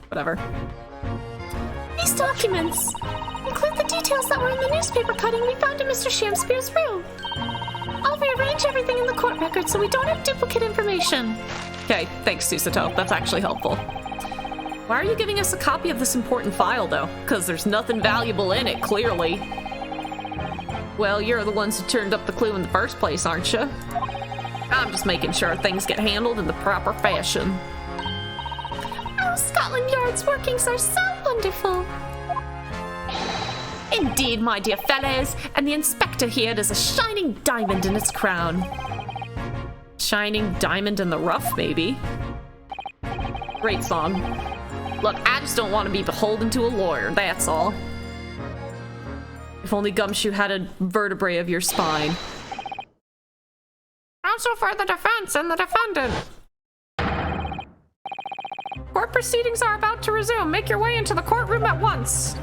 Whatever. These documents include the details that were in the newspaper cutting we found in Mr. Shamspeare's room. I'll rearrange everything in the court record so we don't have duplicate information. Okay, thanks, Susato. That's actually helpful. Why are you giving us a copy of this important file, though? Because there's nothing valuable in it, clearly. Well, you're the ones who turned up the clue in the first place, aren't you? I'm just making sure things get handled in the proper fashion. Oh, Scotland Yard's workings are so wonderful. Indeed, my dear fellows, and the inspector here has a shining diamond in its crown. Shining diamond in the rough, maybe. Great song. Look, I just don't want to be beholden to a lawyer, that's all. If only Gumshoe had a vertebrae of your spine. Counsel for the defense and the defendant. Court proceedings are about to resume. Make your way into the courtroom at once.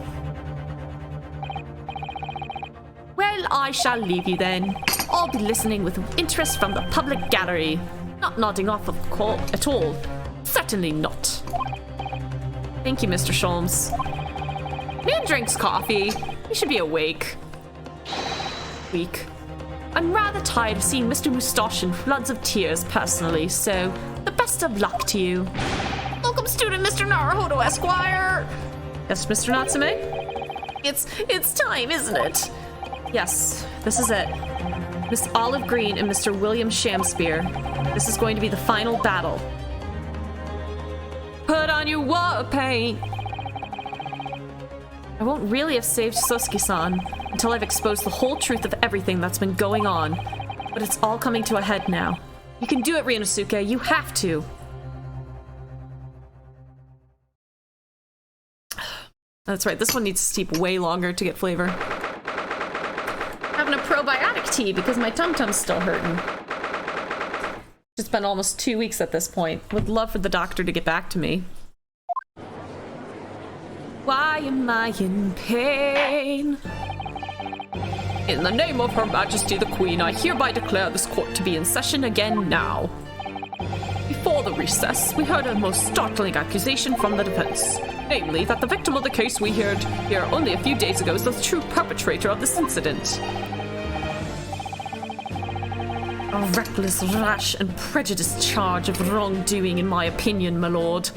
Well, I shall leave you then. I'll be listening with interest from the public gallery. Not nodding off of court at all. Certainly not. Thank you, Mr. Sholmes. Man drinks coffee. He should be awake. Weak. I'm rather tired of seeing Mr. Moustache in floods of tears personally, so the best of luck to you. Welcome, student Mr. Naruhodo, Esquire. Yes, Mr. Natsume? It's time, isn't it? Yes, this is it. Miss Olive Green and Mr. William Shamspeare. This is going to be the final battle. Put on your war paint! I won't really have saved Sosuke-san until I've exposed the whole truth of everything that's been going on. But it's all coming to a head now. You can do it, Ryunosuke. You have to. That's right, this one needs to steep way longer to get flavor. Having a probiotic tea because my tum-tum's still hurting. It's been almost 2 weeks at this point. Would love for the doctor to get back to me. Why am I in pain? In the name of Her Majesty the Queen, I hereby declare this court to be in session again now. Before the recess, we heard a most startling accusation from the defense. Namely, that the victim of the case we heard here only a few days ago is the true perpetrator of this incident. A reckless, rash, and prejudiced charge of wrongdoing, in my opinion, my lord.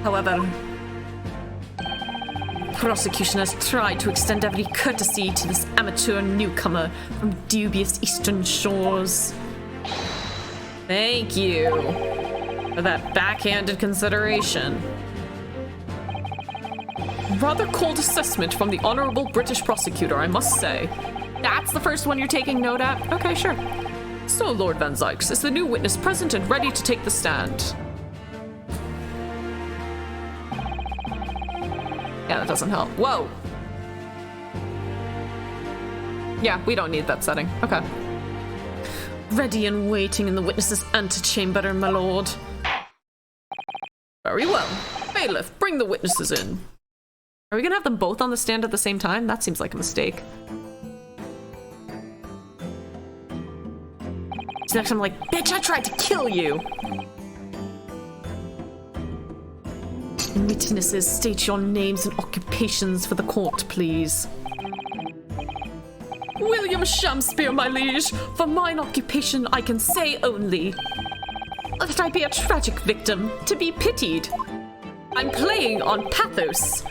However, the prosecution has tried to extend every courtesy to this amateur newcomer from dubious eastern shores. Thank you for that backhanded consideration. Rather cold assessment from the Honorable British Prosecutor, I must say. That's the first one you're taking note at? Okay, sure. So, Lord Van Zykes, is the new witness present and ready to take the stand? Yeah, that doesn't help. Whoa! Yeah, we don't need that setting. Okay. Ready and waiting in the witness's antechamber, my lord. Very well. Bailiff, bring the witnesses in. Are we gonna have them both on the stand at the same time? That seems like a mistake. So next I'm like, bitch, I tried to kill you! Witnesses, state your names and occupations for the court, please. William Shamspeare, my liege. For mine occupation, I can say only that I be a tragic victim, to be pitied. I'm playing on pathos.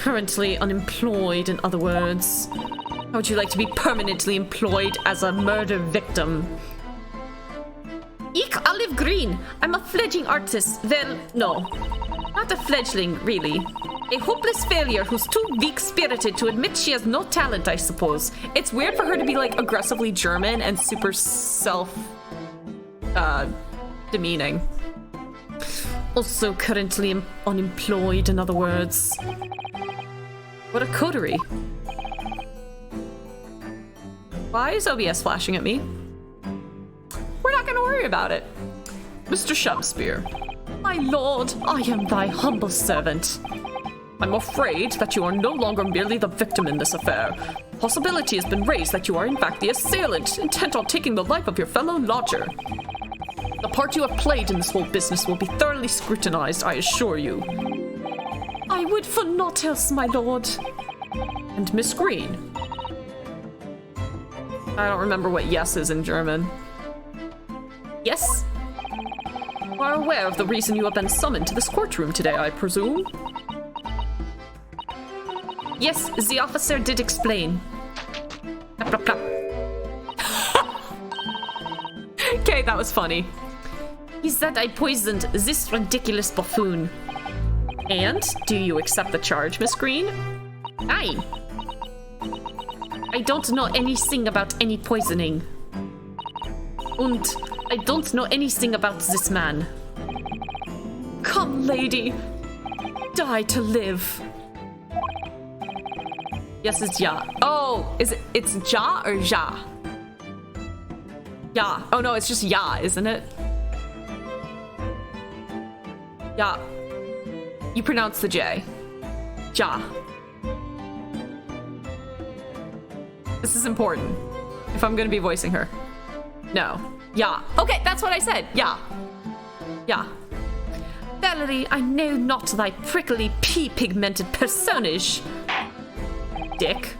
Currently unemployed, in other words. How would you like to be permanently employed as a murder victim? Eek, Olive Green. I'm a fledgling artist. Well, no. Not a fledgling, really. A hopeless failure who's too weak-spirited to admit she has no talent, I suppose. It's weird for her to be, like, aggressively German and super demeaning. Also currently unemployed, in other words. What a coterie. Why is OBS flashing at me? We're not gonna worry about it. Mr. Shamspear, My lord, I am thy humble servant. I'm afraid that you are no longer merely the victim in this affair. Possibility has been raised that you are in fact the assailant, intent on taking the life of your fellow lodger. The part you have played in this whole business will be thoroughly scrutinized, I assure you. I would for naught else, my lord. And Miss Green? I don't remember what yes is in German. Yes? You are aware of the reason you have been summoned to this courtroom today, I presume? Yes, the officer did explain. Okay, that was funny. He said I poisoned this ridiculous buffoon. And do you accept the charge, Miss Green? Aye. I don't know anything about any poisoning. And I don't know anything about this man. Come, lady. Die to live. Yes, it's ja. Oh, it's ja or ja? Ja. Oh no, it's just ja, isn't it? Ja. You pronounce the J. Ja. This is important. If I'm gonna be voicing her. No. Ja. Okay, that's what I said. Ja. Ja. Valerie, I know not thy prickly pea-pigmented personage. Dick.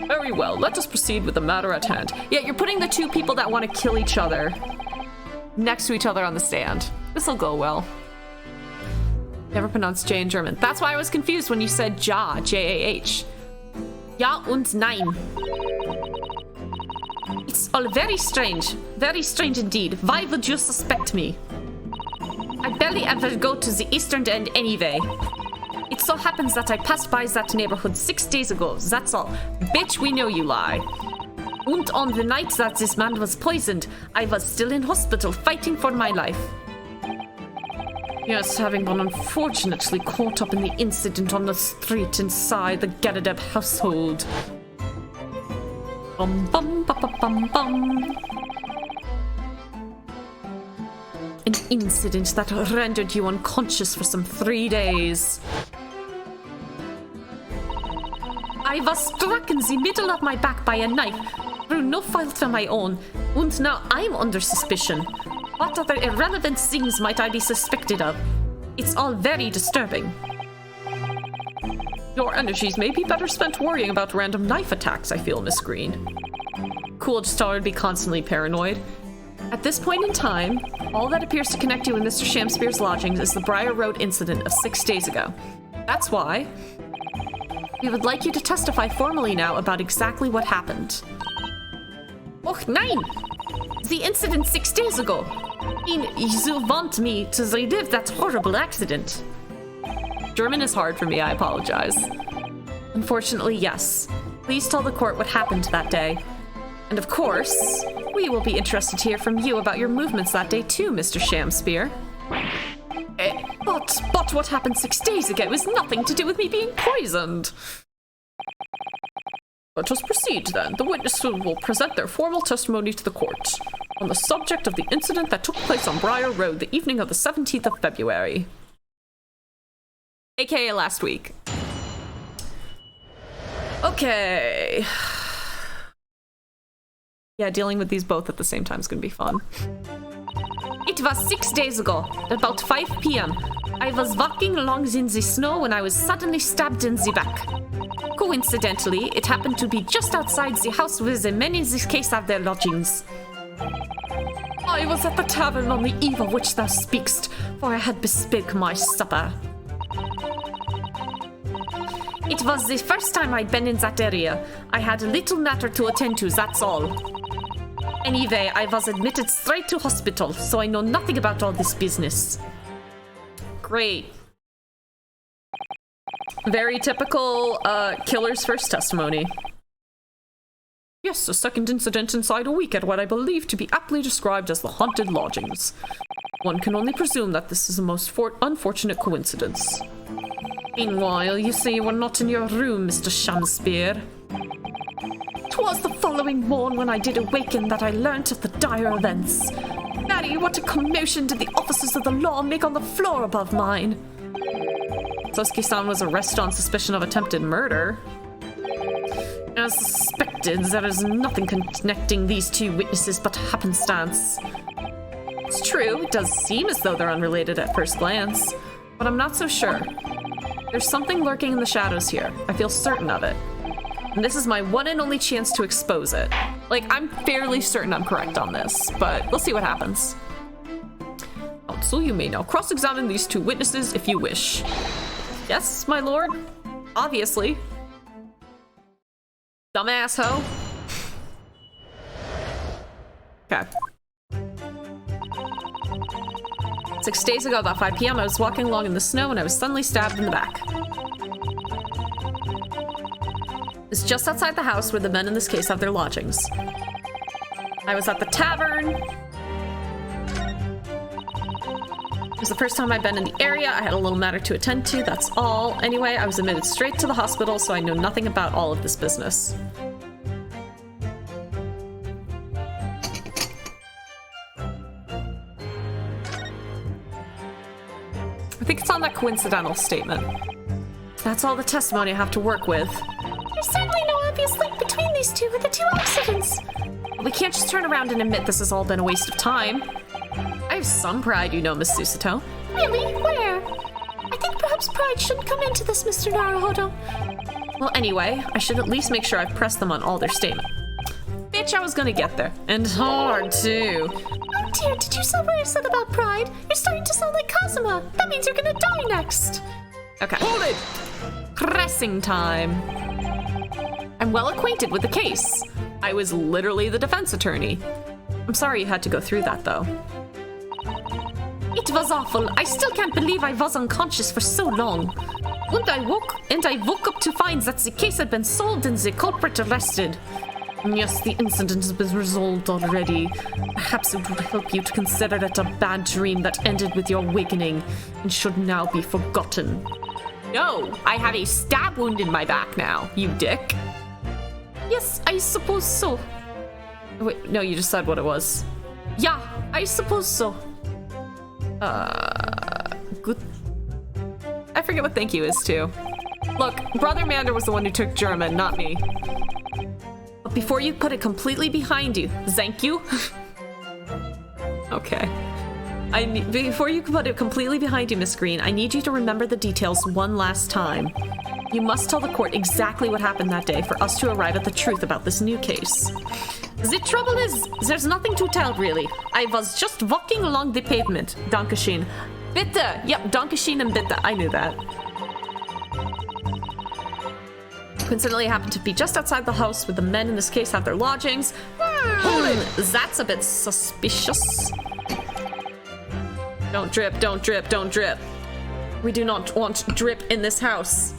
Very well, let us proceed with the matter at hand. Yeah, you're putting the two people that want to kill each other next to each other on the stand. This'll go well. Never pronounced J in German. That's why I was confused when you said Ja, J-A-H. Ja und nein. It's all very strange indeed. Why would you suspect me? I barely ever go to the eastern end anyway. It so happens that I passed by that neighborhood 6 days ago, that's all. Bitch, we know you lie. And on the night that this man was poisoned, I was still in hospital fighting for my life. Yes, having been unfortunately caught up in the incident on the street inside the Garadeb household. Bum bum ba ba bum bum. An incident that rendered you unconscious for some 3 days. I was struck in the middle of my back by a knife through no fault of my own, and now I'm under suspicion. What other irrelevant things might I be suspected of? It's all very disturbing. Your energies may be better spent worrying about random knife attacks, I feel, Miss Green. Cool, just tell her to be constantly paranoid. At this point in time, all that appears to connect you and Mr. Shamspear's lodgings is the Briar Road incident of 6 days ago. That's why we would like you to testify formally now about exactly what happened. Och nein! The incident 6 days ago. You want me to relive that horrible accident. German is hard for me, I apologize. Unfortunately, yes. Please tell the court what happened that day. And of course, we will be interested to hear from you about your movements that day too, Mr. Shamspear. But what happened 6 days ago has nothing to do with me being poisoned. Let us proceed then. The witnesses will present their formal testimony to the court on the subject of the incident that took place on Briar Road the evening of the 17th of February. AKA last week. Okay. Yeah, dealing with these both at the same time is gonna be fun. It was 6 days ago, about 5 p.m. I was walking along in the snow when I was suddenly stabbed in the back. Coincidentally, it happened to be just outside the house where the men in this case have their lodgings. I was at the tavern on the eve of which thou speakst, for I had bespoke my supper. It was the first time I'd been in that area. I had a little matter to attend to, that's all. Anyway, I was admitted straight to hospital, so I know nothing about all this business. Great. Very typical killer's first testimony. Yes, a second incident inside a week at what I believe to be aptly described as the haunted lodgings. One can only presume that this is a most unfortunate coincidence. Meanwhile, you say you were not in your room, Mr. Shamspeare. 'Twas the following morn when I did awaken that I learnt of the dire events. Maddie, what a commotion did the officers of the law make on the floor above mine? Sosuke-san was arrested on suspicion of attempted murder. As suspected, there is nothing connecting these two witnesses but happenstance. It's true, it does seem as though they're unrelated at first glance, but I'm not so sure. There's something lurking in the shadows here. I feel certain of it. And this is my one and only chance to expose it. Like, I'm fairly certain I'm correct on this, but we'll see what happens. So you may now cross-examine these two witnesses if you wish. Yes, my lord? Obviously. Dumbass hoe. Okay. 6 days ago, about 5 p.m., I was walking along in the snow and I was suddenly stabbed in the back. It's just outside the house where the men in this case have their lodgings. I was at the tavern. It was the first time I'd been in the area. I had a little matter to attend to, that's all. Anyway, I was admitted straight to the hospital, so I know nothing about all of this business. I think it's on that coincidental statement. That's all the testimony I have to work with. There's certainly no obvious link between these two with the two accidents. We can't just turn around and admit this has all been a waste of time. I have some pride, you know, Miss Susato. Really? Where? I think perhaps pride shouldn't come into this, Mr. Naruhodo. Well, anyway, I should at least make sure I've pressed them on all their statement. Bitch, I was gonna get there. And hard, too. Oh dear, did you saw what I said about pride? You're starting to sound like Kazuma. That means you're gonna die next. Okay. Hold it! Pressing time. I'm well acquainted with the case. I was literally the defense attorney. I'm sorry you had to go through that, though. It was awful. I still can't believe I was unconscious for so long. And I woke up to find that the case had been solved and the culprit arrested. Yes, the incident has been resolved already. Perhaps it would help you to consider it a bad dream that ended with your awakening and should now be forgotten. No, I have a stab wound in my back now, you dick. Yes, I suppose so. Wait, no, you just said what it was. Yeah, I suppose so. Good. I forget what thank you is, too. Look, Brother Mander was the one who took German, not me. But before you put it completely behind you, thank you. Okay. Before you put it completely behind you, Miss Green, I need you to remember the details one last time. You must tell the court exactly what happened that day for us to arrive at the truth about this new case. The trouble is, there's nothing to tell, really. I was just walking along the pavement. Dankeschön. Bitte! Yep, Dankeschön and bitte. I knew that. Coincidentally, I happened to be just outside the house where the men in this case have their lodgings. That's a bit suspicious. Don't drip, don't drip, don't drip. We do not want drip in this house.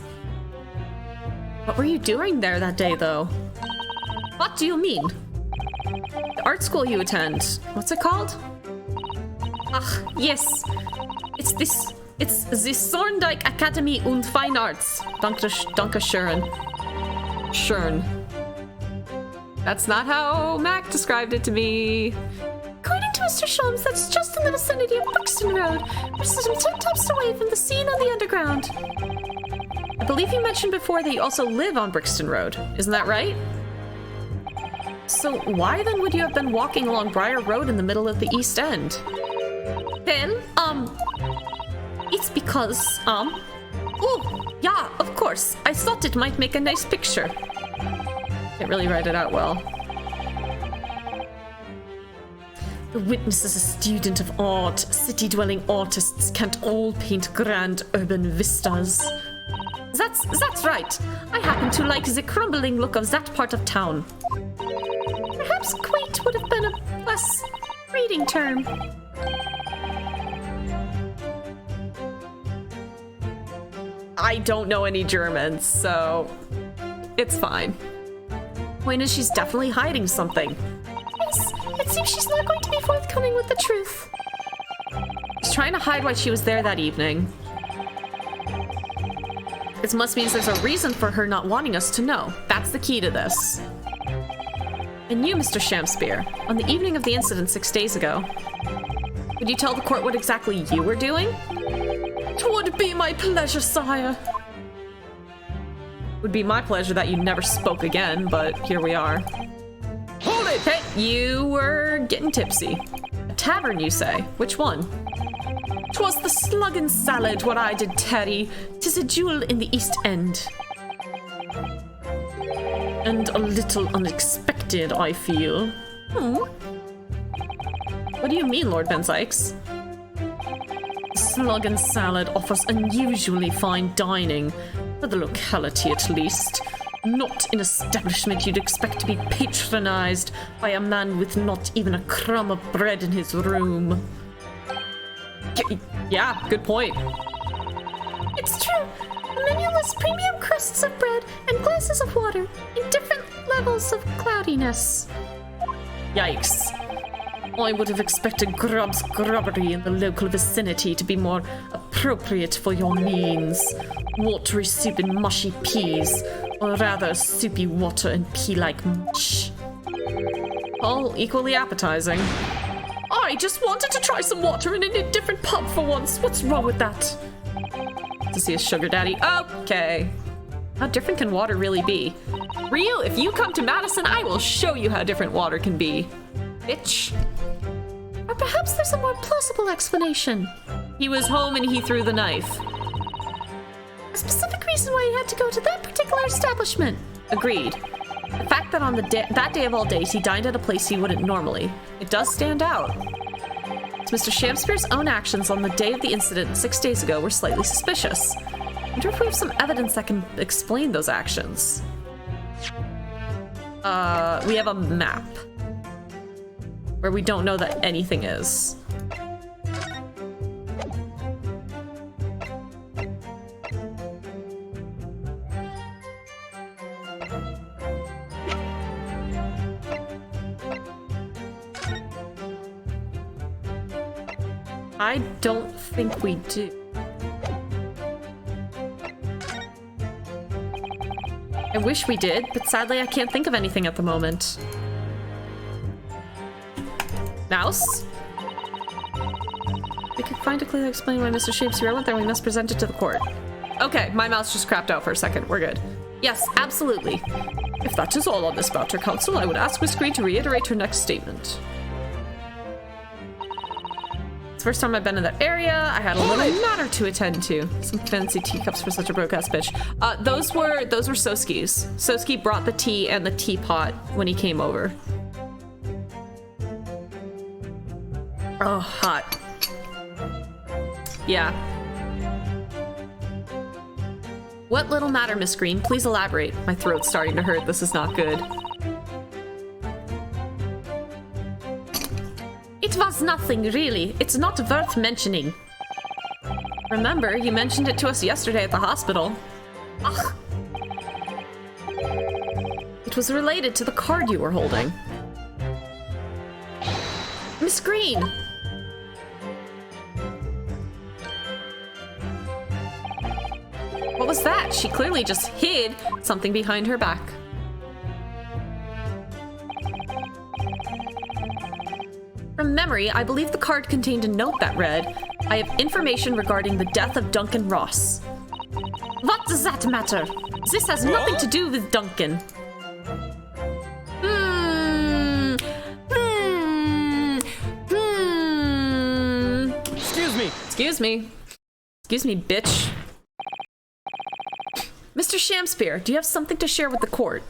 What were you doing there that day, though? What do you mean? The art school you attend. What's it called? Ah, yes. It's the Thorndike Academy und Fine Arts. Danke schön. Schön. That's not how Mac described it to me. According to Mr. Sholmes, that's just in the vicinity of Brixton Road, which is some 10 steps away from the scene on the underground. I believe you mentioned before that you also live on Brixton Road. Isn't that right? So why then would you have been walking along Briar Road in the middle of the East End? Well, it's because, oh, yeah, of course. I thought it might make a nice picture. Can't really write it out well. The witness is a student of art. City-dwelling artists can't all paint grand urban vistas. that's right. I happen to like the crumbling look of that part of town. Perhaps quaint would have been a less reading term. I don't know any German, so it's fine. Point is, she's definitely hiding something. Yes, it seems she's not going to be forthcoming with the truth. She's trying to hide why she was there that evening. This must mean there's a reason for her not wanting us to know. That's the key to this. And you, Mr. Shamspear, on the evening of the incident 6 days ago, would you tell the court what exactly you were doing? Twould be my pleasure, sire. Would be my pleasure that you never spoke again, but here we are. Hold it! Hey, you were getting tipsy. A tavern, you say? Which one? 'Twas the slug and salad what I did, Terry. 'Tis a jewel in the East End. And a little unexpected, I feel. What do you mean, Lord Ben Sykes? Slug and salad offers unusually fine dining, for the locality at least. Not an establishment you'd expect to be patronized by a man with not even a crumb of bread in his room. Yeah, good point. It's true. The menu lists premium crusts of bread and glasses of water in different levels of cloudiness. Yikes. I would have expected Grubb's grubbery in the local vicinity to be more appropriate for your means. Watery soup and mushy peas, or rather soupy water and pea-like mush. All equally appetizing. I just wanted to try some water in a different pub for once. What's wrong with that? To see a sugar daddy. Okay. How different can water really be? Rio, if you come to Madison, I will show you how different water can be. Bitch. Or perhaps there's a more plausible explanation. He was home and he threw the knife. A specific reason why he had to go to that particular establishment. Agreed. The fact that on that day of all days he dined at a place he wouldn't normally, it does stand out. So Mr. Shamspear's own actions on the day of the incident 6 days ago were slightly suspicious. I wonder if we have some evidence that can explain those actions. We have a map where we don't know that anything is. I don't think we do. I wish we did, but sadly I can't think of anything at the moment. Mouse? We could find a clue to explain why Mr. Shapespeare went there. We must present it to the court. Okay, my mouse just crapped out for a second. We're good. Yes, absolutely. If that is all on this matter, Counsel, I would ask Miss Green to reiterate her next statement. First time I've been in that area. I had a little matter to attend to. Some fancy teacups for such a broke-ass bitch. Those were Soski's. Soski brought the tea and the teapot when he came over. Oh, hot. Yeah. What little matter, Miss Green? Please elaborate. My throat's starting to hurt. This is not good. It was nothing, really. It's not worth mentioning. Remember, you mentioned it to us yesterday at the hospital. Ugh. It was related to the card you were holding. Miss Green! What was that? She clearly just hid something behind her back. From memory, I believe the card contained a note that read, "I have information regarding the death of Duncan Ross." What does that matter? This has nothing to do with Duncan. Excuse me. Excuse me. Excuse me, bitch. Mr. Shamspear, do you have something to share with the court?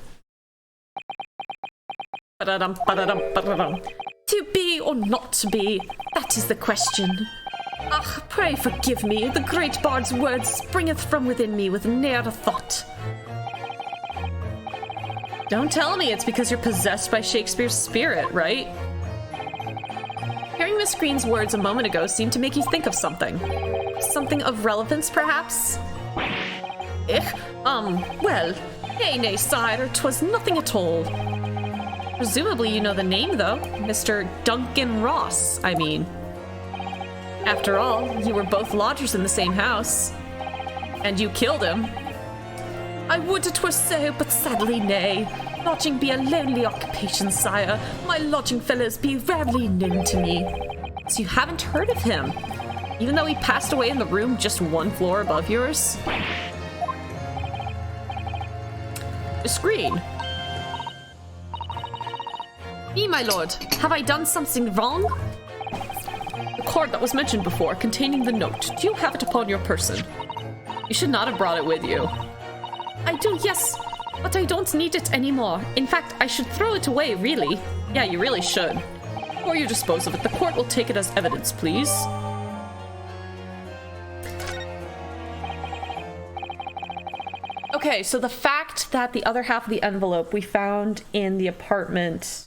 Ba-da-dum, ba-da-dum, ba-da-dum. To be or not to be, that is the question. Ah, pray forgive me. The great bard's word springeth from within me with ne'er a thought. Don't tell me it's because you're possessed by Shakespeare's spirit, right? Hearing Miss Green's words a moment ago seemed to make you think of something. Something of relevance, perhaps? Well, nay, sire, 'twas nothing at all. Presumably you know the name, though. Mr. Duncan Ross, I mean. After all, you were both lodgers in the same house. And you killed him. I would it were so, but sadly nay. Lodging be a lonely occupation, sire. My lodging fellows be rarely known to me. So you haven't heard of him, even though he passed away in the room just one floor above yours? Miss Green. Me, my lord. Have I done something wrong? The cord that was mentioned before, containing the note. Do you have it upon your person? You should not have brought it with you. I do, yes, but I don't need it anymore. In fact, I should throw it away, really. Yeah, you really should. Before you dispose of it, the court will take it as evidence, please. Okay, so the fact that the other half of the envelope we found in the apartment...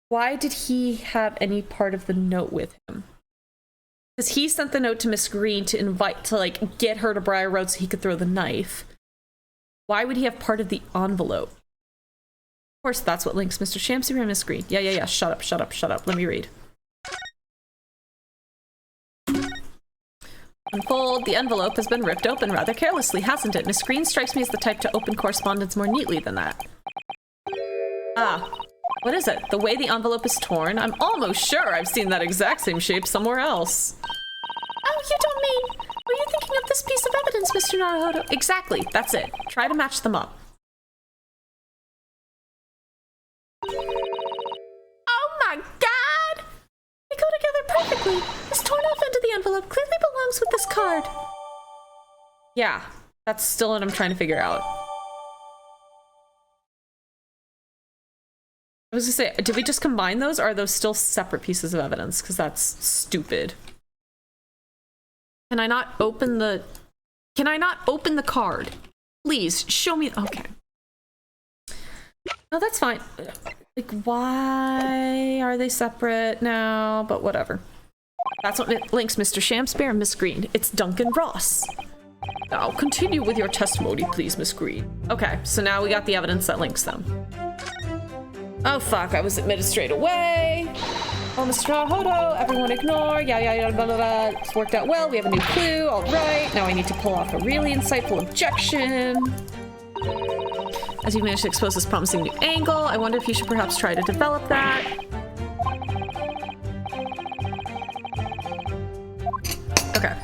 Why did he have any part of the note with him? Because he sent the note to Miss Green to get her to Briar Road so he could throw the knife. Why would he have part of the envelope? Of course, that's what links Mr. Shamsy and Miss Green. Yeah. Shut up. Let me read. Unfold. The envelope has been ripped open rather carelessly, hasn't it? Miss Green strikes me as the type to open correspondence more neatly than that. Ah. What is it? The way the envelope is torn? I'm almost sure I've seen that exact same shape somewhere else. Oh, you don't mean... Were you thinking of this piece of evidence, Mr. Naruhodo? Exactly. That's it. Try to match them up. Oh my god! They go together perfectly. This torn off end of the envelope clearly belongs with this card. Yeah. That's still what I'm trying to figure out. I was gonna say, did we just combine those, or are those still separate pieces of evidence? Because that's stupid. Can I not open the... Can I not open the card? Please, show me... Okay. No, that's fine. Like, why are they separate now? But whatever. That's what links Mr. Shamspear and Miss Green. It's Duncan Ross. Now, continue with your testimony, please, Miss Green. Okay, so now we got the evidence that links them. Oh fuck, I was admitted straight away. Oh, Mr. Naruhodo, everyone ignore. Yeah, blah, blah, blah. It's worked out well. We have a new clue. All right. Now I need to pull off a really insightful objection. As you managed to expose this promising new angle, I wonder if you should perhaps try to develop that. Okay.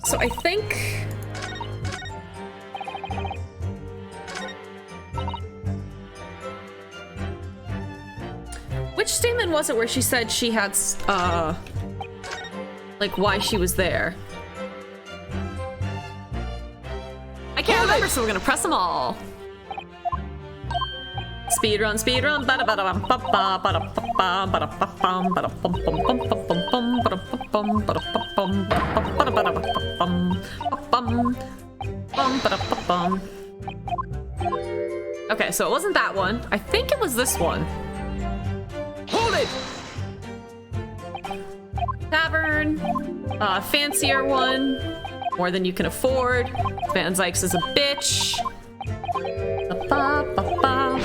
So I think... Which statement was it where she said she had, like, why she was there? I can't remember, so we're gonna press them all. Speedrun, speedrun, bada bada bum ba ba bada ba ba bada ba bum bada bum bum bum bum bum bum bada bum bada bum bada bada bum bum bum bada bum. Okay, so it wasn't that one. I think it was this one. Hold it! Tavern. Fancier one. More than you can afford. Van Zykes is a bitch. Ba, ba, ba.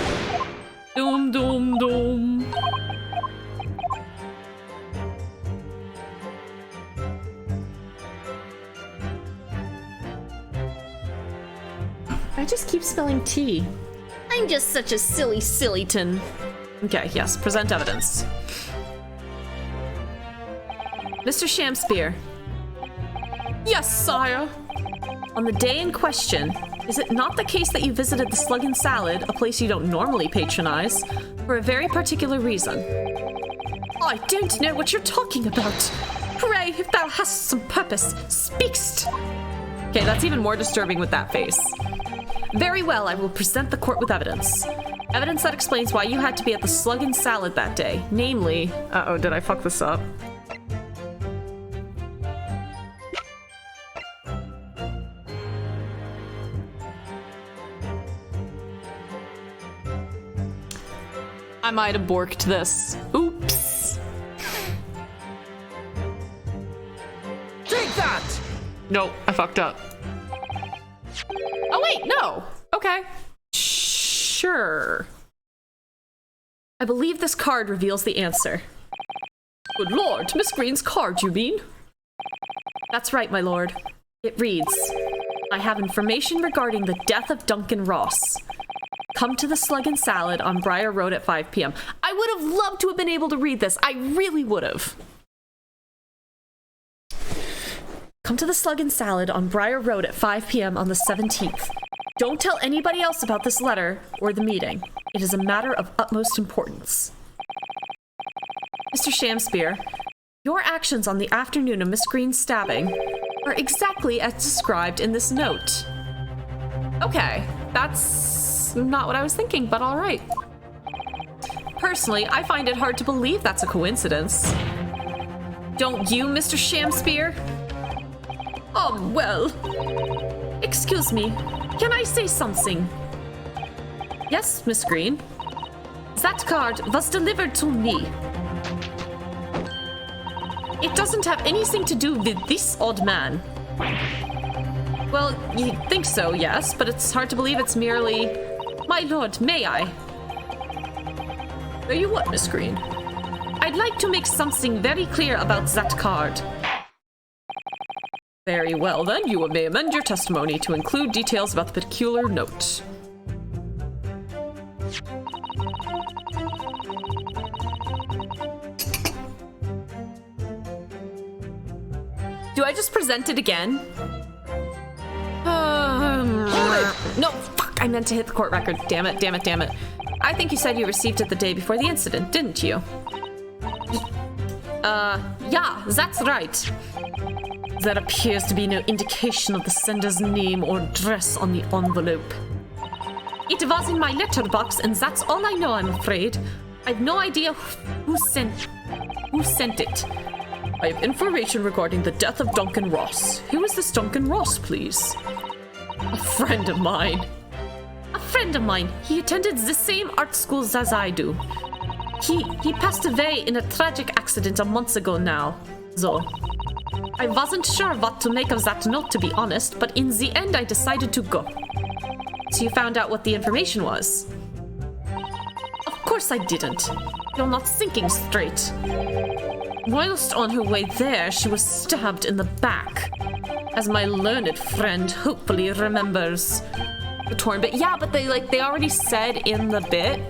Doom, doom, doom. I just keep spelling T. I'm just such a silly sillyton. Okay, yes, present evidence. Mr. Shamspear. Yes, sire. On the day in question, is it not the case that you visited the Slug and Salad, a place you don't normally patronize, for a very particular reason? I don't know what you're talking about. Pray, if thou hast some purpose, speakst. Okay, that's even more disturbing with that face. Very well, I will present the court with evidence. Evidence that explains why you had to be at the Slug and Salad that day. Namely... Uh-oh, did I fuck this up? I might have borked this. Oops. Take that! Nope, I fucked up. Oh wait, no! Okay. Sure. I believe this card reveals the answer. Good lord, Miss Green's card, you mean? That's right, my lord. It reads, I have information regarding the death of Duncan Ross. Come to the Slug and Salad on Briar Road at 5 p.m. I would have loved to have been able to read this. I really would have. Come to the Slug and Salad on Briar Road at 5 p.m. on the 17th. Don't tell anybody else about this letter or the meeting. It is a matter of utmost importance. Mr. Shamspear, your actions on the afternoon of Miss Green's stabbing are exactly as described in this note. Okay, that's not what I was thinking, but all right. Personally, I find it hard to believe that's a coincidence. Don't you, Mr. Shamspear? Well. Excuse me, can I say something? Yes, Miss Green. That card was delivered to me. It doesn't have anything to do with this odd man. Well, you think so, yes, but it's hard to believe it's merely... My lord, may I? May you what, Miss Green? I'd like to make something very clear about that card. Very well, then. You may amend your testimony to include details about the peculiar note. Do I just present it again? No, fuck, I meant to hit the court record. Damn it, damn it, damn it. I think you said you received it the day before the incident, didn't you? Yeah, that's right. There appears to be no indication of the sender's name or address on the envelope. It was in my letterbox, and that's all I know, I'm afraid. I've no idea who sent it. I have information regarding the death of Duncan Ross. Who is this Duncan Ross, please? A friend of mine. A friend of mine. He attended the same art schools as I do. He passed away in a tragic accident a month ago now, though. I wasn't sure what to make of that note, to be honest, but in the end I decided to go. So you found out what the information was? Of course I didn't. You're not thinking straight. Whilst on her way there, she was stabbed in the back. As my learned friend hopefully remembers. The torn bit. Yeah, but they already said in the bit.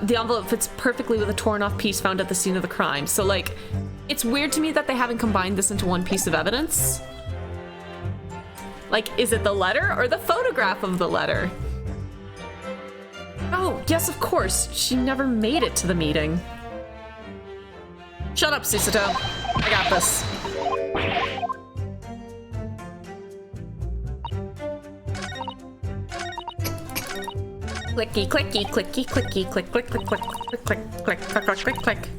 The envelope fits perfectly with a torn off piece found at the scene of the crime. So like, it's weird to me that they haven't combined this into one piece of evidence. Like, is it the letter or the photograph of the letter? Oh, yes, of course. She never made it to the meeting. Shut up, Susato. I got this. Clicky, clicky, clicky, clicky, click, click, click, click, click, click, click, click, click, click, click.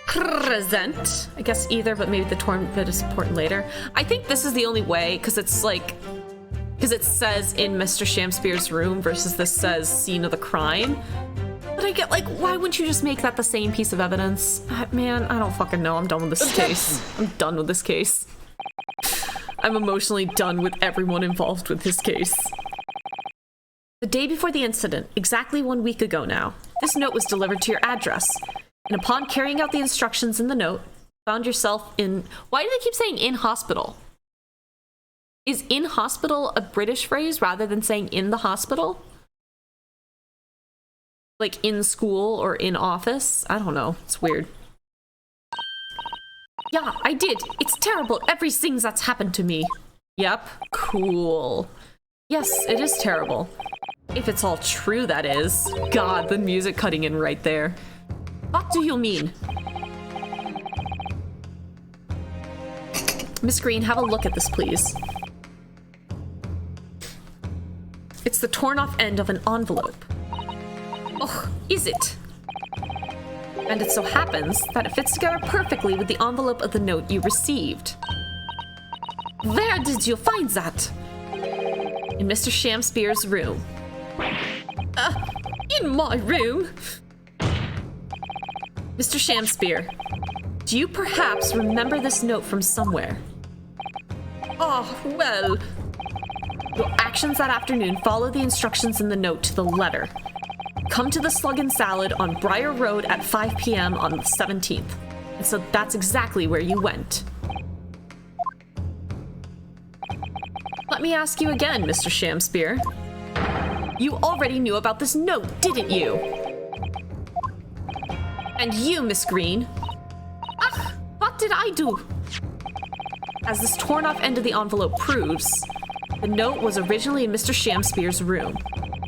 Present. I guess either, but maybe the torn bit is important later. I think this is the only way, because it's like... Because it says in Mr. Shamspear's room versus this says scene of the crime. But I get, like, why wouldn't you just make that the same piece of evidence? Man, I don't fucking know. I'm done with this case. I'm done with this case. I'm emotionally done with everyone involved with this case. The day before the incident, exactly 1 week ago now, this note was delivered to your address. And upon carrying out the instructions in the note, found yourself in... Why do they keep saying in hospital? Is in hospital a British phrase rather than saying in the hospital? Like in school or in office? I don't know. It's weird. Yeah, I did. It's terrible. Everything that's happened to me. Yep. Cool. Yes, it is terrible. If it's all true, that is. God, the music cutting in right there. What do you mean? Miss Green, have a look at this, please. It's the torn off end of an envelope. Oh, is it? And it so happens that it fits together perfectly with the envelope of the note you received. Where did you find that? In Mr. Shamspeare's room. In my room? Mr. Shamspeare, do you perhaps remember this note from somewhere? Oh, well. Your actions that afternoon follow the instructions in the note to the letter. Come to the Slug and Salad on Briar Road at 5 p.m. on the 17th. And so that's exactly where you went. Let me ask you again, Mr. Shamspeare. You already knew about this note, didn't you? And you, Miss Green. Ugh, what did I do? As this torn off end of the envelope proves, the note was originally in Mr. Shamspeare's room.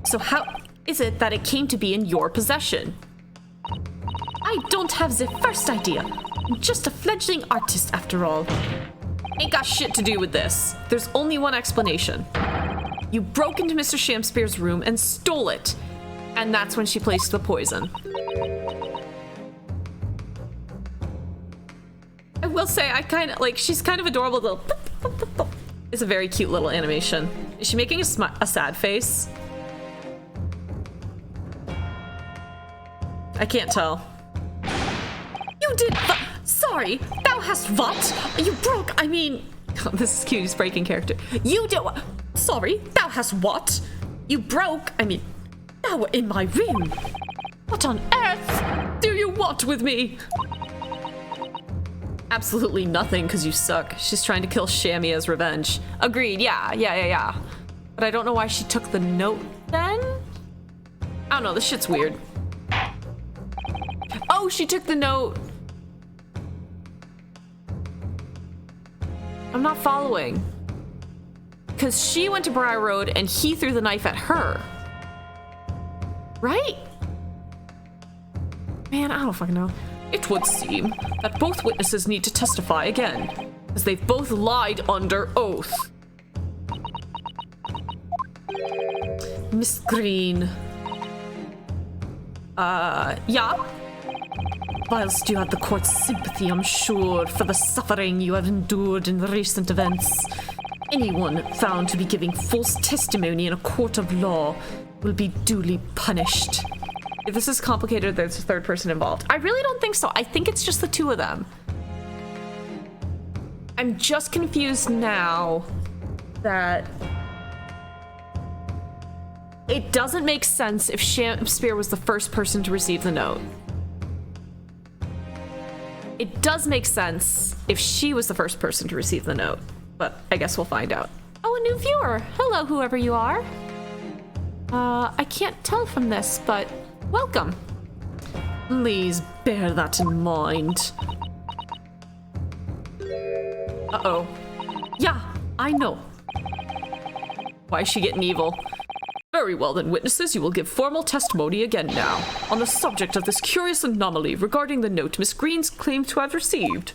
So how is it that it came to be in your possession? I don't have the first idea. I'm just a fledgling artist after all. Ain't got shit to do with this. There's only one explanation. You broke into Mr. Shamspeare's room and stole it. And that's when she placed the poison. I will say, I kind of, like, she's kind of adorable. Little it's a very cute little animation. Is she making a sad face? I can't tell. You did sorry, thou hast what? You broke, I mean... Oh, this is cute, he's breaking character. You did what? Sorry, thou hast what? You broke, I mean... Thou were in my room. What on earth do you want with me? Absolutely nothing, because you suck. She's trying to kill Shammy as revenge. Agreed, yeah. But I don't know why she took the note then? I don't know, this shit's weird. Oh, she took the note. I'm not following. Because she went to Briar Road and he threw the knife at her. Right? Man, I don't fucking know. It would seem that both witnesses need to testify again, as they've both lied under oath. Miss Green. Yeah? Whilst you had the court's sympathy, I'm sure, for the suffering you have endured in recent events, anyone found to be giving false testimony in a court of law will be duly punished. If this is complicated, there's a third person involved. I really don't think so. I think it's just the two of them. I'm just confused now that it doesn't make sense if Shamspeare was the first person to receive the note. It does make sense if she was the first person to receive the note, but I guess we'll find out. Oh, a new viewer. Hello, whoever you are. I can't tell from this, but welcome. Please bear that in mind. Uh-oh. Yeah, I know. Why is she getting evil? Very well then, witnesses, you will give formal testimony again now on the subject of this curious anomaly regarding the note Miss Green's claimed to have received.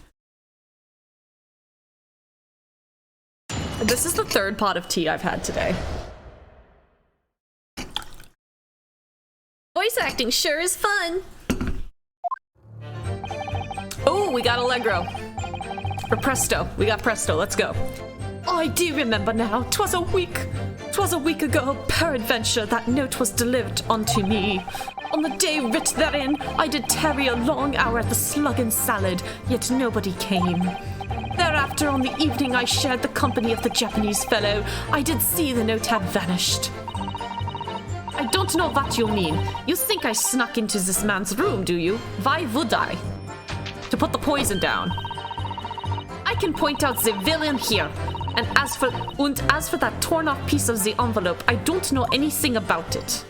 This is the third pot of tea I've had today. Voice acting sure is fun. Oh, we got Allegro. Or Presto. We got Presto. Let's go. I do remember now. 'Twas a week ago, peradventure, that note was delivered unto me. On the day writ therein, I did tarry a long hour at the Slug and Salad, yet nobody came. Thereafter, on the evening I shared the company of the Japanese fellow, I did see the note had vanished. I don't know what you mean. You think I snuck into this man's room, do you? Why would I? To put the poison down. I can point out the villain here. And as for that torn off piece of the envelope, I don't know anything about it.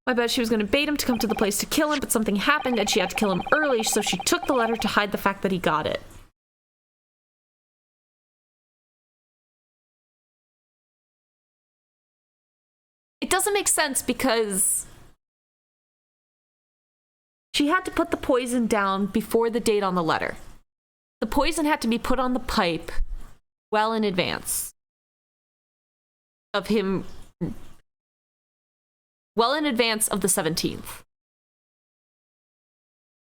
I bet she was going to bait him to come to the place to kill him, but something happened and she had to kill him early, so she took the letter to hide the fact that he got it. It doesn't make sense because she had to put the poison down before the date on the letter. The poison had to be put on the pipe well in advance of him well in advance of the 17th.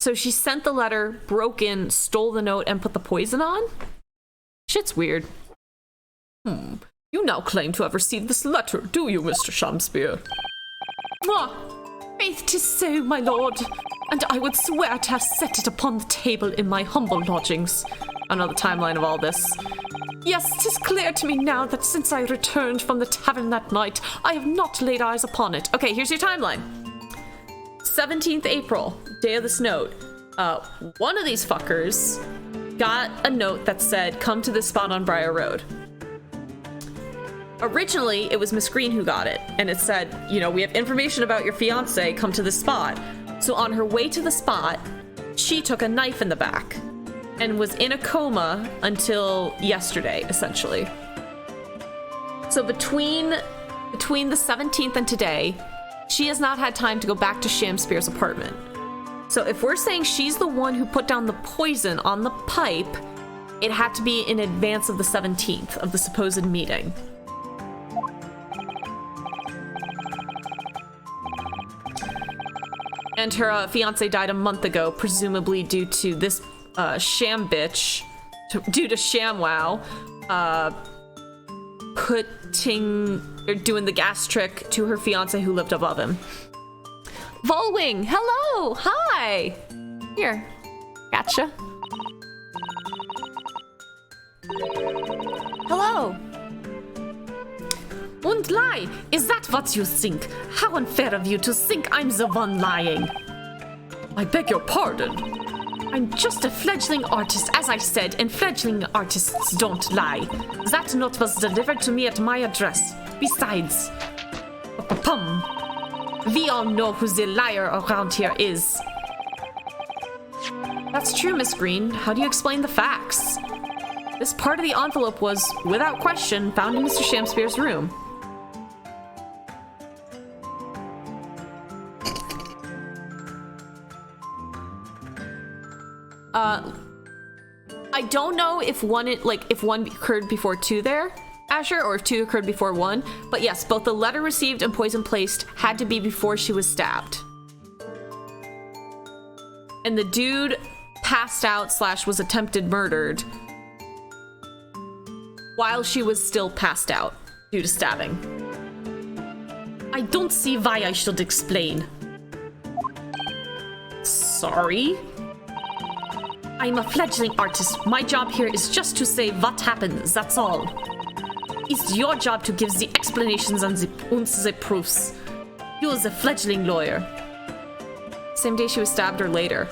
So she sent the letter, broke in, stole the note, and put the poison on? Shit's weird. You now claim to have received this letter, do you, Mr. Shamspear? Faith 'tis so, my lord, and I would swear to have set it upon the table in my humble lodgings. I know the timeline of all this. Yes, 'tis clear to me now that since I returned from the tavern that night, I have not laid eyes upon it. Okay, here's your timeline. 17th April, day of this note. One of these fuckers got a note that said, come to this spot on Briar Road. Originally, it was Miss Green who got it, and it said, you know, we have information about your fiance, come to this spot. So on her way to the spot, she took a knife in the back and was in a coma until yesterday, essentially. So between the 17th and today, she has not had time to go back to Shamspear's apartment. So if we're saying she's the one who put down the poison on the pipe, it had to be in advance of the 17th of the supposed meeting. And her fiance died a month ago, presumably due to this sham bitch, due to ShamWow, doing the gas trick to her fiance who lived above him. Volwing, hello, hi. Here, gotcha. Hello. Und lie, is that what you think? How unfair of you to think I'm the one lying. I beg your pardon. I'm just a fledgling artist, as I said, and fledgling artists don't lie. That note was delivered to me at my address. Besides, we all know who the liar around here is. That's true, Miss Green. How do you explain the facts? This part of the envelope was, without question, found in Mr. Shamspear's room. I don't know if one occurred before two there, Asher, or if two occurred before one, but yes, both the letter received and poison placed had to be before she was stabbed. And the dude passed out / was attempted murdered while she was still passed out due to stabbing. I don't see why I should explain. Sorry? I'm a fledgling artist. My job here is just to say what happened, that's all. It's your job to give the explanations and the proofs. You're the fledgling lawyer. Same day she was stabbed or later?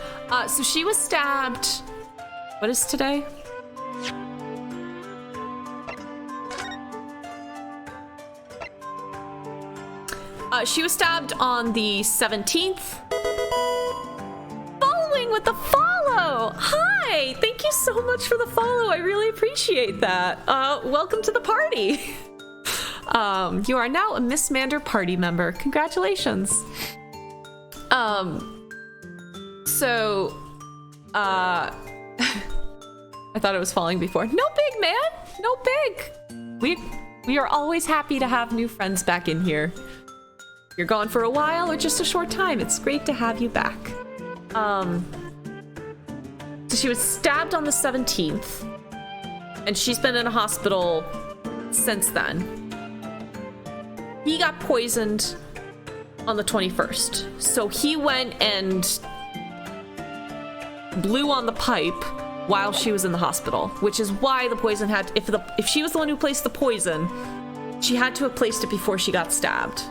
So she was stabbed... What is today? She was stabbed on the 17th. Following with the follow! Hi! Thank you so much for the follow. I really appreciate that. Welcome to the party. You are now a Miss Mander party member. Congratulations. I thought it was falling before. No big, man! No big! We are always happy to have new friends back in here. You're gone for a while or just a short time. It's great to have you back. So she was stabbed on the 17th, and she's been in a hospital since then. He got poisoned on the 21st. So he went and blew on the pipe while she was in the hospital, which is why the poison had, if she was the one who placed the poison, she had to have placed it before she got stabbed.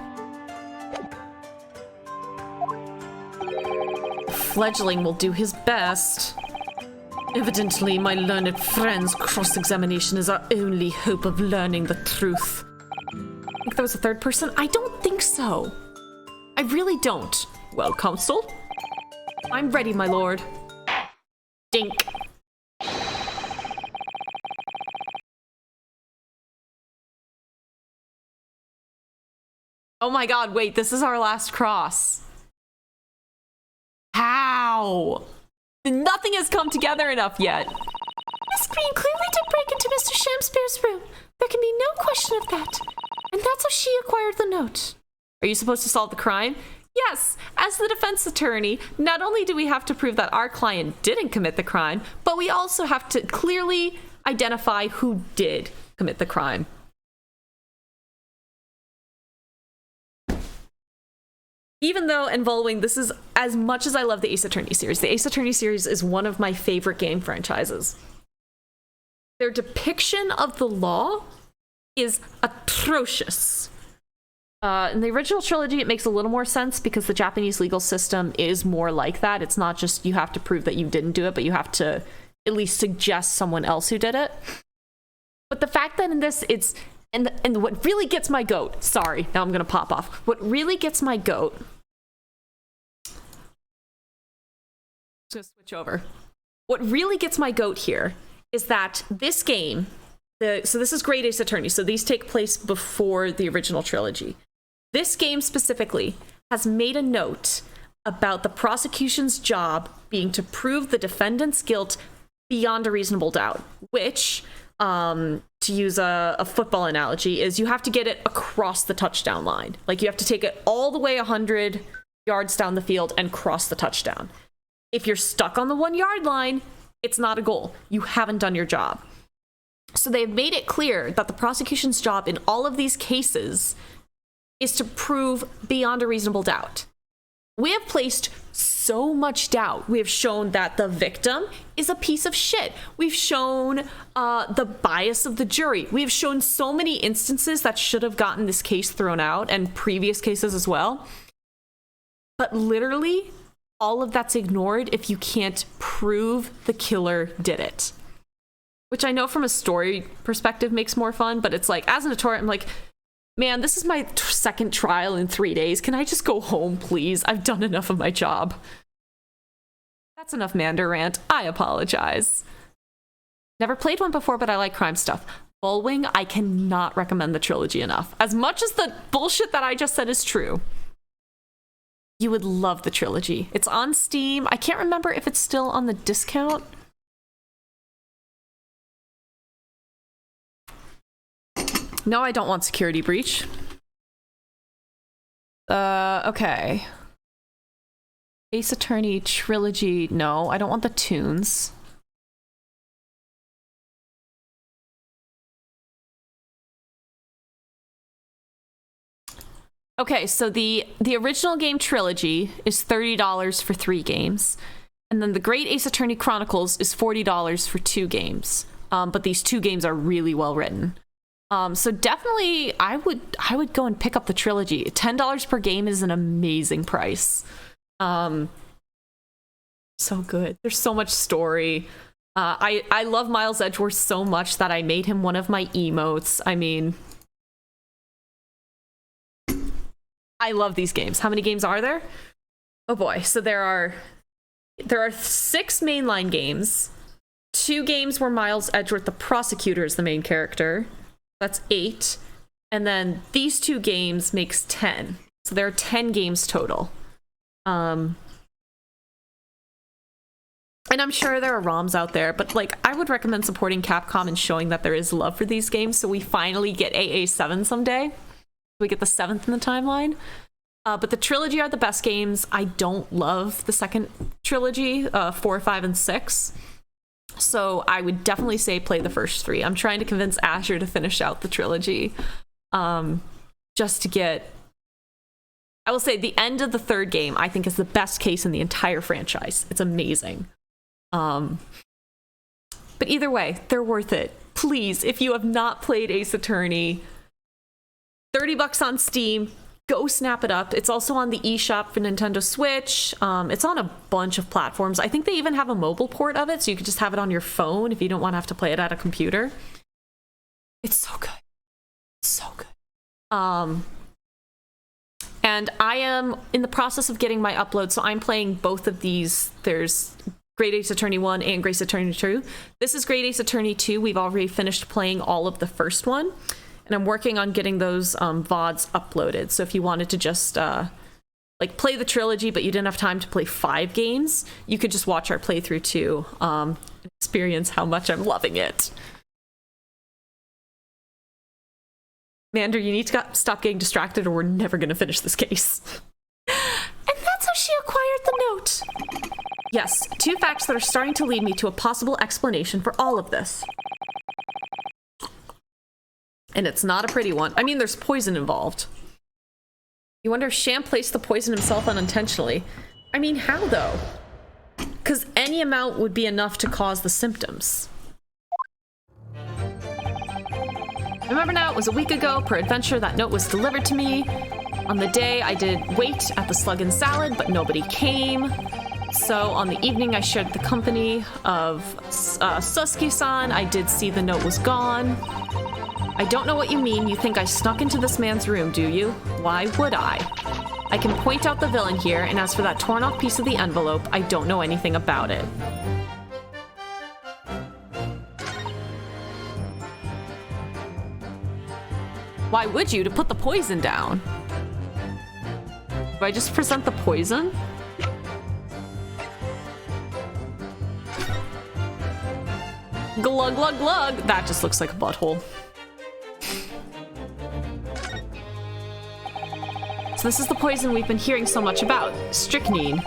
Fledgling will do his best. Evidently, my learned friend's cross-examination is our only hope of learning the truth. I think there was a third person? I don't think so. I really don't. Well, counsel? I'm ready, my lord. Dink. Oh my god, wait, this is our last cross. How? Nothing has come together enough yet. Miss Green clearly did break into Mr. Shamspear's room. There can be no question of that. And that's how she acquired the note. Are you supposed to solve the crime? Yes, as the defense attorney, not only do we have to prove that our client didn't commit the crime, but we also have to clearly identify who did commit the crime. Even though, and following, this is as much as I love the Ace Attorney series. The Ace Attorney series is one of my favorite game franchises. Their depiction of the law is atrocious. In the original trilogy, it makes a little more sense because the Japanese legal system is more like that. It's not just you have to prove that you didn't do it, but you have to at least suggest someone else who did it. But the fact that in this, it's... And what really gets my goat... Sorry, now I'm going to pop off. What really gets my goat... I'm just going to switch over. What really gets my goat here is that this game... So this is Great Ace Attorney, so these take place before the original trilogy. This game specifically has made a note about the prosecution's job being to prove the defendant's guilt beyond a reasonable doubt, which, to use a football analogy, is you have to get it across the touchdown line. Like, you have to take it all the way 100 yards down the field and cross the touchdown. If you're stuck on the 1 yard line, it's not a goal. You haven't done your job. So they've made it clear that the prosecution's job in all of these cases is to prove beyond a reasonable doubt. We have placed so much doubt. We have shown that the victim is a piece of shit. We've shown the bias of the jury. We have shown so many instances that should have gotten this case thrown out, and previous cases as well. But literally, all of that's ignored if you can't prove the killer did it. Which I know from a story perspective makes more fun, but it's like, as an attorney, I'm like, man, this is my second trial in 3 days. Can I just go home, please? I've done enough of my job. That's enough Mander rant. I apologize. Never played one before, but I like crime stuff. Bullwing, I cannot recommend the trilogy enough. As much as the bullshit that I just said is true, you would love the trilogy. It's on Steam. I can't remember if it's still on the discount. No, I don't want Security Breach. Okay. Ace Attorney Trilogy. No, I don't want the tunes. Okay, so the original game trilogy is $30 for 3 games. And then the Great Ace Attorney Chronicles is $40 for 2 games. But these 2 games are really well written. So definitely, I would go and pick up the trilogy. $10 per game is an amazing price. So good. There's so much story. I love Miles Edgeworth so much that I made him one of my emotes. I mean, I love these games. How many games are there? Oh boy. So there are 6 mainline games. 2 games where Miles Edgeworth, the prosecutor, is the main character. That's 8. And then these 2 games makes 10. So there are 10 games total. And I'm sure there are ROMs out there, but like, I would recommend supporting Capcom and showing that there is love for these games so we finally get AA7 someday. We get the 7th in the timeline. But the trilogy are the best games. I don't love the second trilogy, 4, 5, and 6. So I would definitely say play the first 3. I'm trying to convince Asher to finish out the trilogy. Just to get... I will say the end of the 3rd game, I think, is the best case in the entire franchise. It's amazing. But either way, they're worth it. Please, if you have not played Ace Attorney, $30 on Steam, go snap it up. It's also on the eShop for Nintendo Switch. It's on a bunch of platforms. I think they even have a mobile port of it, so you could just have it on your phone if you don't want to have to play it at a computer. It's so good. So good. And I am in the process of getting my upload, so I'm playing both of these. There's Great Ace Attorney 1 and Great Ace Attorney 2. This is Great Ace Attorney 2. We've already finished playing all of the first one. And I'm working on getting those VODs uploaded. So if you wanted to just like play the trilogy, but you didn't have time to play 5 games, you could just watch our playthrough too, experience how much I'm loving it. Mander, you need to stop getting distracted or we're never going to finish this case. And that's how she acquired the note. Yes, 2 facts that are starting to lead me to a possible explanation for all of this. And it's not a pretty one. I mean, there's poison involved. You wonder if Sham placed the poison himself unintentionally. I mean, how though? Because any amount would be enough to cause the symptoms. Remember now, it was a week ago, peradventure, that note was delivered to me. On the day, I did wait at the Slug and Salad, but nobody came. So on the evening I shared the company of Suski-san, I did see the note was gone. I don't know what you mean. You think I snuck into this man's room, do you? Why would I? I can point out the villain here, and as for that torn off piece of the envelope, I don't know anything about it. Why would you? To put the poison down. Do I just present the poison? Glug, glug, glug. That just looks like a butthole. So this is the poison we've been hearing so much about, strychnine.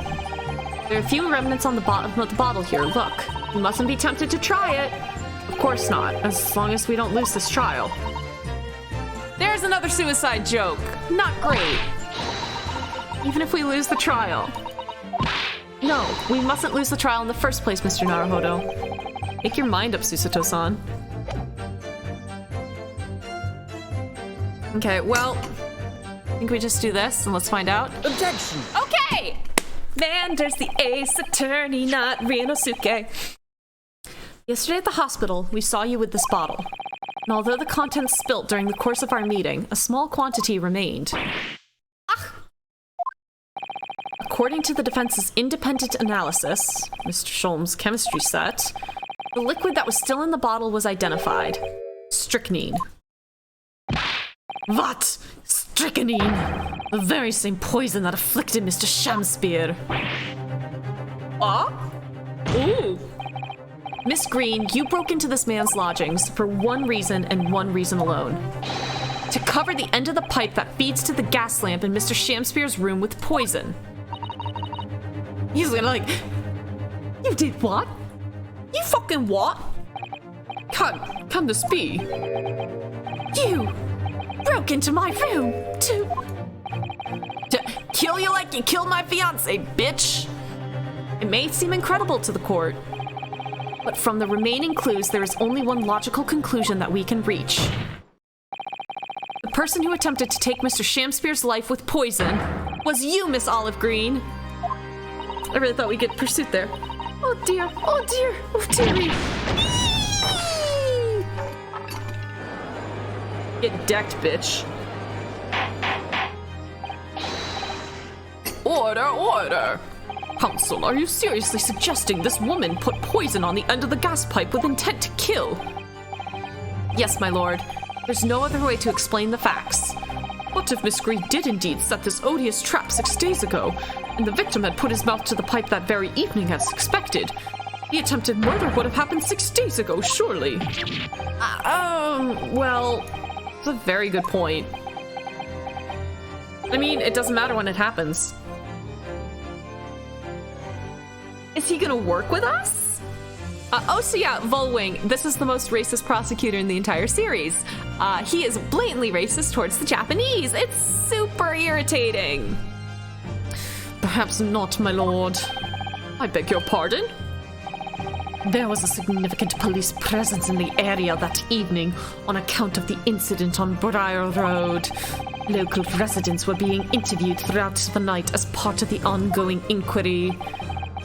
There are a few remnants on the bottom of the bottle here, look. You mustn't be tempted to try it. Of course not, as long as we don't lose this trial. There's another suicide joke. Not great. Even if we lose the trial. No, we mustn't lose the trial in the first place, Mr. Naruhodo. Make your mind up, Susato-san. Okay, well, I think we just do this and let's find out. Objection! Okay! Mander's the ace attorney, not Rinosuke. Yesterday at the hospital, we saw you with this bottle. And although the contents spilt during the course of our meeting, a small quantity remained. Ah! According to the defense's independent analysis, Mr. Sholm's chemistry set, the liquid that was still in the bottle was identified. Strychnine. What? Strychnine! The very same poison that afflicted Mr. Shamspear. Ooh. Miss Green, you broke into this man's lodgings for one reason and one reason alone. To cover the end of the pipe that feeds to the gas lamp in Mr. Shamspear's room with poison. He's gonna like, you did what? You fucking what? Can this be? You broke into my room to kill you like you killed my fiance, bitch. It may seem incredible to the court, but from the remaining clues, there is only one logical conclusion that we can reach. The person who attempted to take Mr. Shamspear's life with poison was you, Miss Olive Green. I really thought we'd get pursuit there. Oh dear, oh dear, oh dearie. Get decked, bitch. Order, order! Counsel, are you seriously suggesting this woman put poison on the end of the gas pipe with intent to kill? Yes, my lord. There's no other way to explain the facts. What if Miss Green did indeed set this odious trap 6 days ago, and the victim had put his mouth to the pipe that very evening as expected? The attempted murder would have happened 6 days ago, surely. Well, it's a very good point. I mean, it doesn't matter when it happens. Is he gonna work with us? So yeah, Volwing, this is the most racist prosecutor in the entire series. He is blatantly racist towards the Japanese. It's super irritating. Perhaps not, my lord. I beg your pardon? There was a significant police presence in the area that evening on account of the incident on Briar Road. Local residents were being interviewed throughout the night as part of the ongoing inquiry.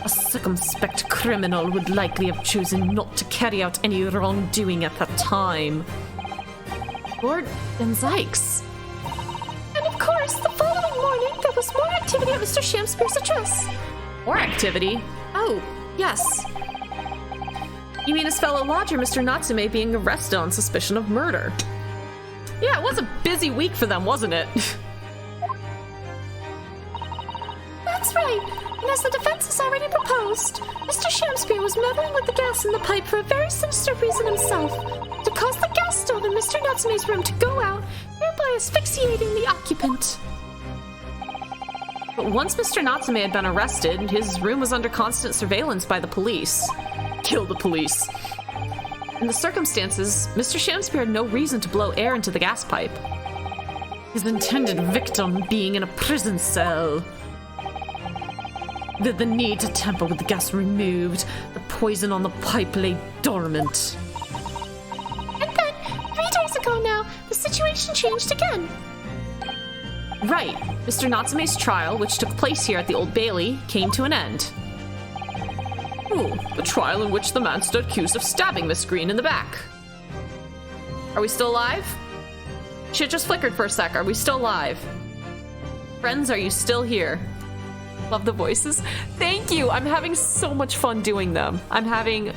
A circumspect criminal would likely have chosen not to carry out any wrongdoing at that time. Lord Van Zykes. And of course, the following morning, there was more activity at Mr. Shamspear's address. More activity? Oh, yes. You mean his fellow lodger, Mr. Natsume, being arrested on suspicion of murder? Yeah, it was a busy week for them, wasn't it? That's right. And as the defense has already proposed, Mr. Shamspear was meddling with the gas in the pipe for a very sinister reason himself. To cause the gas stove in Mr. Natsume's room to go out, asphyxiating the occupant. But once Mr. Natsume had been arrested, his room was under constant surveillance by the police. Kill the police. In the circumstances, Mr. Shamspeare had no reason to blow air into the gas pipe. His intended victim being in a prison cell. The need to tamper with the gas removed, the poison on the pipe lay dormant. And then, 3 days ago now, the situation changed again. Right. Mr. Natsume's trial, which took place here at the Old Bailey, came to an end. Oh, the trial in which the man stood accused of stabbing Miss Green in the back. Are we still alive? Shit just flickered for a sec. Are we still alive? Friends, are you still here? Love the voices. Thank you. I'm having so much fun doing them. I'm having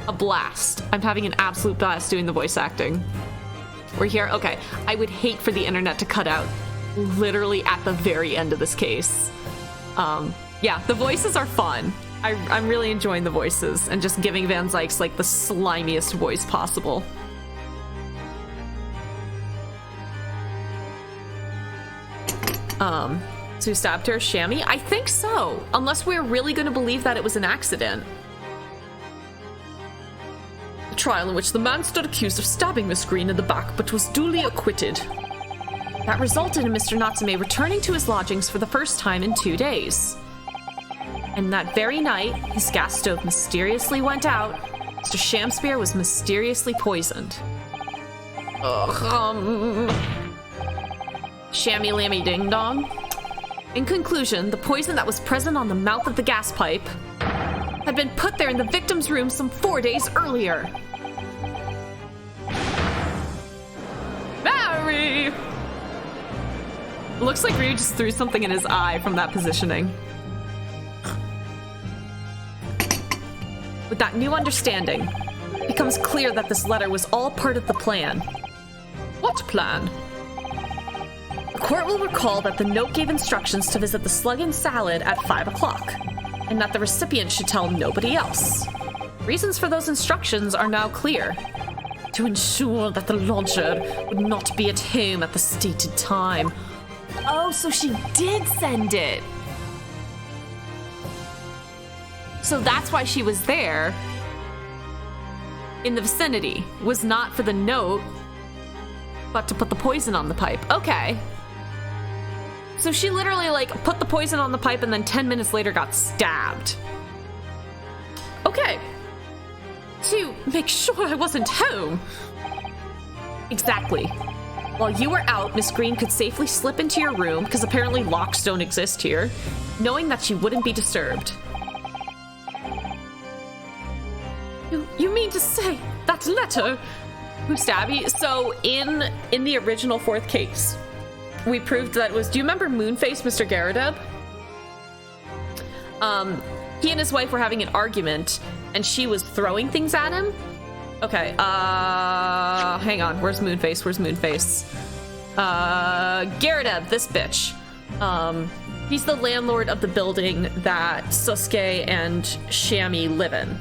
a blast. I'm having an absolute blast doing the voice acting. We're here. Okay. I would hate for the internet to cut out literally at the very end of this case. Yeah, the voices are fun. I'm really enjoying the voices and just giving Van Zykes like the slimiest voice possible. So who stabbed her? Shammy? I think so. Unless we're really going to believe that it was an accident. The trial in which the man stood accused of stabbing Miss Green in the back, but was duly acquitted. That resulted in Mr. Natsume returning to his lodgings for the first time in 2 days. And that very night, his gas stove mysteriously went out. Mr. Shamspeare was mysteriously poisoned. Shammy lammy ding dong. In conclusion, the poison that was present on the mouth of the gas pipe had been put there in the victim's room some 4 days earlier. Mary! Looks like Ryu just threw something in his eye from that positioning. With that new understanding, it becomes clear that this letter was all part of the plan. What plan? The court will recall that the note gave instructions to visit the Slug and Salad at 5 o'clock, and that the recipient should tell nobody else. Reasons for those instructions are now clear. To ensure that the lodger would not be at home at the stated time. Oh, so she did send it. So that's why she was there in the vicinity. Was not for the note, but to put the poison on the pipe. Okay. So she literally, like, put the poison on the pipe and then 10 minutes later got stabbed. Okay. To make sure I wasn't home. Exactly. While you were out, Miss Green could safely slip into your room, because apparently locks don't exist here, knowing that she wouldn't be disturbed. You mean to say that letter? Who Stabby? So in the original 4th case, we proved that it was, do you remember Moonface, Mr. Garadeb? He and his wife were having an argument, and she was throwing things at him. Okay, hang on, where's Moonface? Where's Moonface? Garadeb, this bitch. He's the landlord of the building that Sosuke and Shammy live in.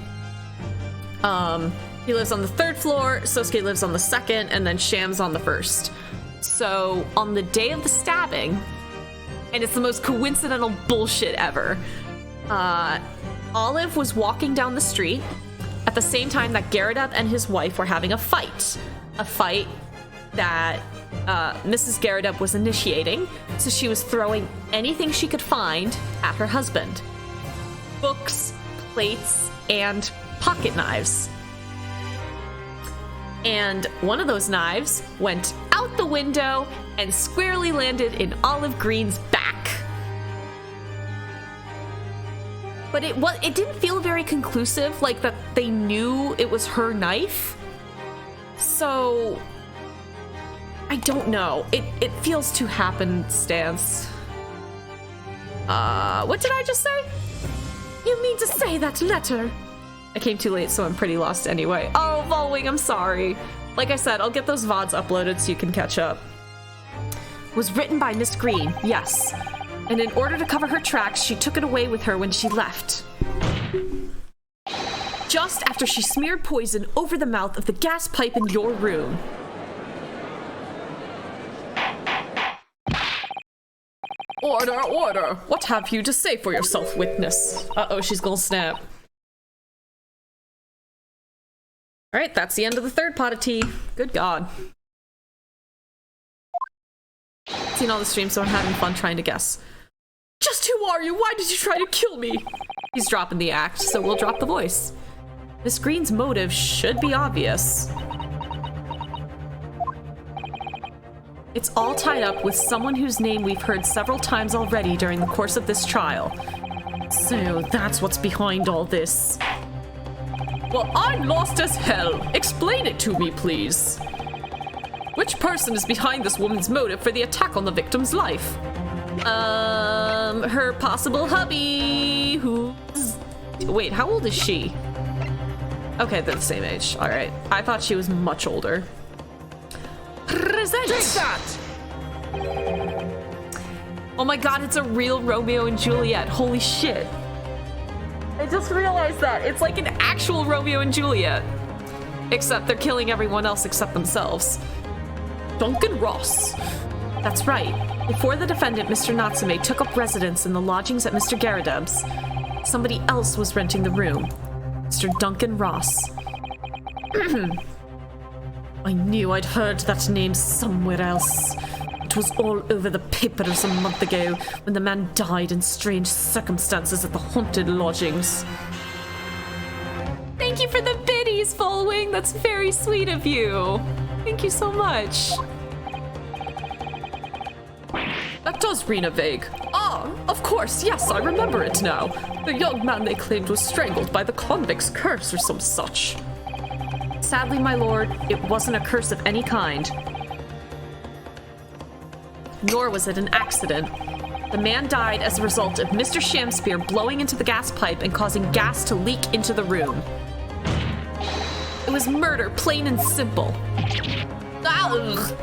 He lives on the 3rd floor, Sosuke lives on the 2nd, and then Sham's on the 1st. So, on the day of the stabbing, and it's the most coincidental bullshit ever, Olive was walking down the street at the same time that Garadeb and his wife were having a fight. A fight that Mrs. Garadeb was initiating, so she was throwing anything she could find at her husband. Books, plates, and pocket knives. And one of those knives went out the window and squarely landed in Olive Green's back. But it didn't feel very conclusive, like that they knew it was her knife. So I don't know. It feels too happenstance. What did I just say? You mean to say that letter? I came too late, so I'm pretty lost anyway. Oh, Volwing, I'm sorry. Like I said, I'll get those VODs uploaded so you can catch up. Was written by Miss Green, yes. And in order to cover her tracks, she took it away with her when she left. Just after she smeared poison over the mouth of the gas pipe in your room. Order, order! What have you to say for yourself, witness? Uh-oh, she's gonna snap. Alright, that's the end of the third pot of tea. Good God. Seen all the streams, so I'm having fun trying to guess. Just who are you? Why did you try to kill me? He's dropping the act, so we'll drop the voice. Miss Green's motive should be obvious. It's all tied up with someone whose name we've heard several times already during the course of this trial. So that's what's behind all this. Well, I'm lost as hell. Explain it to me, please. Which person is behind this woman's motive for the attack on the victim's life? Her possible hubby, who's... Wait, how old is she? Okay, they're the same age. All right. I thought she was much older. Present! Take that! Oh my god, it's a real Romeo and Juliet. Holy shit. I just realized that. It's like an actual Romeo and Juliet. Except they're killing everyone else except themselves. Duncan Ross. That's right. Before the defendant, Mr. Natsume, took up residence in the lodgings at Mr. Garadeb's, somebody else was renting the room. Mr. Duncan Ross. I knew I'd heard that name somewhere else. It was all over the papers a month ago when the man died in strange circumstances at the haunted lodgings. Thank you for the biddies, Volwing. That's very sweet of you. Thank you so much. That does ring a vague. Ah, of course, yes, I remember it now. The young man they claimed was strangled by the convict's curse or some such. Sadly, my lord, it wasn't a curse of any kind. Nor was it an accident. The man died as a result of Mr. Shamspear blowing into the gas pipe and causing gas to leak into the room. It was murder, plain and simple. Ugh.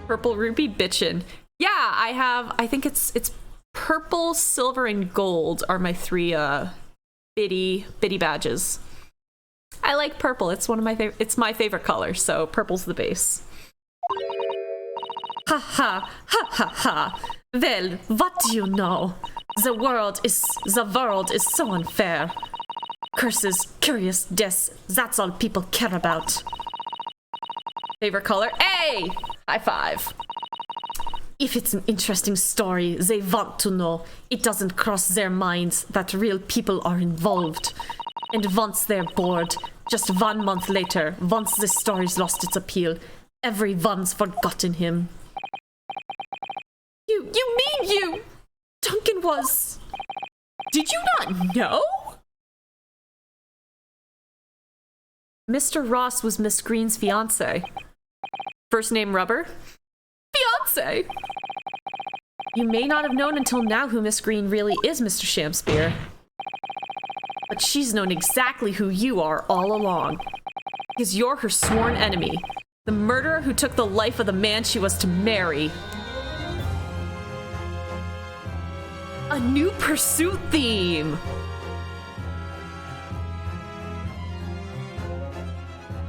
Purple Ruby bitchin'. Yeah, I think it's purple, silver, and gold are my three biddy badges. I like purple. It's one of my favorite. It's my favorite color, so purple's the base. Ha ha ha ha ha. Well, what do you know? The world is so unfair. Curses, curious deaths. That's all people care about. Favorite color? A! High five. If it's an interesting story, they want to know. It doesn't cross their minds that real people are involved. And once they're bored, just 1 month later, once this story's lost its appeal, everyone's forgotten him. You mean you? Duncan was... Did you not know? Mr. Ross was Miss Green's fiancé. First name Rubber? Fiancé! You may not have known until now who Miss Green really is, Mr. Shamspear. But she's known exactly who you are all along. Because you're her sworn enemy. The murderer who took the life of the man she was to marry. A new pursuit theme!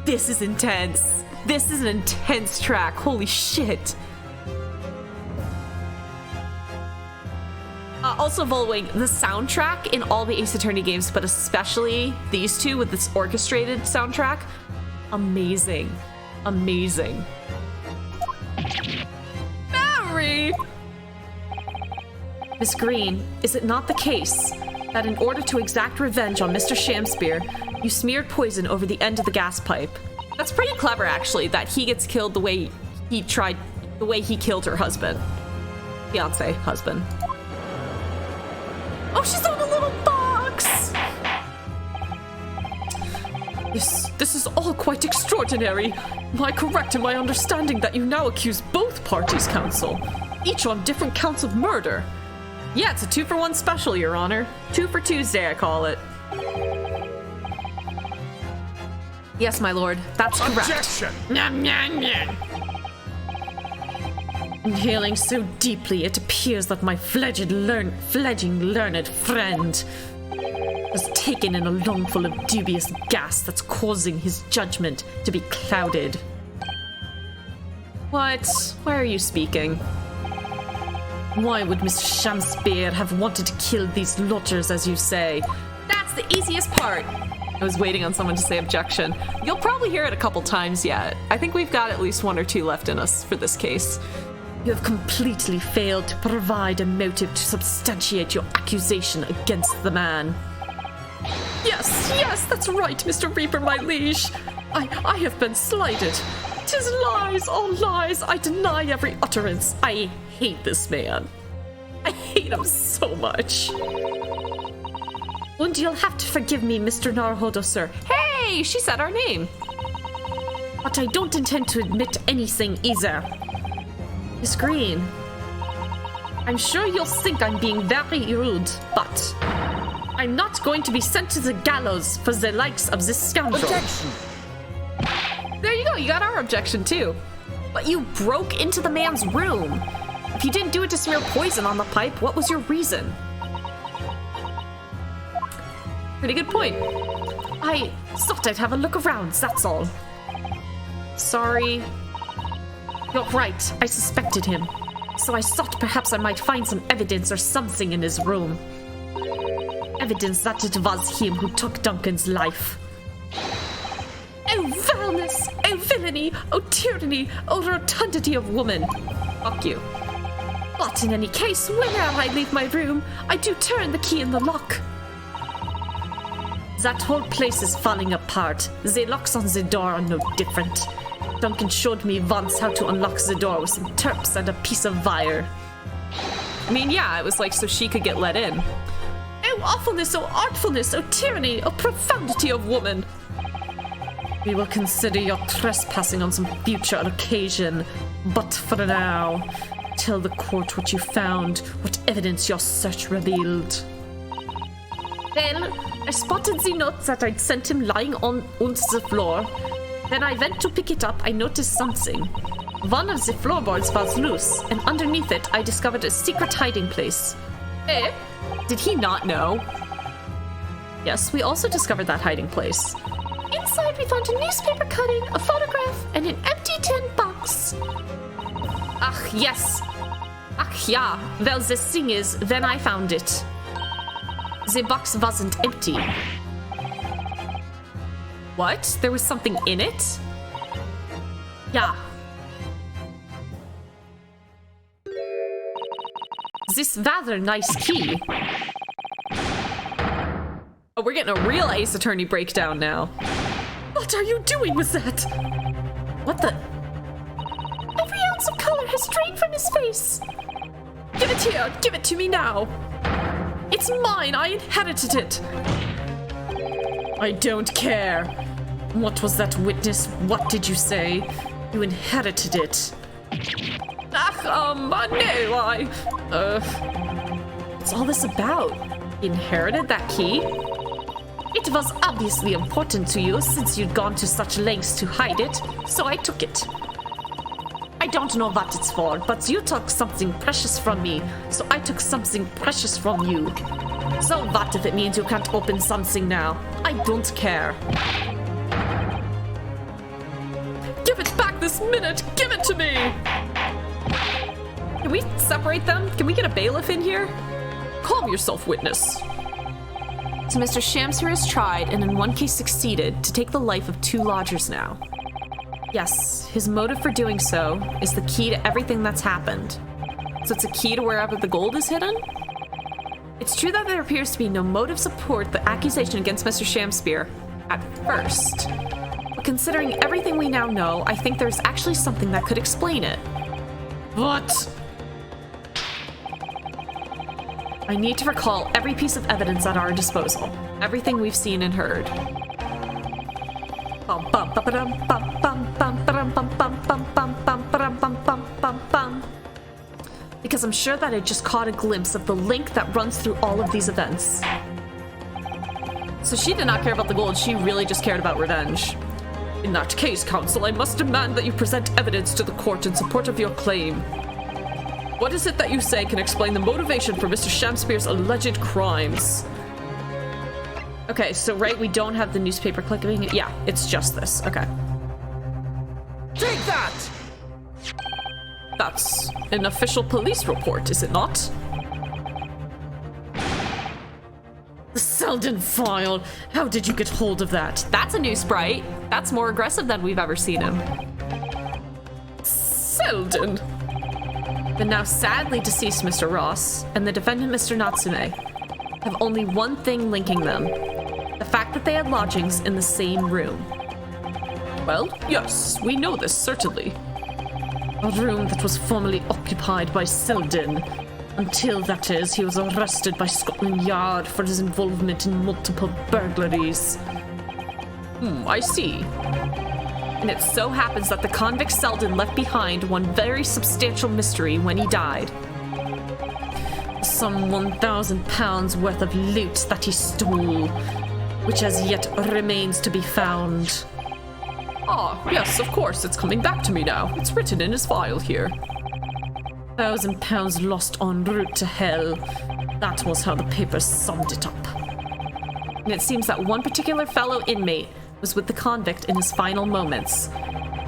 This is intense. This is an intense track. Holy shit. Also, Volwing, the soundtrack in all the Ace Attorney games, but especially these two with this orchestrated soundtrack, amazing. Amazing. Mary! Miss Green, is it not the case that in order to exact revenge on Mr. Shamspear, you smeared poison over the end of the gas pipe? That's pretty clever, actually, that he gets killed the way he killed her husband. Fiancé, husband. Oh, she's on a little box! This is all quite extraordinary. Am I correct in my understanding that you now accuse both parties, counsel? Each on different counts of murder? Yeah, it's a 2-for-1 special, Your Honor. 2 for Tuesday, I call it. Yes, my lord, that's correct. Objection! Nyam, nyam, nyam. Inhaling so deeply, it appears that my fledgling learned friend has taken in a lungful of dubious gas that's causing his judgment to be clouded. What? Why are you speaking? Why would Mr. Shamspeare have wanted to kill these lodgers, as you say? That's the easiest part. I was waiting on someone to say objection. You'll probably hear it a couple times yet. I think we've got at least one or two left in us for this case. You have completely failed to provide a motive to substantiate your accusation against the man. Yes, that's right, Mr. Reaper, my liege. I have been slighted. 'Tis lies, all lies. I deny every utterance. I hate this man. I hate him so much. And you'll have to forgive me, Mr. Naruhodo, sir. Hey, she said our name. But I don't intend to admit anything either. Miss Green, I'm sure you'll think I'm being very rude, but I'm not going to be sent to the gallows for the likes of this scoundrel. Objection! There you go, you got our objection too. But you broke into the man's room. If you didn't do it to smear poison on the pipe, what was your reason? Pretty good point. I thought I'd have a look around, that's all. Sorry. You're right, I suspected him. So I thought perhaps I might find some evidence or something in his room. Evidence that it was him who took Duncan's life. Oh, foulness! Oh, villainy! Oh, tyranny! Oh, rotundity of woman! Fuck you. But in any case, whenever I leave my room, I do turn the key in the lock. That whole place is falling apart. The locks on the door are no different. Duncan showed me once how to unlock the door with some terps and a piece of wire. I mean, yeah, it was like so she could get let in. Oh, awfulness! Oh, artfulness! Oh, tyranny! Oh, profundity of woman! We will consider your trespassing on some future occasion, but for now, tell the court what you found, what evidence your search revealed. Well, I spotted the note that I'd sent him lying on the floor. When I went to pick it up, I noticed something. One of the floorboards was loose, and underneath it, I discovered a secret hiding place. Eh? Did he not know? Yes, we also discovered that hiding place. Inside, we found a newspaper cutting, a photograph, and an empty tin box. Ach, yes. Ach, yeah. Well, the thing is, when I found it, the box wasn't empty. What? There was something in it? Yeah. This rather nice key. Oh, we're getting a real Ace Attorney breakdown now. What are you doing with that? What the? Every ounce of color has drained from his face. Give it here! Give it to me now! It's mine! I inherited it! I don't care. What was that witness? What did you say? You inherited it. No, what's all this about? Inherited that key? It was obviously important to you since you'd gone to such lengths to hide it, so I took it. I don't know what it's for, but you took something precious from me, so I took something precious from you. So what if it means you can't open something now? I don't care. Give it back this minute! Give it to me! Can we separate them? Can we get a bailiff in here? Calm yourself, witness. So Mr. Shamspeare has tried, and in one case succeeded, to take the life of 2 lodgers now. Yes, his motive for doing so is the key to everything that's happened. So it's a key to wherever the gold is hidden? It's true that there appears to be no motive support the accusation against Mr. Shamspeare at first. But considering everything we now know, I think there's actually something that could explain it. What? I need to recall every piece of evidence at our disposal. Everything we've seen and heard. Because I'm sure that I just caught a glimpse of the link that runs through all of these events. So she did not care about the gold, she really just cared about revenge. In that case, counsel, I must demand that you present evidence to the court in support of your claim. What is it that you say can explain the motivation for Mr. Shamspeare's alleged crimes? Okay, so right, we don't have the newspaper clipping. Yeah, it's just this. Okay. Take that! That's an official police report, is it not? The Selden file. How did you get hold of that? That's a new sprite. That's more aggressive than we've ever seen him. Selden! The now sadly deceased Mr. Ross and the defendant Mr. Natsume have only one thing linking them. The fact that they had lodgings in the same room. Well, yes, we know this, certainly. A room that was formerly occupied by Selden. Until, that is, he was arrested by Scotland Yard for his involvement in multiple burglaries. I see. And it so happens that the convict Selden left behind one very substantial mystery when he died. Some £1,000 worth of loot that he stole, which as yet remains to be found. Ah, yes, of course, it's coming back to me now. It's written in his file here. £1,000 lost en route to hell. That was how the papers summed it up. And it seems that one particular fellow inmate was with the convict in his final moments.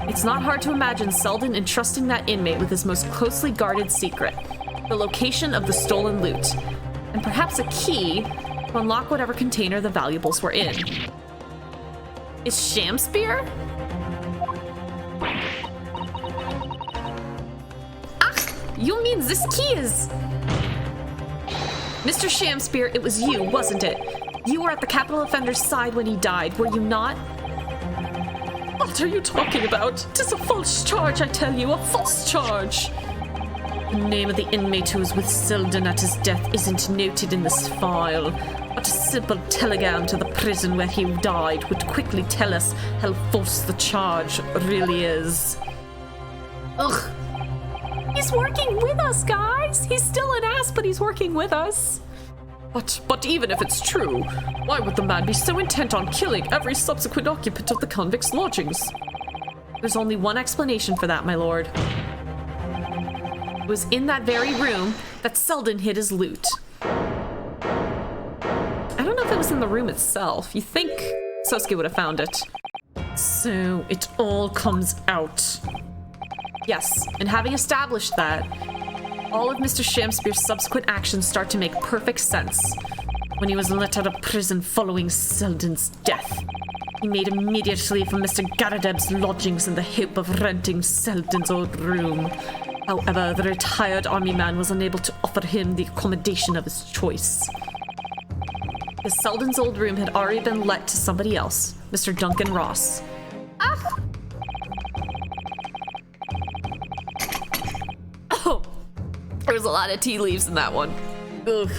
It's not hard to imagine Selden entrusting that inmate with his most closely guarded secret, the location of the stolen loot, and perhaps a key to unlock whatever container the valuables were in. Is Shamspear? You mean this key is... Mr. Shamspear, it was you, wasn't it? You were at the capital offender's side when he died, were you not? What are you talking about? 'Tis a false charge, I tell you, a false charge. The name of the inmate who was with Selden at his death isn't noted in this file, but a simple telegram to the prison where he died would quickly tell us how false the charge really is. Ugh. He's working with us, guys! He's still an ass, but he's working with us. But even if it's true, why would the man be so intent on killing every subsequent occupant of the convict's lodgings? There's only one explanation for that, my lord. It was in that very room that Selden hid his loot. I don't know if it was in the room itself. You think Sosuke would have found it. So it all comes out. Yes, and having established that, all of Mr. Shamspear's subsequent actions start to make perfect sense. When he was let out of prison following Selden's death, he made immediate leave from Mr. Garadeb's lodgings in the hope of renting Selden's old room. However, the retired army man was unable to offer him the accommodation of his choice. His Selden's old room had already been let to somebody else, Mr. Duncan Ross. Oh, there's a lot of tea leaves in that one. Ugh.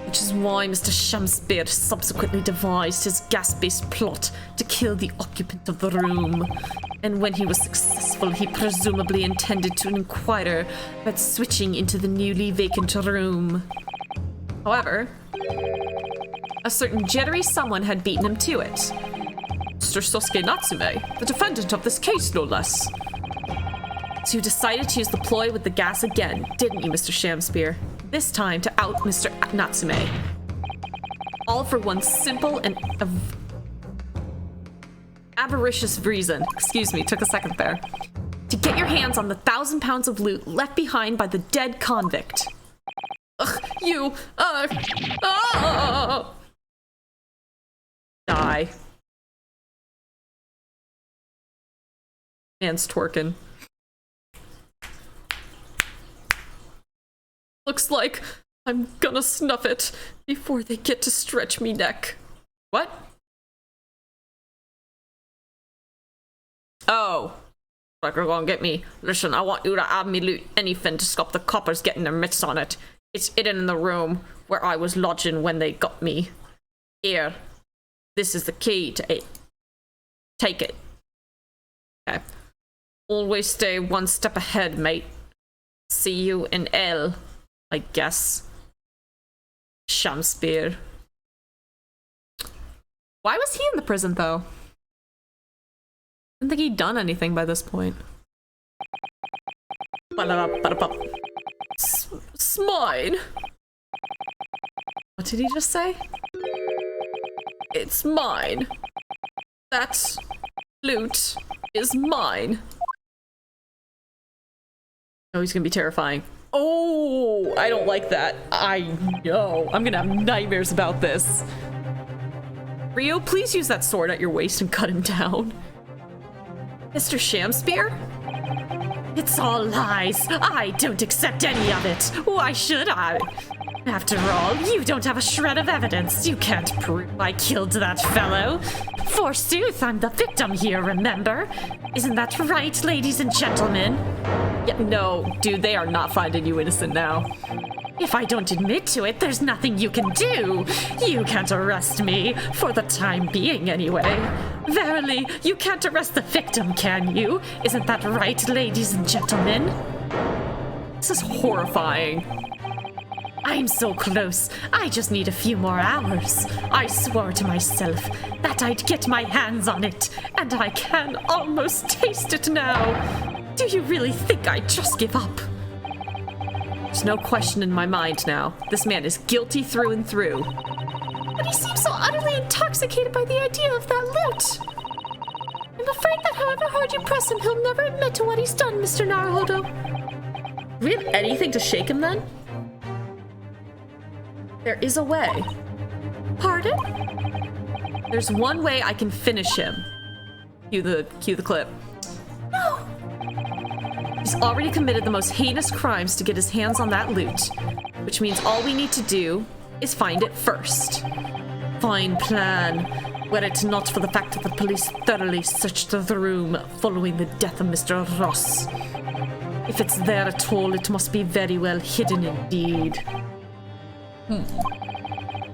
Which is why Mr. Shamspear subsequently devised his gas-based plot to kill the occupant of the room. And when he was successful, he presumably intended to inquire about switching into the newly vacant room. However, a certain jittery someone had beaten him to it. Mr. Sosuke Natsume, the defendant of this case, no less. So you decided to use the ploy with the gas again, didn't you, Mr. Shamspear? This time to out Mr. Natsume. All for one simple and avaricious reason. Excuse me, took a second there. To get your hands on the £1,000 of loot left behind by the dead convict. Ugh, you, Die. Man's twerking. Looks like I'm gonna snuff it before they get to stretch me neck. What? Oh. Like you're gonna get me. Listen, I want you to have me loot anything to stop the coppers getting their mitts on it. It's hidden in the room where I was lodging when they got me. Here. This is the key to it. Take it. Okay. Always stay one step ahead, mate. See you in L, I guess. Shamspear. Why was he in the prison, though? I didn't think he'd done anything by this point. It's mine. What did he just say? It's mine. That loot is mine. Oh, he's gonna be terrifying. Oh, I don't like that. I know. I'm gonna have nightmares about this. Rio, please use that sword at your waist and cut him down. Mr. Shamspear? It's all lies. I don't accept any of it. Why should I? After all, you don't have a shred of evidence. You can't prove I killed that fellow. Forsooth, I'm the victim here, remember? Isn't that right, ladies and gentlemen? Yeah, no, dude, they are not finding you innocent now. If I don't admit to it, there's nothing you can do. You can't arrest me, for the time being anyway. Verily, you can't arrest the victim, can you? Isn't that right, ladies and gentlemen? This is horrifying. I'm so close. I just need a few more hours. I swore to myself that I'd get my hands on it, and I can almost taste it now. Do you really think I'd just give up? There's no question in my mind now. This man is guilty through and through. But he seems so utterly intoxicated by the idea of that loot. I'm afraid that however hard you press him, he'll never admit to what he's done, Mr. Naruhodo. Do we have anything to shake him then? There is a way. Pardon? There's one way I can finish him. Cue the clip. No. He's already committed the most heinous crimes to get his hands on that loot, which means all we need to do is find it first. Fine plan. Were it not for the fact that the police thoroughly searched the room following the death of Mr. Ross. If it's there at all, it must be very well hidden indeed.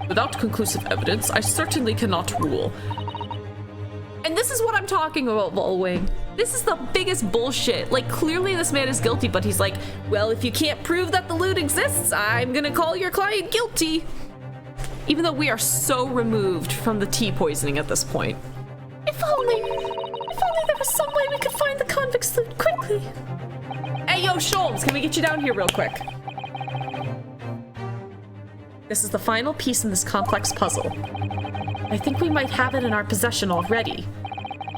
Without conclusive evidence, I certainly cannot rule. And this is what I'm talking about, Volwing. This is the biggest bullshit. Like, clearly this man is guilty, but he's like, well, if you can't prove that the loot exists, I'm gonna call your client guilty. Even though we are so removed from the tea poisoning at this point. If only there was some way we could find the convict's loot quickly. Hey, yo, Sholmes, can we get you down here real quick? This is the final piece in this complex puzzle. I think we might have it in our possession already.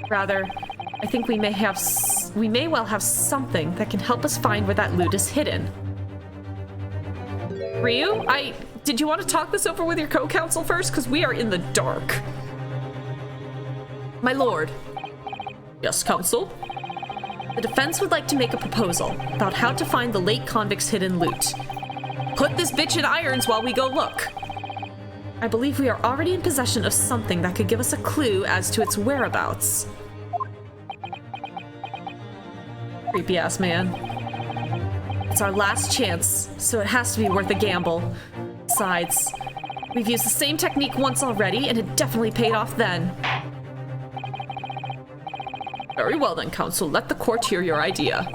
Rather, I think we may well have something that can help us find where that loot is hidden. Ryu, did you want to talk this over with your co-counsel first? Because we are in the dark. My lord. Yes, counsel? The defense would like to make a proposal about how to find the late convict's hidden loot. Put this bitch in irons while we go look. I believe we are already in possession of something that could give us a clue as to its whereabouts. Creepy ass man. It's our last chance, so it has to be worth a gamble. Besides, we've used the same technique once already, and it definitely paid off then. Very well then, counsel. Let the court hear your idea.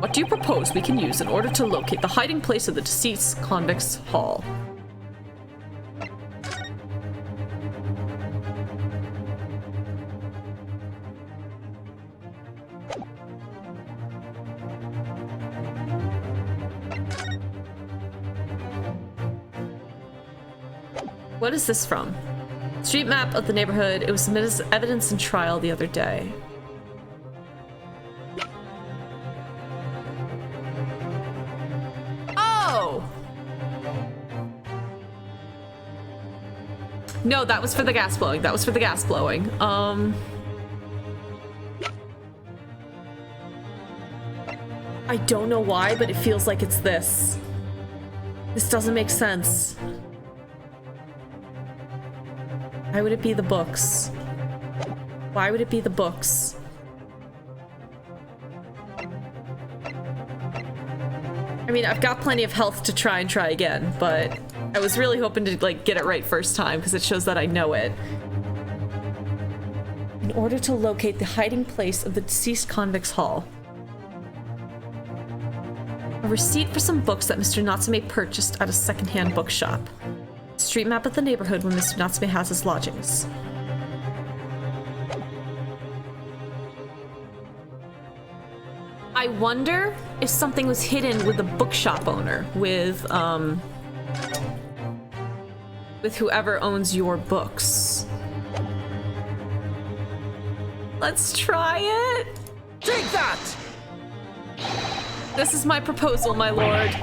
What do you propose we can use in order to locate the hiding place of the deceased convict's hall? What is this from? Street map of the neighborhood. It was submitted as evidence in trial the other day. Oh! No, that was for the gas blowing. That was for the gas blowing. I don't know why, but it feels like it's this. This doesn't make sense. Why would it be the books? Why would it be the books? I mean, I've got plenty of health to try again, but I was really hoping to, like, get it right first time because it shows that I know it. In order to locate the hiding place of the deceased convict's hall. A receipt for some books that Mr. Natsume purchased at a secondhand bookshop. Street map of the neighborhood where Mr. Natsume has his lodgings. I wonder if something was hidden with the bookshop owner, with whoever owns your books. Let's try it. Take that! This is my proposal, my lord.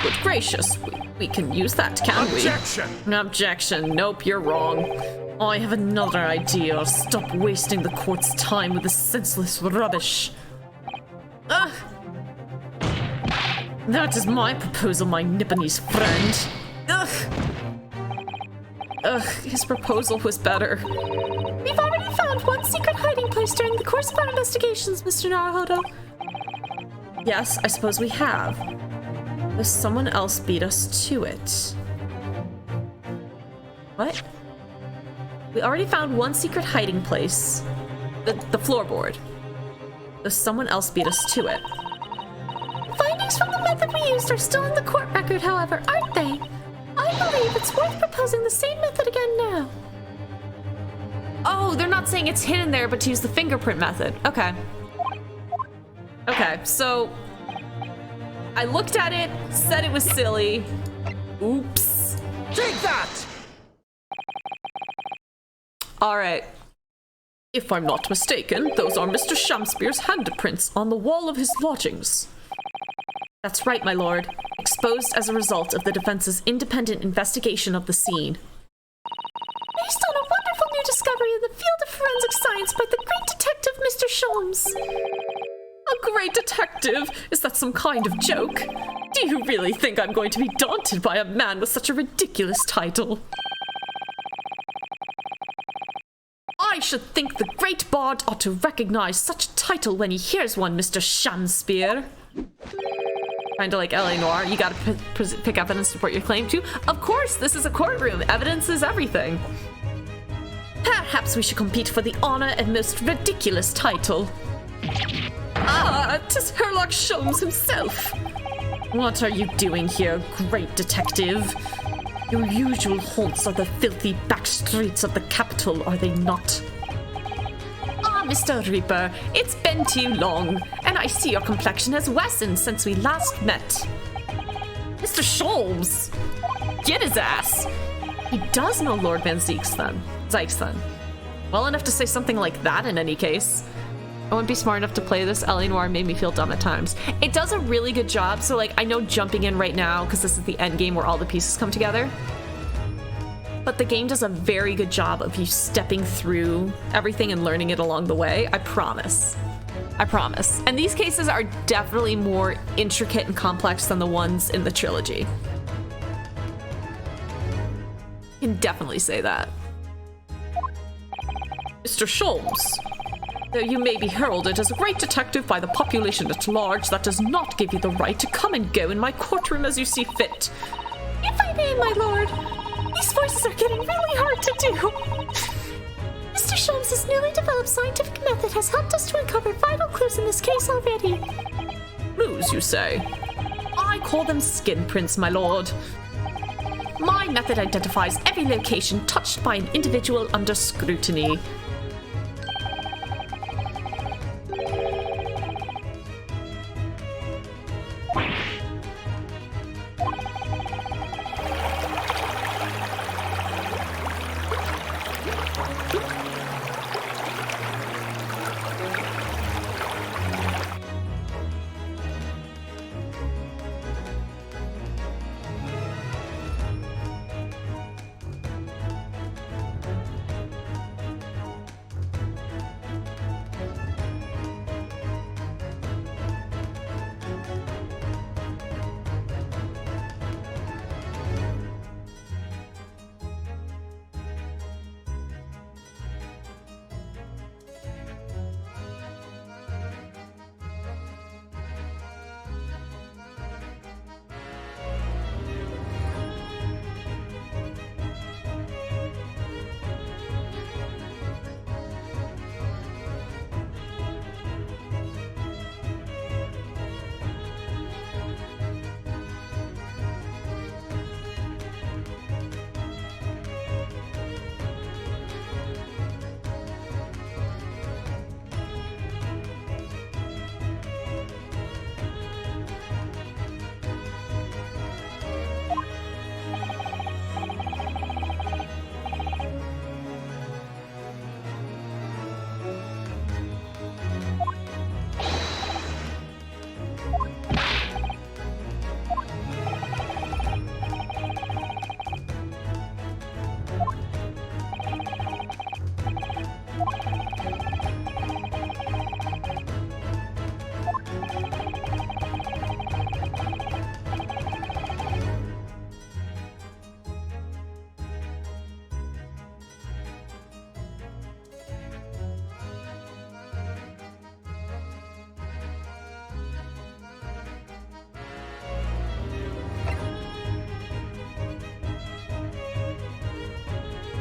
Good gracious, we can use that, can we? Objection! Objection. Nope, you're wrong. I have another idea. Stop wasting the court's time with this senseless rubbish. Ugh. That is my proposal, my Nipponese friend. Ugh. Ugh, his proposal was better. We've already found one secret hiding place during the course of our investigations, Mr. Naruhodo. Yes, I suppose we have. But someone else beat us to it. What? We already found one secret hiding place. The floorboard. Though someone else beat us to it. Findings from the method we used are still in the court record, however, aren't they? I believe it's worth proposing the same method again now. Oh, they're not saying it's hidden there, but to use the fingerprint method. Okay. Okay, so I looked at it, said it was silly. Oops. Take that! All right. If I'm not mistaken, those are Mr. Shamspeare's handprints on the wall of his lodgings. That's right, my lord. Exposed as a result of the defense's independent investigation of the scene. Based on a wonderful new discovery in the field of forensic science by the great detective Mr. Sholmes. A great detective? Is that some kind of joke? Do you really think I'm going to be daunted by a man with such a ridiculous title? I should think the great bard ought to recognize such a title when he hears one, Mr. Shamspeare. Kinda like L.A. Noire, you gotta pick evidence to support your claim to. Of course, this is a courtroom. Evidence is everything. Perhaps we should compete for the honor and most ridiculous title. Ah, 'tis Herlock Sholmes himself. What are you doing here, great detective? Your usual haunts are the filthy back streets of the capital, are they not? Ah, Mr. Reaper, it's been too long, and I see your complexion has worsened since we last met. Mr. Sholmes! Get his ass! He does know Lord Van Zykes then. Well enough to say something like that in any case. I wouldn't be smart enough to play this. L.A. Noire made me feel dumb at times. It does a really good job, so like I know jumping in right now, because this is the end game where all the pieces come together. But the game does a very good job of you stepping through everything and learning it along the way. I promise. I promise. And these cases are definitely more intricate and complex than the ones in the trilogy. I can definitely say that. Mr. Sholmes. Though you may be heralded as a great detective by the population at large, that does not give you the right to come and go in my courtroom as you see fit. If I may, my lord, these voices are getting really hard to do. Mr. Sholmes' newly developed scientific method has helped us to uncover vital clues in this case already. Clues, you say? I call them skin prints, my lord. My method identifies every location touched by an individual under scrutiny.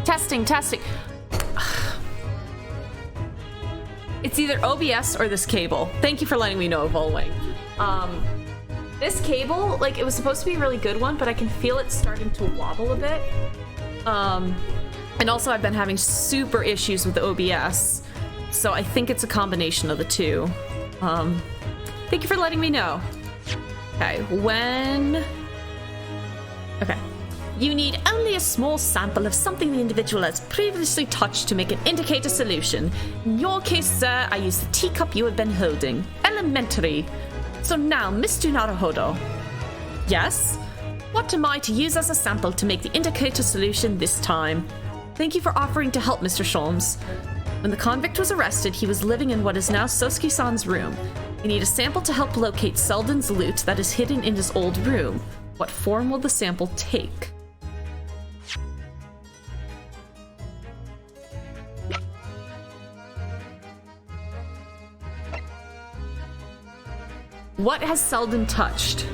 Testing. It's either OBS or this cable. Thank you for letting me know, Volwing. This cable, like, it was supposed to be a really good one, but I can feel it starting to wobble a bit. And also I've been having super issues with the OBS, so I think it's a combination of the two. Thank you for letting me know. Okay, Okay. You need only a small sample of something the individual has previously touched to make an indicator solution. In your case, sir, I used the teacup you have been holding. Elementary. So now, Mr. Naruhodo. Yes? What am I to use as a sample to make the indicator solution this time? Thank you for offering to help, Mr. Sholmes. When the convict was arrested, he was living in what is now Sosuke-san's room. You need a sample to help locate Selden's loot that is hidden in his old room. What form will the sample take? What has Selden touched?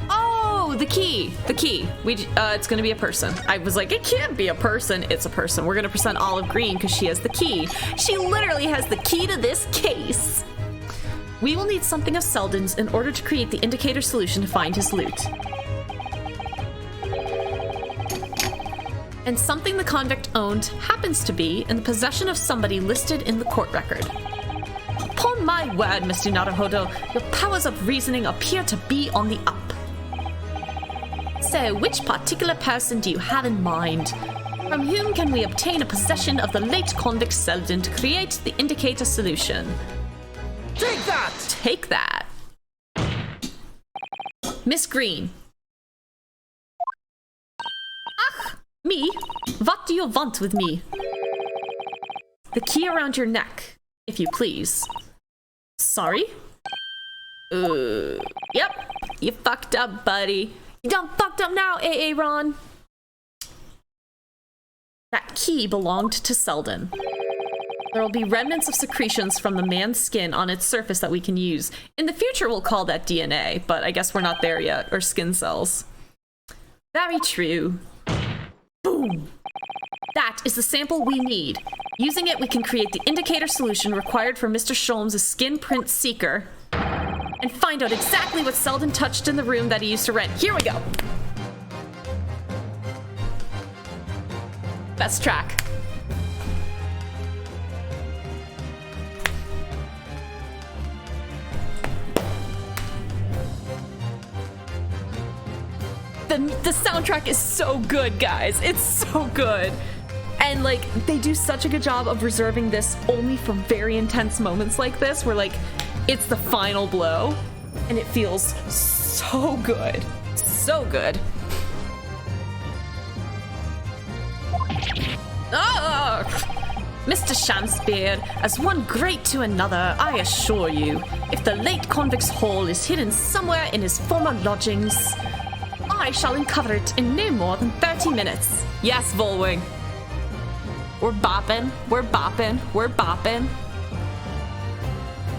Oh, the key. It's gonna be a person. I was like, it can't be a person. It's a person. We're gonna present Olive Green because she has the key. She literally has the key to this case. We will need something of Selden's in order to create the indicator solution to find his loot. And something the convict owned happens to be in the possession of somebody listed in the court record. Upon my word, Mr. Naruhodo, your powers of reasoning appear to be on the up. So, which particular person do you have in mind? From whom can we obtain a possession of the late convict Selden to create the indicator solution? Take that! Take that. Miss Green. Ach, me? What do you want with me? The key around your neck, if you please. Sorry? Yep. You fucked up, buddy. You done fucked up now, Aaron. That key belonged to Selden. There will be remnants of secretions from the man's skin on its surface that we can use. In the future, we'll call that DNA, but I guess we're not there yet, or skin cells. Very true. Boom! That is the sample we need. Using it, we can create the indicator solution required for Mr. Sholmes' skin print seeker and find out exactly what Selden touched in the room that he used to rent. Here we go! Best track. The soundtrack is so good, guys. It's so good. And, like, they do such a good job of reserving this only for very intense moments like this, where, like, it's the final blow, and it feels so good. So good. Ah! Mr. Shamsbeard, as one great to another, I assure you, if the late convict's haul is hidden somewhere in his former lodgings, I shall uncover it in no more than 30 minutes. Yes, Volwing. We're bopping. We're bopping. We're bopping.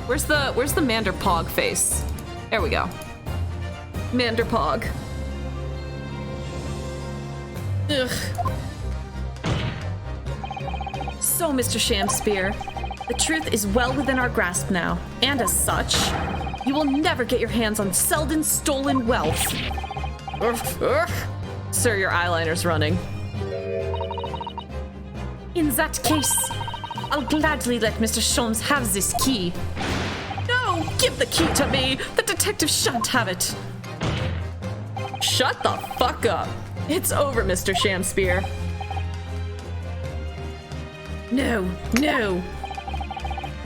Where's the Manderpog face? There we go. Manderpog. Ugh. So, Mr. Shamspear, the truth is well within our grasp now, and as such, you will never get your hands on Selden's stolen wealth. Sir, your eyeliner's running. In that case, I'll gladly let Mr. Sholmes have this key. No, give the key to me! The detective shan't have it! Shut the fuck up! It's over, Mr. Shamspear. No, no!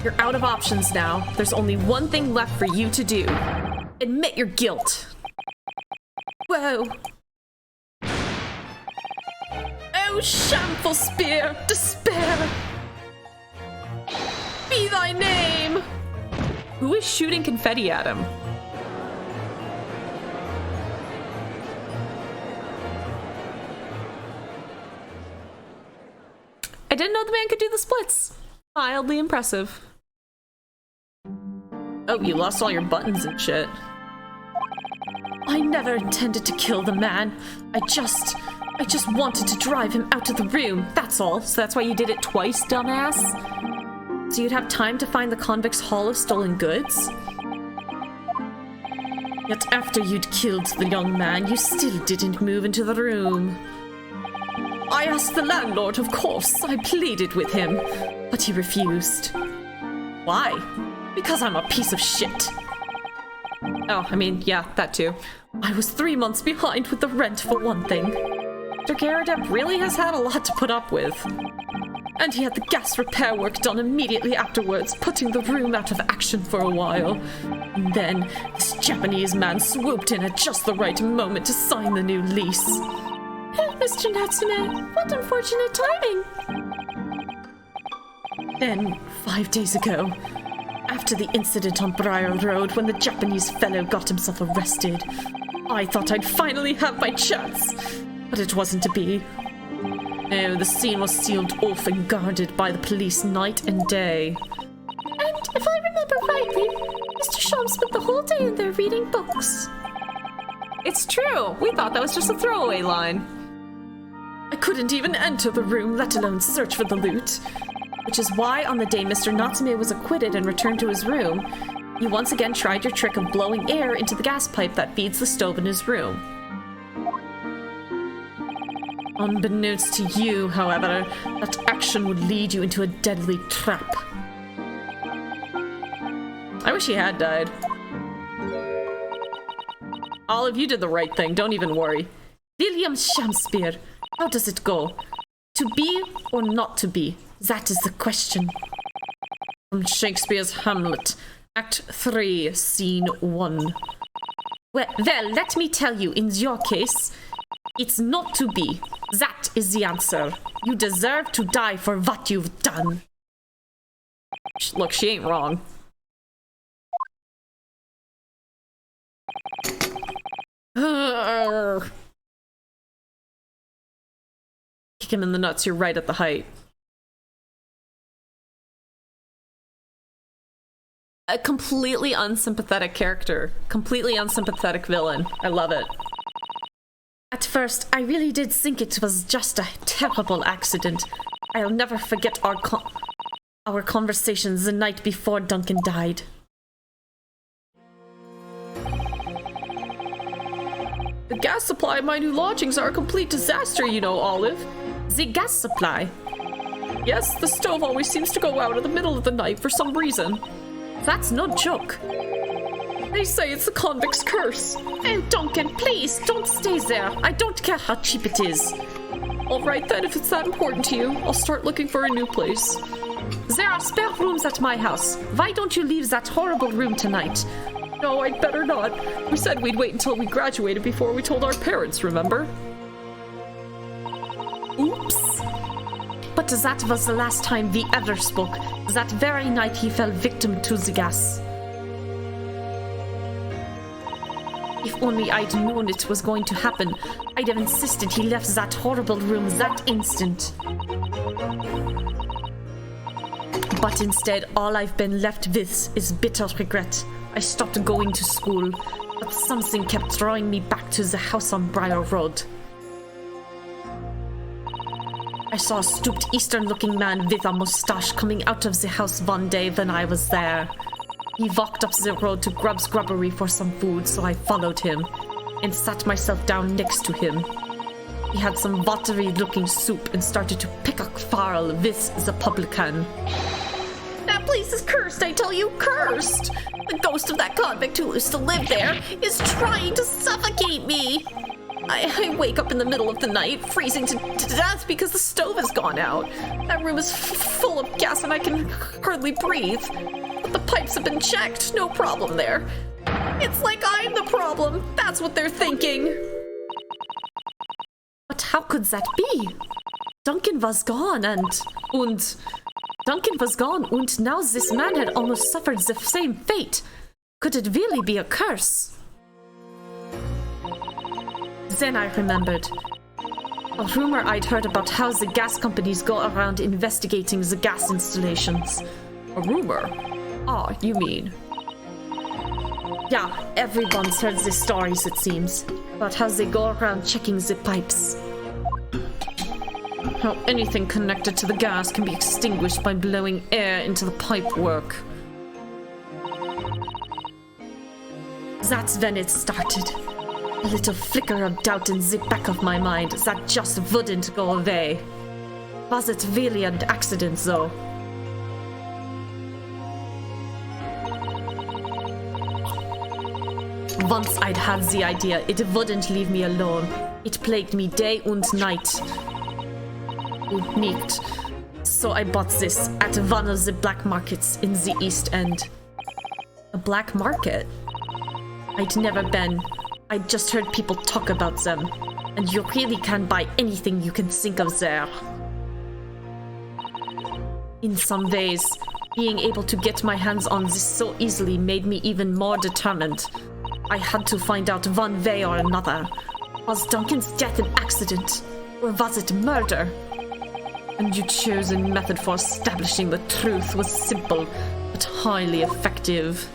You're out of options now. There's only one thing left for you to do. Admit your guilt. Whoa. Oh, shameful spear, despair! Be thy name! Who is shooting confetti at him? I didn't know the man could do the splits. Mildly impressive. Oh, you lost all your buttons and shit. I never intended to kill the man. I just I just wanted to drive him out of the room, that's all. So that's why you did it twice, dumbass? So you'd have time to find the convict's haul of stolen goods? Yet after you'd killed the young man, you still didn't move into the room. I asked the landlord, of course. I pleaded with him, but he refused. Why? Because I'm a piece of shit. Oh, I mean, yeah, that too. I was 3 months behind with the rent, for one thing. Dr. Garradeb really has had a lot to put up with. And he had the gas repair work done immediately afterwards, putting the room out of action for a while. And then, this Japanese man swooped in at just the right moment to sign the new lease. Mr. Natsume, what unfortunate timing! Then, 5 days ago, after the incident on Briar Road when the Japanese fellow got himself arrested, I thought I'd finally have my chance, but it wasn't to be. No, the scene was sealed off and guarded by the police night and day. And if I remember rightly, Mr. Sholmes spent the whole day in there reading books. It's true! We thought that was just a throwaway line. I couldn't even enter the room, let alone search for the loot. Which is why on the day Mr. Natsume was acquitted and returned to his room, you once again tried your trick of blowing air into the gas pipe that feeds the stove in his room. Unbeknownst to you, however, that action would lead you into a deadly trap. I wish he had died. Olive, you did the right thing, don't even worry. William Shakespeare, how does it go? To be or not to be? That is the question. From Shakespeare's Hamlet, Act 3, Scene 1. Well, let me tell you, in your case, it's not to be. That is the answer. You deserve to die for what you've done. Look, she ain't wrong. Kick him in the nuts, you're right at the height. A completely unsympathetic character. Completely unsympathetic villain. I love it. At first, I really did think it was just a terrible accident. I'll never forget our conversations the night before Duncan died. The gas supply at my new lodgings are a complete disaster, you know, Olive. The gas supply? Yes, the stove always seems to go out in the middle of the night for some reason. That's no joke. They say it's the convict's curse. Oh, Duncan, please, don't stay there. I don't care how cheap it is. All right then, if it's that important to you, I'll start looking for a new place. There are spare rooms at my house. Why don't you leave that horrible room tonight? No, I'd better not. We said we'd wait until we graduated before we told our parents, remember? Oops. But that was the last time we ever spoke. That very night he fell victim to the gas. If only I'd known it was going to happen, I'd have insisted he left that horrible room that instant. But instead, all I've been left with is bitter regret. I stopped going to school, but something kept drawing me back to the house on Briar Road. I saw a stooped Eastern-looking man with a mustache coming out of the house one day when I was there. He walked up the road to Grubb's Grubbery for some food, so I followed him and sat myself down next to him. He had some watery-looking soup and started to pick a quarrel with the publican. That place is cursed, I tell you, cursed! The ghost of that convict who used to live there is trying to suffocate me! I wake up in the middle of the night, freezing to death because the stove has gone out. That room is full of gas and I can hardly breathe. But the pipes have been checked, no problem there. It's like I'm the problem, that's what they're thinking. But how could that be? Duncan was gone and now this man had almost suffered the same fate. Could it really be a curse? Then I remembered. A rumor I'd heard about how the gas companies go around investigating the gas installations. A rumor? Ah, you mean? Yeah, everyone's heard the stories, it seems, about how they go around checking the pipes. how anything connected to the gas can be extinguished by blowing air into the pipework. That's when it started. A little flicker of doubt in the back of my mind that just wouldn't go away. Was it really an accident, though? Once I'd had the idea, it wouldn't leave me alone. It plagued me day and night. Nicht. So I bought this at one of the black markets in the East End. A black market? I'd never been. I'd just heard people talk about them. And you really can buy anything you can think of there. In some ways, being able to get my hands on this so easily made me even more determined. I had to find out one way or another. Was Duncan's death an accident? Or was it murder? And your chosen method for establishing the truth was simple, but highly effective.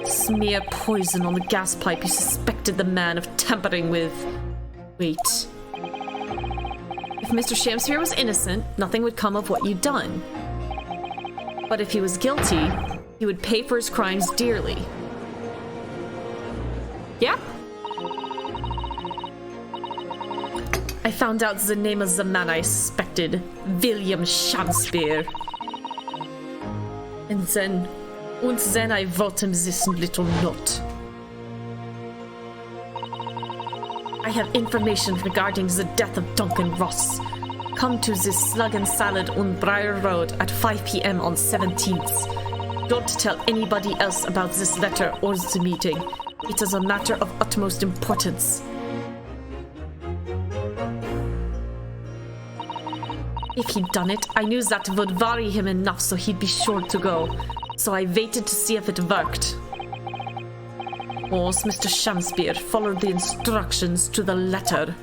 Smear poison on the gas pipe you suspected the man of tampering with. Wait. If Mr. Shamsphere was innocent, nothing would come of what you'd done. But if he was guilty, he would pay for his crimes dearly. Yeah? I found out the name of the man I suspected, William Shamsphere. And then I wrote him this little note. I have information regarding the death of Duncan Ross. Come to this Slug and Salad on Briar Road at 5 p.m. on 17th. Don't tell anybody else about this letter or the meeting. It is a matter of utmost importance. If he'd done it, I knew that would worry him enough so he'd be sure to go. So I waited to see if it worked. Boss, Mr. Shamsphere followed the instructions to the letter.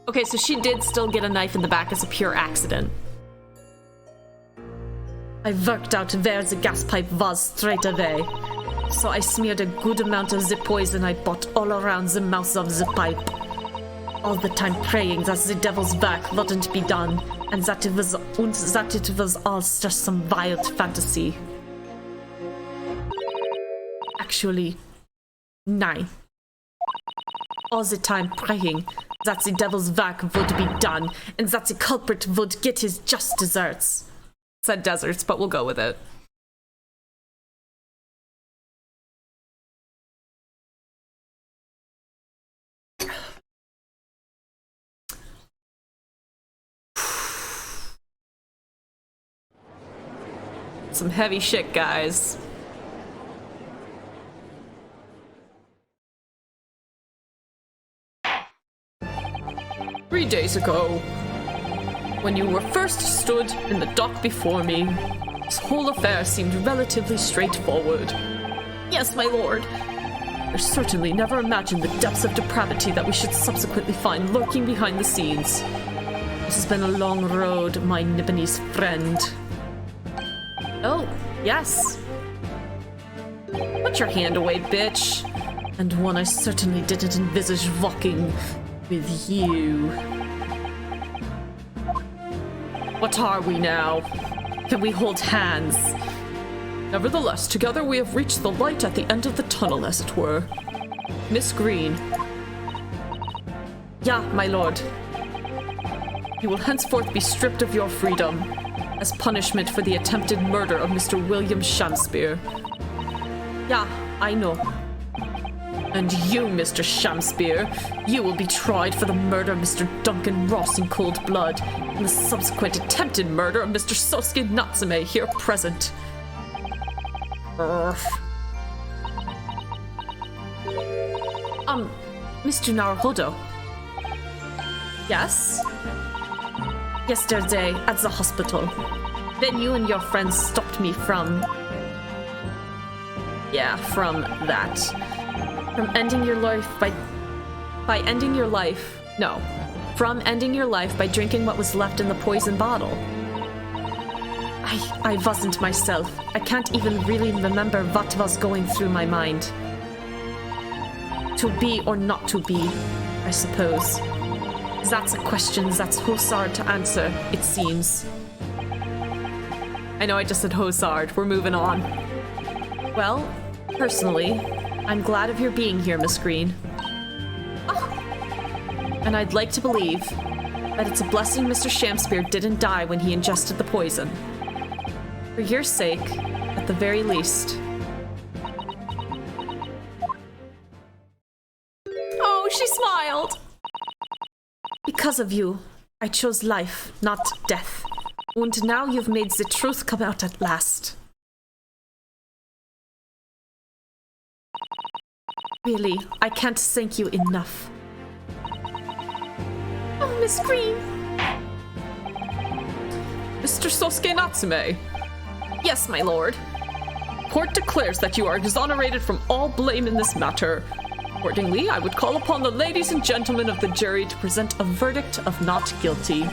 Okay, so she did still get a knife in the back as a pure accident. I worked out where the gas pipe was straight away. So I smeared a good amount of the poison I bought all around the mouth of the pipe. All the time praying that the devil's work wouldn't be done, and that it was all just some wild fantasy. Actually, nine. All the time praying that the devil's work would be done, and that the culprit would get his just deserts. Said deserts, but we'll go with it. Some heavy shit, guys. "3 days ago, when you were first stood in the dock before me, this whole affair seemed relatively straightforward. Yes, my lord. I certainly never imagined the depths of depravity that we should subsequently find lurking behind the scenes. It has been a long road, my Nibonese friend." Oh, yes. Put your hand away, bitch. And one I certainly didn't envisage walking with you. What are we now? Can we hold hands? Nevertheless, together we have reached the light at the end of the tunnel, as it were. Miss Green. Yeah, my lord. You will henceforth be stripped of your freedom, as punishment for the attempted murder of Mr. William Shamsphere. Yeah, I know. And you, Mr. Shamsphere, you will be tried for the murder of Mr. Duncan Ross in cold blood, and the subsequent attempted murder of Mr. Sosuke Natsume here present. Mr. Naruhodo. Yes? Yesterday, at the hospital. Then you and your friends stopped me from... Yeah, from that. From ending your life by ending your life... No. From ending your life by drinking what was left in the poison bottle. I wasn't myself. I can't even really remember what was going through my mind. To be or not to be, I suppose. That's a question that's hard to answer, it seems. I know I just said Hosard. We're moving on. Well, personally, I'm glad of your being here, Miss Green. Oh. And I'd like to believe that it's a blessing Mr. Shamspear didn't die when he ingested the poison. For your sake, at the very least. Oh, she smiled! Because of you, I chose life, not death. And now you've made the truth come out at last. Really, I can't thank you enough. Oh, Miss Green. Mr. Sosuke Natsume, Yes, my lord. court declares that you are exonerated from all blame in this matter. Accordingly, I would call upon the ladies and gentlemen of the jury to present a verdict of not guilty.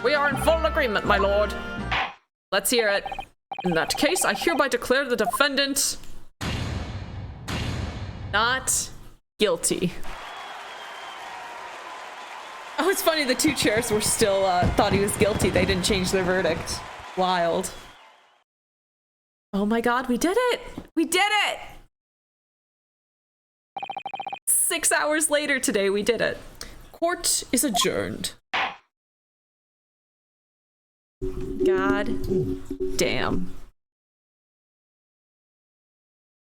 We are in full agreement, my lord. Let's hear it. In that case, I hereby declare the defendant Not guilty. Oh, it's funny, the two chairs were still, thought he was guilty. They didn't change their verdict. Wild. Oh my god, we did it! We did it! 6 hours later today, we did it. court is adjourned. God damn.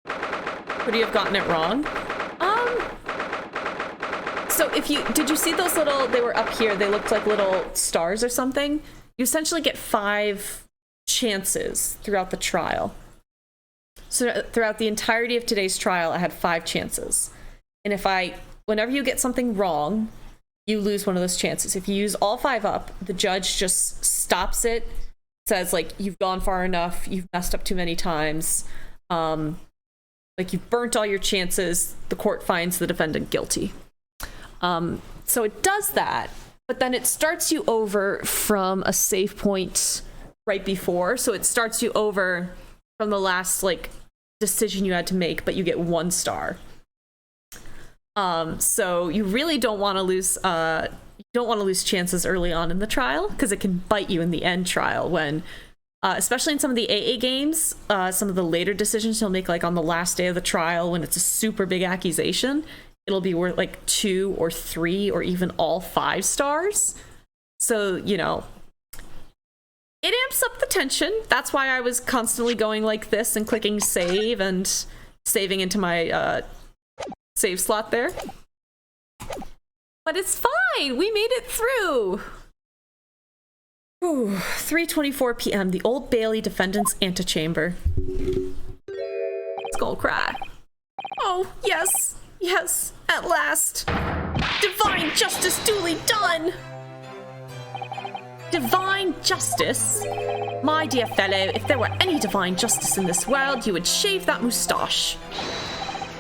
Could you have gotten it wrong? So if you, did you see those little, they were up here, they looked like little stars or something? You essentially get 5 chances throughout the trial. So throughout the entirety of today's trial, I had 5 chances. And whenever you get something wrong, you lose one of those chances. If you use all 5 up, the judge just stops it, says like, you've gone far enough, you've messed up too many times, like you've burnt all your chances, the court finds the defendant guilty. So it does that, but then it starts you over from a save point right before. So it starts you over from the last like decision you had to make, but you get 1 star. So you really don't want to lose chances early on in the trial, because it can bite you in the end trial when, especially in some of the AA games, some of the later decisions you'll make like on the last day of the trial when it's a super big accusation, it'll be worth like 2 or 3 or even all 5 stars. So, you know, it amps up the tension. That's why I was constantly going like this and clicking save and saving into my save slot there. But it's fine. We made it through. Ooh, 3:24 p.m. The Old Bailey Defendant's Antechamber. Skull cry. Oh, yes. Yes, at last. Divine justice duly done. Divine justice? My dear fellow, if there were any divine justice in this world, you would shave that moustache.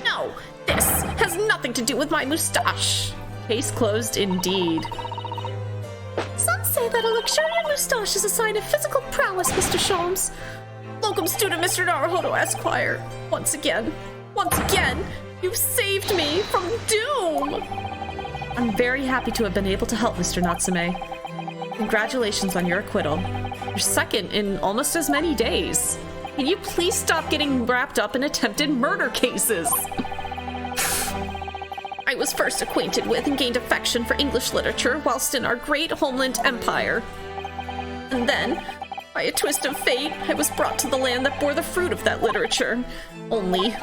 No, this has nothing to do with my moustache. Case closed indeed. Some say that a luxuriant moustache is a sign of physical prowess, Mr. Sholmes. Locum student Mr. Naruhodo Esquire. Once again, you saved me from doom! I'm very happy to have been able to help, Mr. Natsume. Congratulations on your acquittal. You're second in almost as many days. Can you please stop getting wrapped up in attempted murder cases? I was first acquainted with and gained affection for English literature whilst in our great homeland empire. And then, by a twist of fate, I was brought to the land that bore the fruit of that literature. Only,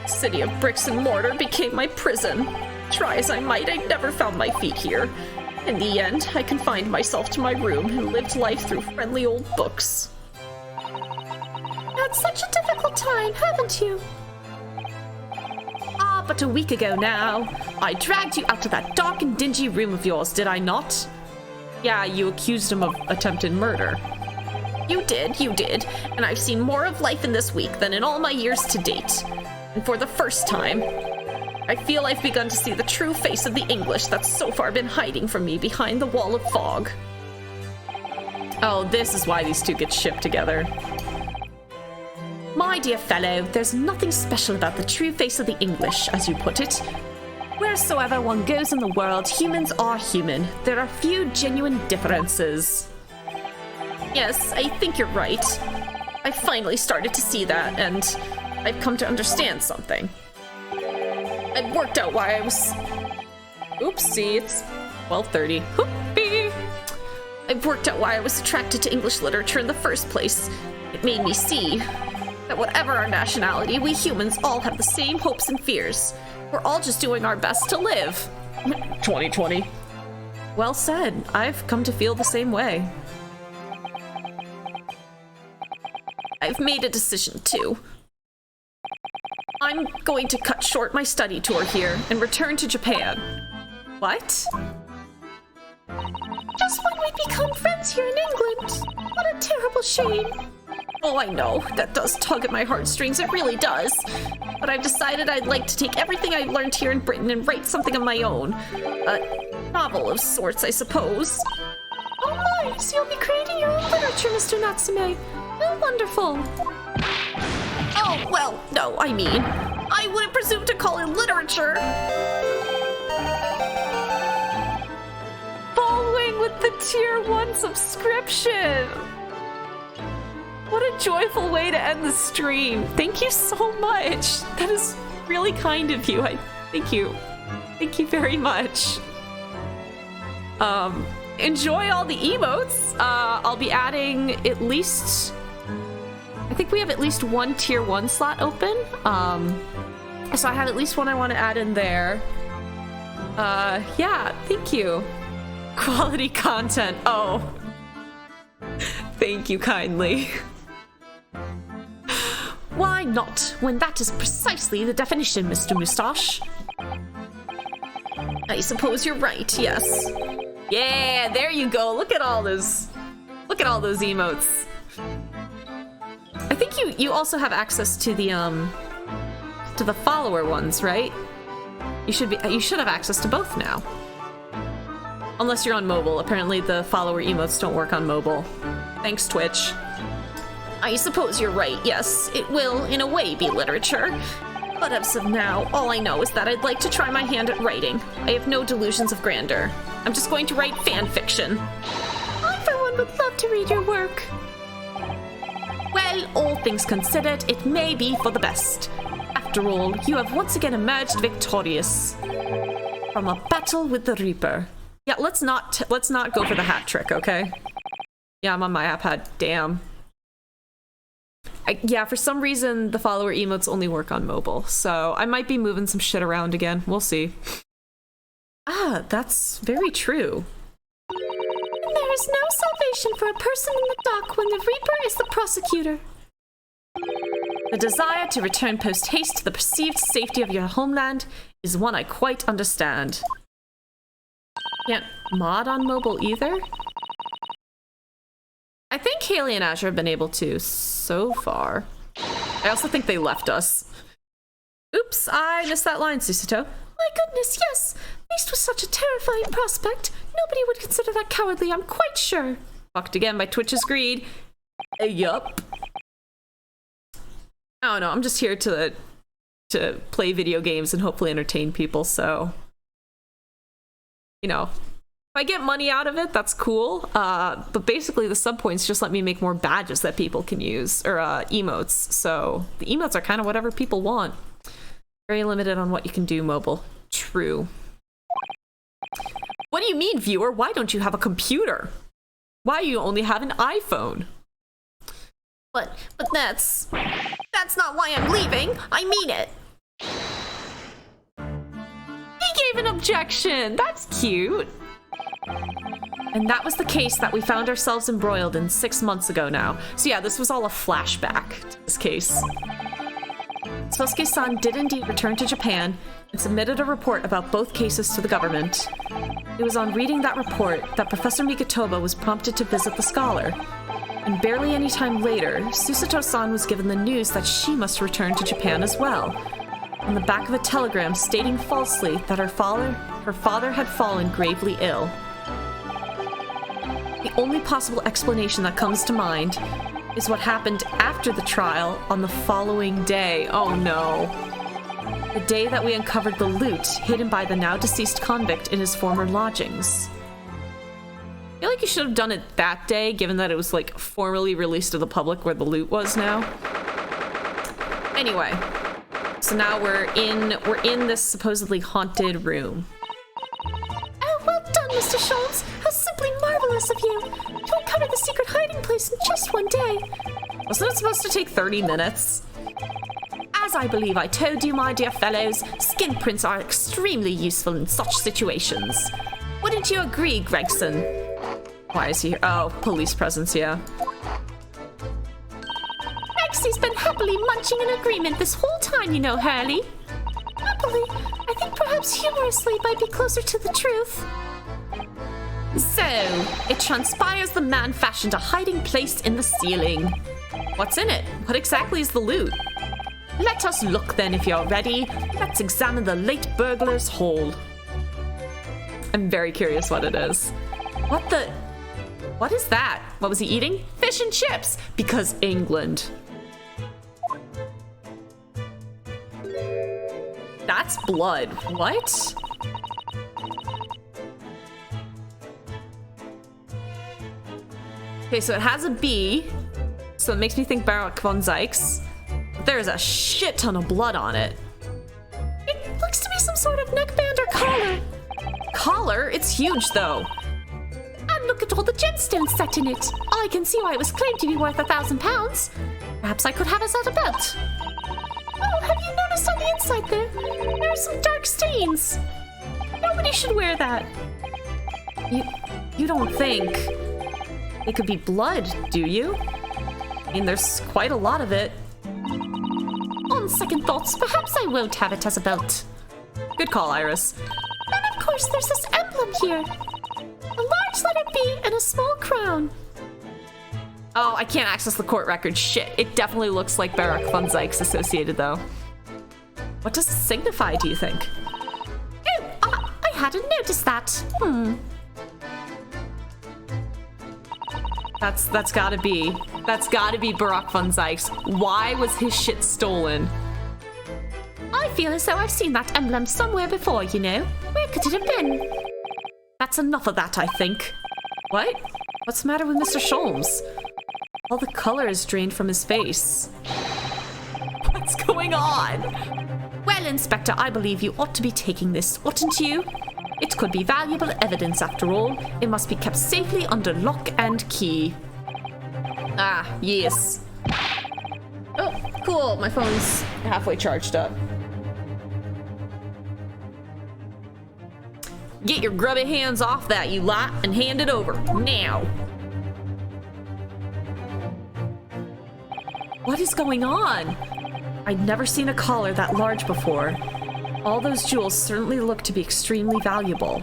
city of bricks and mortar became my prison. Try as I might, I never found my feet here. In the end, I confined myself to my room and lived life through friendly old books. Had such a difficult time, haven't you? Ah, but a week ago now, I dragged you out to that dark and dingy room of yours, did I not? Yeah, you accused him of attempted murder. You did, and I've seen more of life in this week than in all my years to date. And for the first time, I feel I've begun to see the true face of the English that's so far been hiding from me behind the wall of fog. Oh, this is why these two get shipped together. My dear fellow, there's nothing special about the true face of the English, as you put it. Wheresoever one goes in the world, humans are human. There are few genuine differences. Yes, I think you're right. I finally started to see that, and I've come to understand something. I've worked out why I was... Oopsie, it's 12:30. Whoopee! I've worked out why I was attracted to English literature in the first place. It made me see that whatever our nationality, we humans all have the same hopes and fears. We're all just doing our best to live. 2020. Well said. I've come to feel the same way. I've made a decision too. I'm going to cut short my study tour here and return to Japan. What? Just when we become friends here in England. What a terrible shame. Oh, I know. That does tug at my heartstrings. It really does. But I've decided I'd like to take everything I've learned here in Britain and write something of my own. A novel of sorts, I suppose. Oh my, so you'll be creating your own literature, Mr. Natsume. Oh, wonderful. Oh, well, no, I mean, I wouldn't presume to call it literature. Following with the Tier 1 subscription. What a joyful way to end the stream. Thank you so much. That is really kind of you. Thank you. Thank you very much. Enjoy all the emotes. I'll be adding at least... I think we have at least one Tier 1 slot open. So I have at least one I want to add in there. Yeah, thank you. Quality content. Oh. Thank you kindly. Why not, when that is precisely the definition, Mr. Moustache? I suppose you're right, yes. Yeah, there you go. Look at all those. Look at all those emotes. I think you also have access to the follower ones, right? You should have access to both now. Unless you're on mobile. Apparently the follower emotes don't work on mobile. Thanks, Twitch. I suppose you're right, yes. It will, in a way, be literature. But as of now, all I know is that I'd like to try my hand at writing. I have no delusions of grandeur. I'm just going to write fan fiction. I, for one, would love to read your work. Well, all things considered, it may be for the best. After all, you have once again emerged victorious from a battle with the Reaper. Yeah, let's not go for the hat trick, okay? Yeah, I'm on my iPad. Damn. Yeah, for some reason, the follower emotes only work on mobile, so I might be moving some shit around again. We'll see. Ah, that's very true. There is no salvation for a person in the dock when the Reaper is the prosecutor. The desire to return post-haste to the perceived safety of your homeland is one I quite understand. Can't mod on mobile either? I think Haley and Azure have been able to so far. I also think they left us. Oops, I missed that line, Susato. My goodness, yes. Beast was such a terrifying prospect. Nobody would consider that cowardly, I'm quite sure. Fucked again by Twitch's greed. Yup. I don't know, I'm just here to play video games and hopefully entertain people, so... You know, if I get money out of it, that's cool. But basically the sub points just let me make more badges that people can use, or emotes. So the emotes are kind of whatever people want. Very limited on what you can do mobile. True. What do you mean, viewer? Why don't you have a computer? Why do you only have an iPhone? But that's not why I'm leaving. I mean it. He gave an objection. That's cute. And that was the case that we found ourselves embroiled in 6 months ago now. So yeah, this was all a flashback to this case. Sosuke-san did indeed return to Japan and submitted a report about both cases to the government. It was on reading that report that Professor Migatoba was prompted to visit the scholar. And barely any time later, Susato-san was given the news that she must return to Japan as well, on the back of a telegram stating falsely that her father had fallen gravely ill. The only possible explanation that comes to mind is what happened after the trial on the following day. Oh no. The day that we uncovered the loot hidden by the now deceased convict in his former lodgings. I feel like you should have done it that day, given that it was like formally released to the public where the loot was now. Anyway, so now we're in this supposedly haunted room. Oh, well done, Mr. Sholmes. How simply marvelous of you to uncover the secret hiding place in just one day. Wasn't it supposed to take 30 minutes? As I believe I told you, my dear fellows, skin prints are extremely useful in such situations. Wouldn't you agree, Gregson? Why is he here? Oh, police presence, yeah. Rexy's been happily munching in agreement this whole time, you know, Hurley. Happily, I think perhaps humorously might be closer to the truth. So, it transpires the man fashioned a hiding place in the ceiling. What's in it? What exactly is the loot? Let us look then if you're ready. Let's examine the late burglar's hole. I'm very curious what it is. What is that? What was he eating? Fish and chips! Because England. That's blood. What? Okay, so it has a B, so it makes me think Baroque von Zykes. There's a shit ton of blood on it. It looks to be some sort of neckband or collar. Collar? It's huge, though. And look at all the gemstones set in it. I can see why it was claimed to be worth £1,000. Perhaps I could have us at a bet. Oh, have you noticed on the inside there? There are some dark stains. Nobody should wear that. You don't think it could be blood, do you? I mean, there's quite a lot of it. On second thoughts, perhaps I won't have it as a belt. Good call, Iris. And of course, there's this emblem here. A large letter B and a small crown. Oh, I can't access the court record. Shit, it definitely looks like Baroque von Zykes associated, though. What does it signify, do you think? Oh, I hadn't noticed that. That's gotta be Baroque von Zykes. Why was his shit stolen? I feel as though I've seen that emblem somewhere before, you know. Where could it have been? That's enough of that, I think. What? What's the matter with Mr. Sholmes? All the color is drained from his face. What's going on? Well, Inspector, I believe you ought to be taking this, oughtn't you? It could be valuable evidence after all. It must be kept safely under lock and key. Ah, yes. Oh, cool. My phone's halfway charged up. Get your grubby hands off that, you lot, and hand it over. Now. What is going on? I'd never seen a collar that large before. All those jewels certainly look to be extremely valuable.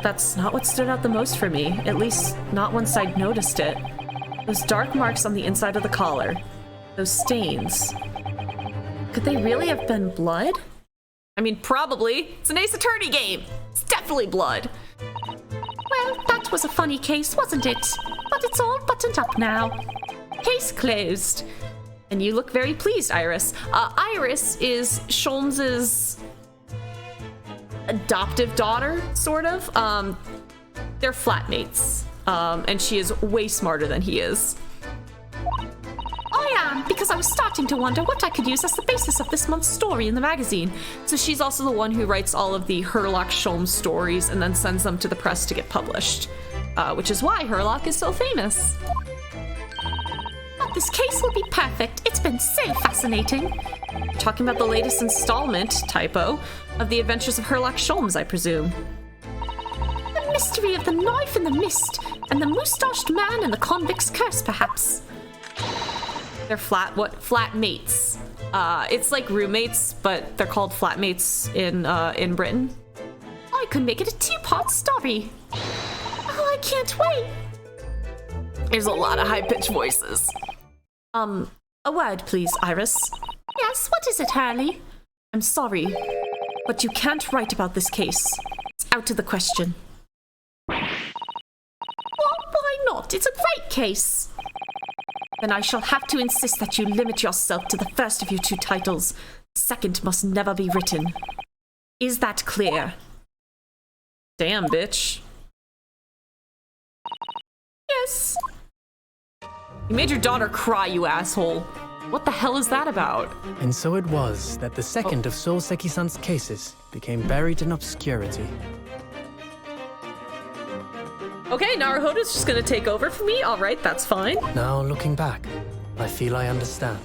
That's not what stood out the most for me, at least not once I'd noticed it. Those dark marks on the inside of the collar. Those stains. Could they really have been blood? I mean, probably. It's an Ace Attorney game. It's definitely blood. Well, that was a funny case, wasn't it? But it's all buttoned up now. Case closed. And you look very pleased, Iris. Iris is Sholmes's adoptive daughter, sort of. They're flatmates. And she is way smarter than he is. I am, because I was starting to wonder what I could use as the basis of this month's story in the magazine. So she's also the one who writes all of the Herlock Sholmes stories and then sends them to the press to get published. Which is why Herlock is so famous. But this case will be perfect. It's been so fascinating. Talking about the latest installment, typo, of the Adventures of Herlock Sholmes, I presume. The mystery of the knife in the mist, and the moustached man and the convict's curse, perhaps. They're flatmates. It's like roommates, but they're called flatmates in Britain. I could make it a two-part story. Oh, I can't wait. There's a lot of high-pitched voices. A word, please, Iris. Yes, what is it, Hurley? I'm sorry, but you can't write about this case. It's out of the question. Well, why not? It's a great case. Then I shall have to insist that you limit yourself to the first of your two titles, Second must never be written. Is that clear? Damn, bitch. Yes. You made your daughter cry, you asshole. What the hell is that about? And so it was that the second of Souseki-san's cases became buried in obscurity. Okay, Naruhodo's just gonna take over for me. All right, that's fine. Now, looking back, I feel I understand.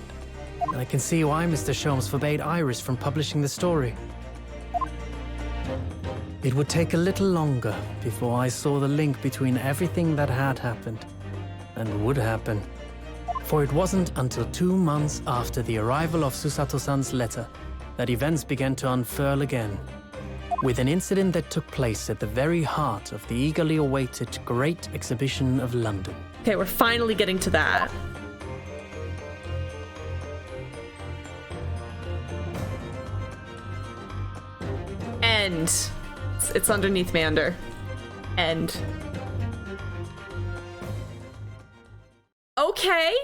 And I can see why Mr. Sholmes forbade Iris from publishing the story. It would take a little longer before I saw the link between everything that had happened and would happen. For it wasn't until 2 months after the arrival of Susato-san's letter that events began to unfurl again, with an incident that took place at the very heart of the eagerly awaited Great Exhibition of London. Okay, we're finally getting to that. End. It's underneath Mander. End. Okay.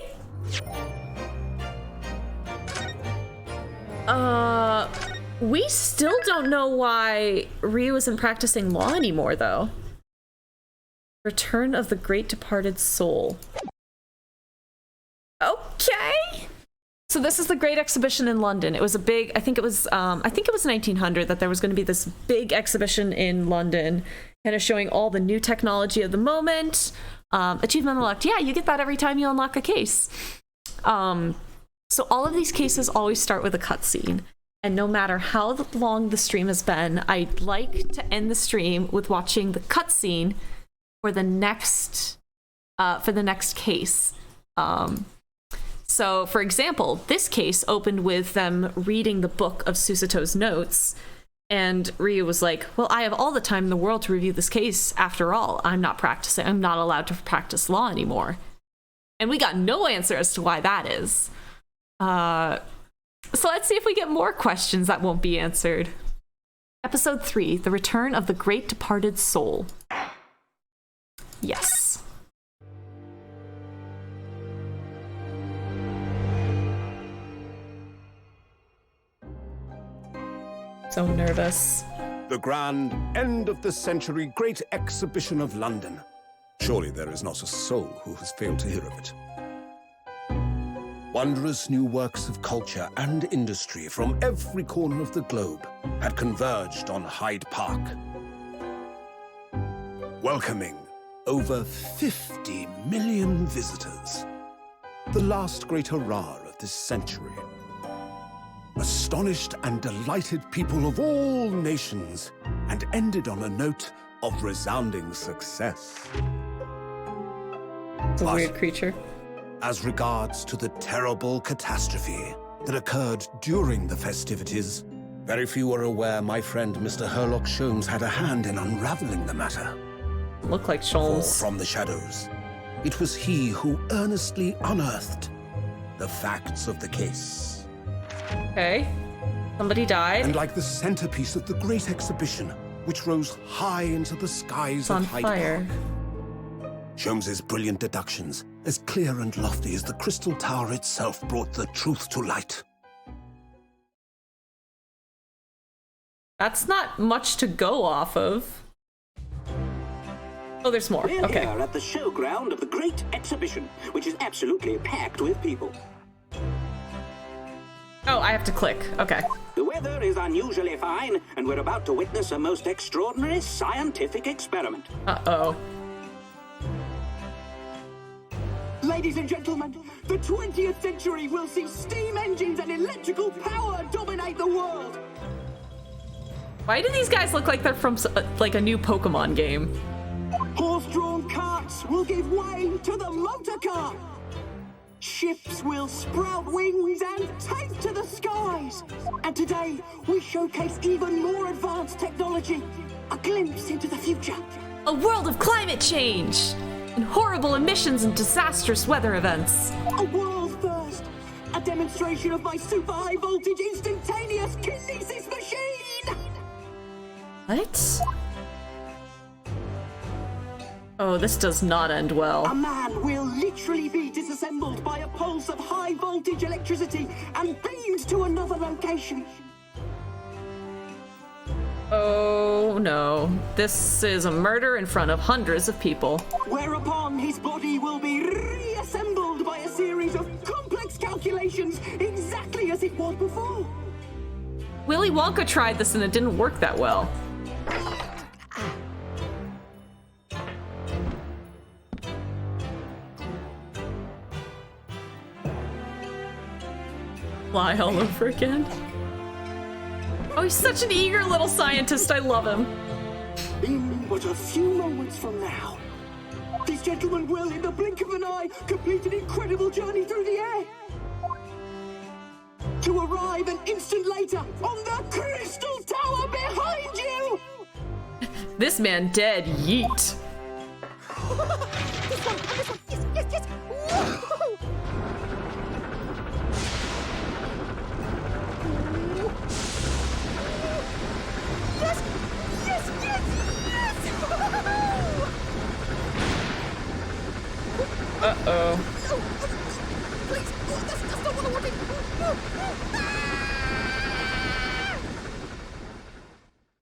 We still don't know why Ryu isn't practicing law anymore, though. Return of the Great Departed Soul. Okay. So this is the Great Exhibition in London. It was a big, I think it was 1900 that there was going to be this big exhibition in London, kind of showing all the new technology of the moment. Achievement unlocked. Yeah, you get that every time you unlock a case. So all of these cases always start with a cutscene. And no matter how long the stream has been, I'd like to end the stream with watching the cutscene for the next case. So, for example, this case opened with them reading the book of Susato's notes, and Ryu was like, well, I have all the time in the world to review this case. After all, I'm not allowed to practice law anymore. And we got no answer as to why that is. So let's see if we get more questions that won't be answered. Episode 3, The Return of the Great Departed Soul. Yes. So nervous. The grand end of the century Great Exhibition of London. Surely there is not a soul who has failed to hear of it. Wondrous new works of culture and industry from every corner of the globe had converged on Hyde Park, welcoming over 50 million visitors. The last great hurrah of this century. Astonished and delighted people of all nations, and ended on a note of resounding success. It's a weird creature. As regards to the terrible catastrophe that occurred during the festivities, very few were aware my friend Mr. Herlock Sholmes had a hand in unraveling the matter. Look like For Sholmes. from the shadows, it was he who earnestly unearthed the facts of the case. Okay. Somebody died. And like the centerpiece of the Great Exhibition, which rose high into the skies It's of on Hyde fire. Park, Sholmes's brilliant deductions, as clear and lofty as the Crystal Tower itself, brought the truth to light. That's not much to go off of. Oh, there's more. We're Okay. here at the showground of the Great Exhibition, which is absolutely packed with people. Oh, I have to click. Okay. The weather is unusually fine, and we're about to witness a most extraordinary scientific experiment. Uh-oh. Ladies and gentlemen, the 20th century will see steam engines and electrical power dominate the world. Why do these guys look like they're from like a new Pokemon game? Horse-drawn carts will give way to the motor car. Ships will sprout wings and take to the skies. And today, we showcase even more advanced technology. A glimpse into the future. A world of climate change! And horrible emissions and disastrous weather events. A world first. A demonstration of my super high voltage instantaneous kinesis machine. What? Oh, this does not end A well. man will lift literally be disassembled by a pulse of high voltage electricity and beamed to another location. Oh no. This is a murder in front of hundreds of people. Whereupon his body will be reassembled by a series of complex calculations exactly as it was before. Willy Wonka tried this and it didn't work that well. Fly all over again. Oh, he's such an eager little scientist. I love him. In but a few moments from now, these gentlemen will, in the blink of an eye, complete an incredible journey through the air. To arrive an instant later on the Crystal Tower behind you! This man dead. Yeet. Uh-oh.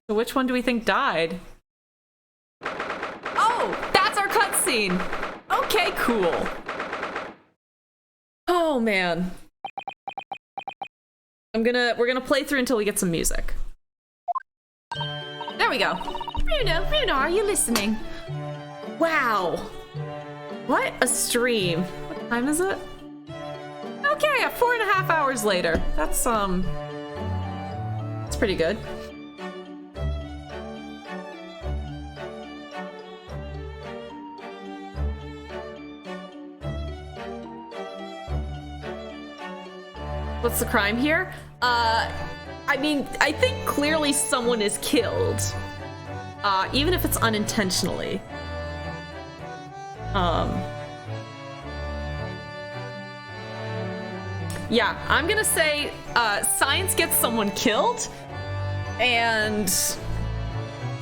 So which one do we think died? Oh, that's our cutscene. Okay, cool. Oh man. We're gonna play through until we get some music. There we go. Bruno, are you listening? Wow. What a stream. What time is it? Okay, 4.5 hours later. That's pretty good. What's the crime here? I mean, I think clearly someone is killed. Even if it's unintentionally. Yeah, I'm gonna say science gets someone killed and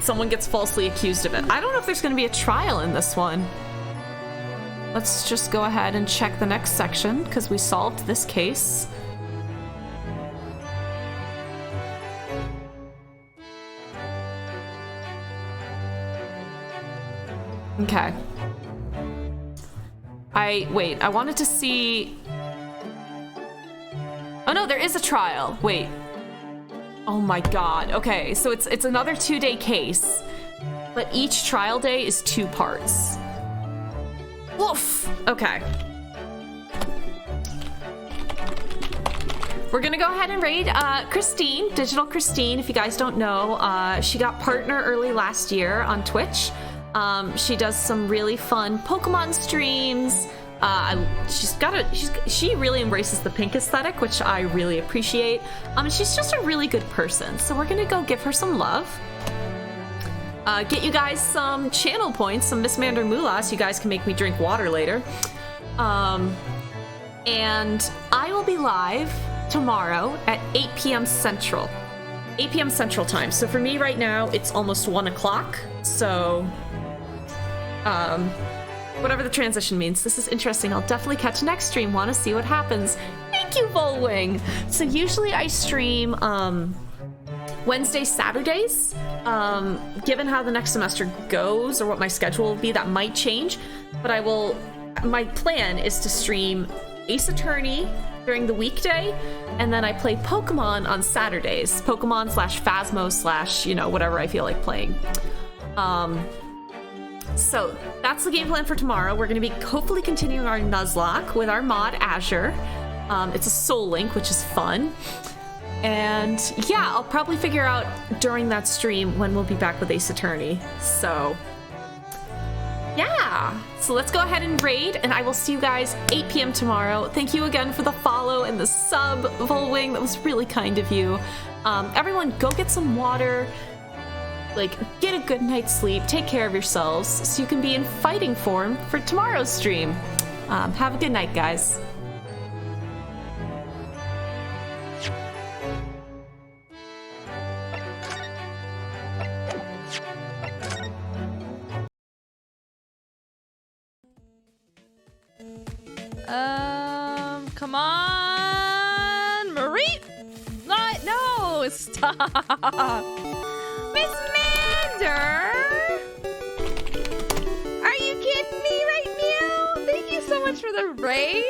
someone gets falsely accused of it. I don't know if there's gonna be a trial in this one. Let's just go ahead and check the next section because we solved this case. Okay. I wanted to see... Oh no, there is a trial. Wait. Oh my god. Okay, so it's another 2-day case, but each trial day is 2 parts. Woof! Okay. We're gonna go ahead and raid Christine, Digital Christine. If you guys don't know, she got partner early last year on Twitch. She does some really fun Pokemon streams. She really embraces the pink aesthetic, which I really appreciate. She's just a really good person. So we're gonna go give her some love. Get you guys some channel points, some Miss Mander Moolah, so you guys can make me drink water later. And I will be live tomorrow at 8 p.m. Central. 8 p.m. Central time. So for me right now, it's almost 1 o'clock. So, whatever the transition means. This is interesting. I'll definitely catch next stream. Want to see what happens. Thank you, Volwing. So usually I stream Wednesdays, Saturdays. Given how the next semester goes or what my schedule will be, that might change. But my plan is to stream Ace Attorney during the weekday, and then I play Pokemon on Saturdays. Pokemon / Phasmo / whatever I feel like playing. So that's the game plan for tomorrow. We're going to be hopefully continuing our Nuzlocke with our mod Azure. It's a Soul Link, which is fun. And yeah, I'll probably figure out during that stream when we'll be back with Ace Attorney. So yeah, so let's go ahead and raid, and I will see you guys 8 p.m. tomorrow. Thank you again for the follow and the sub, Volwing. That was really kind of you. Everyone, go get some water. Get a good night's sleep, take care of yourselves, so you can be in fighting form for tomorrow's stream. Have a good night, guys. Come on, Marie. No, stop. Miss Mander. Are you kidding me right now? Thank you so much for the raid.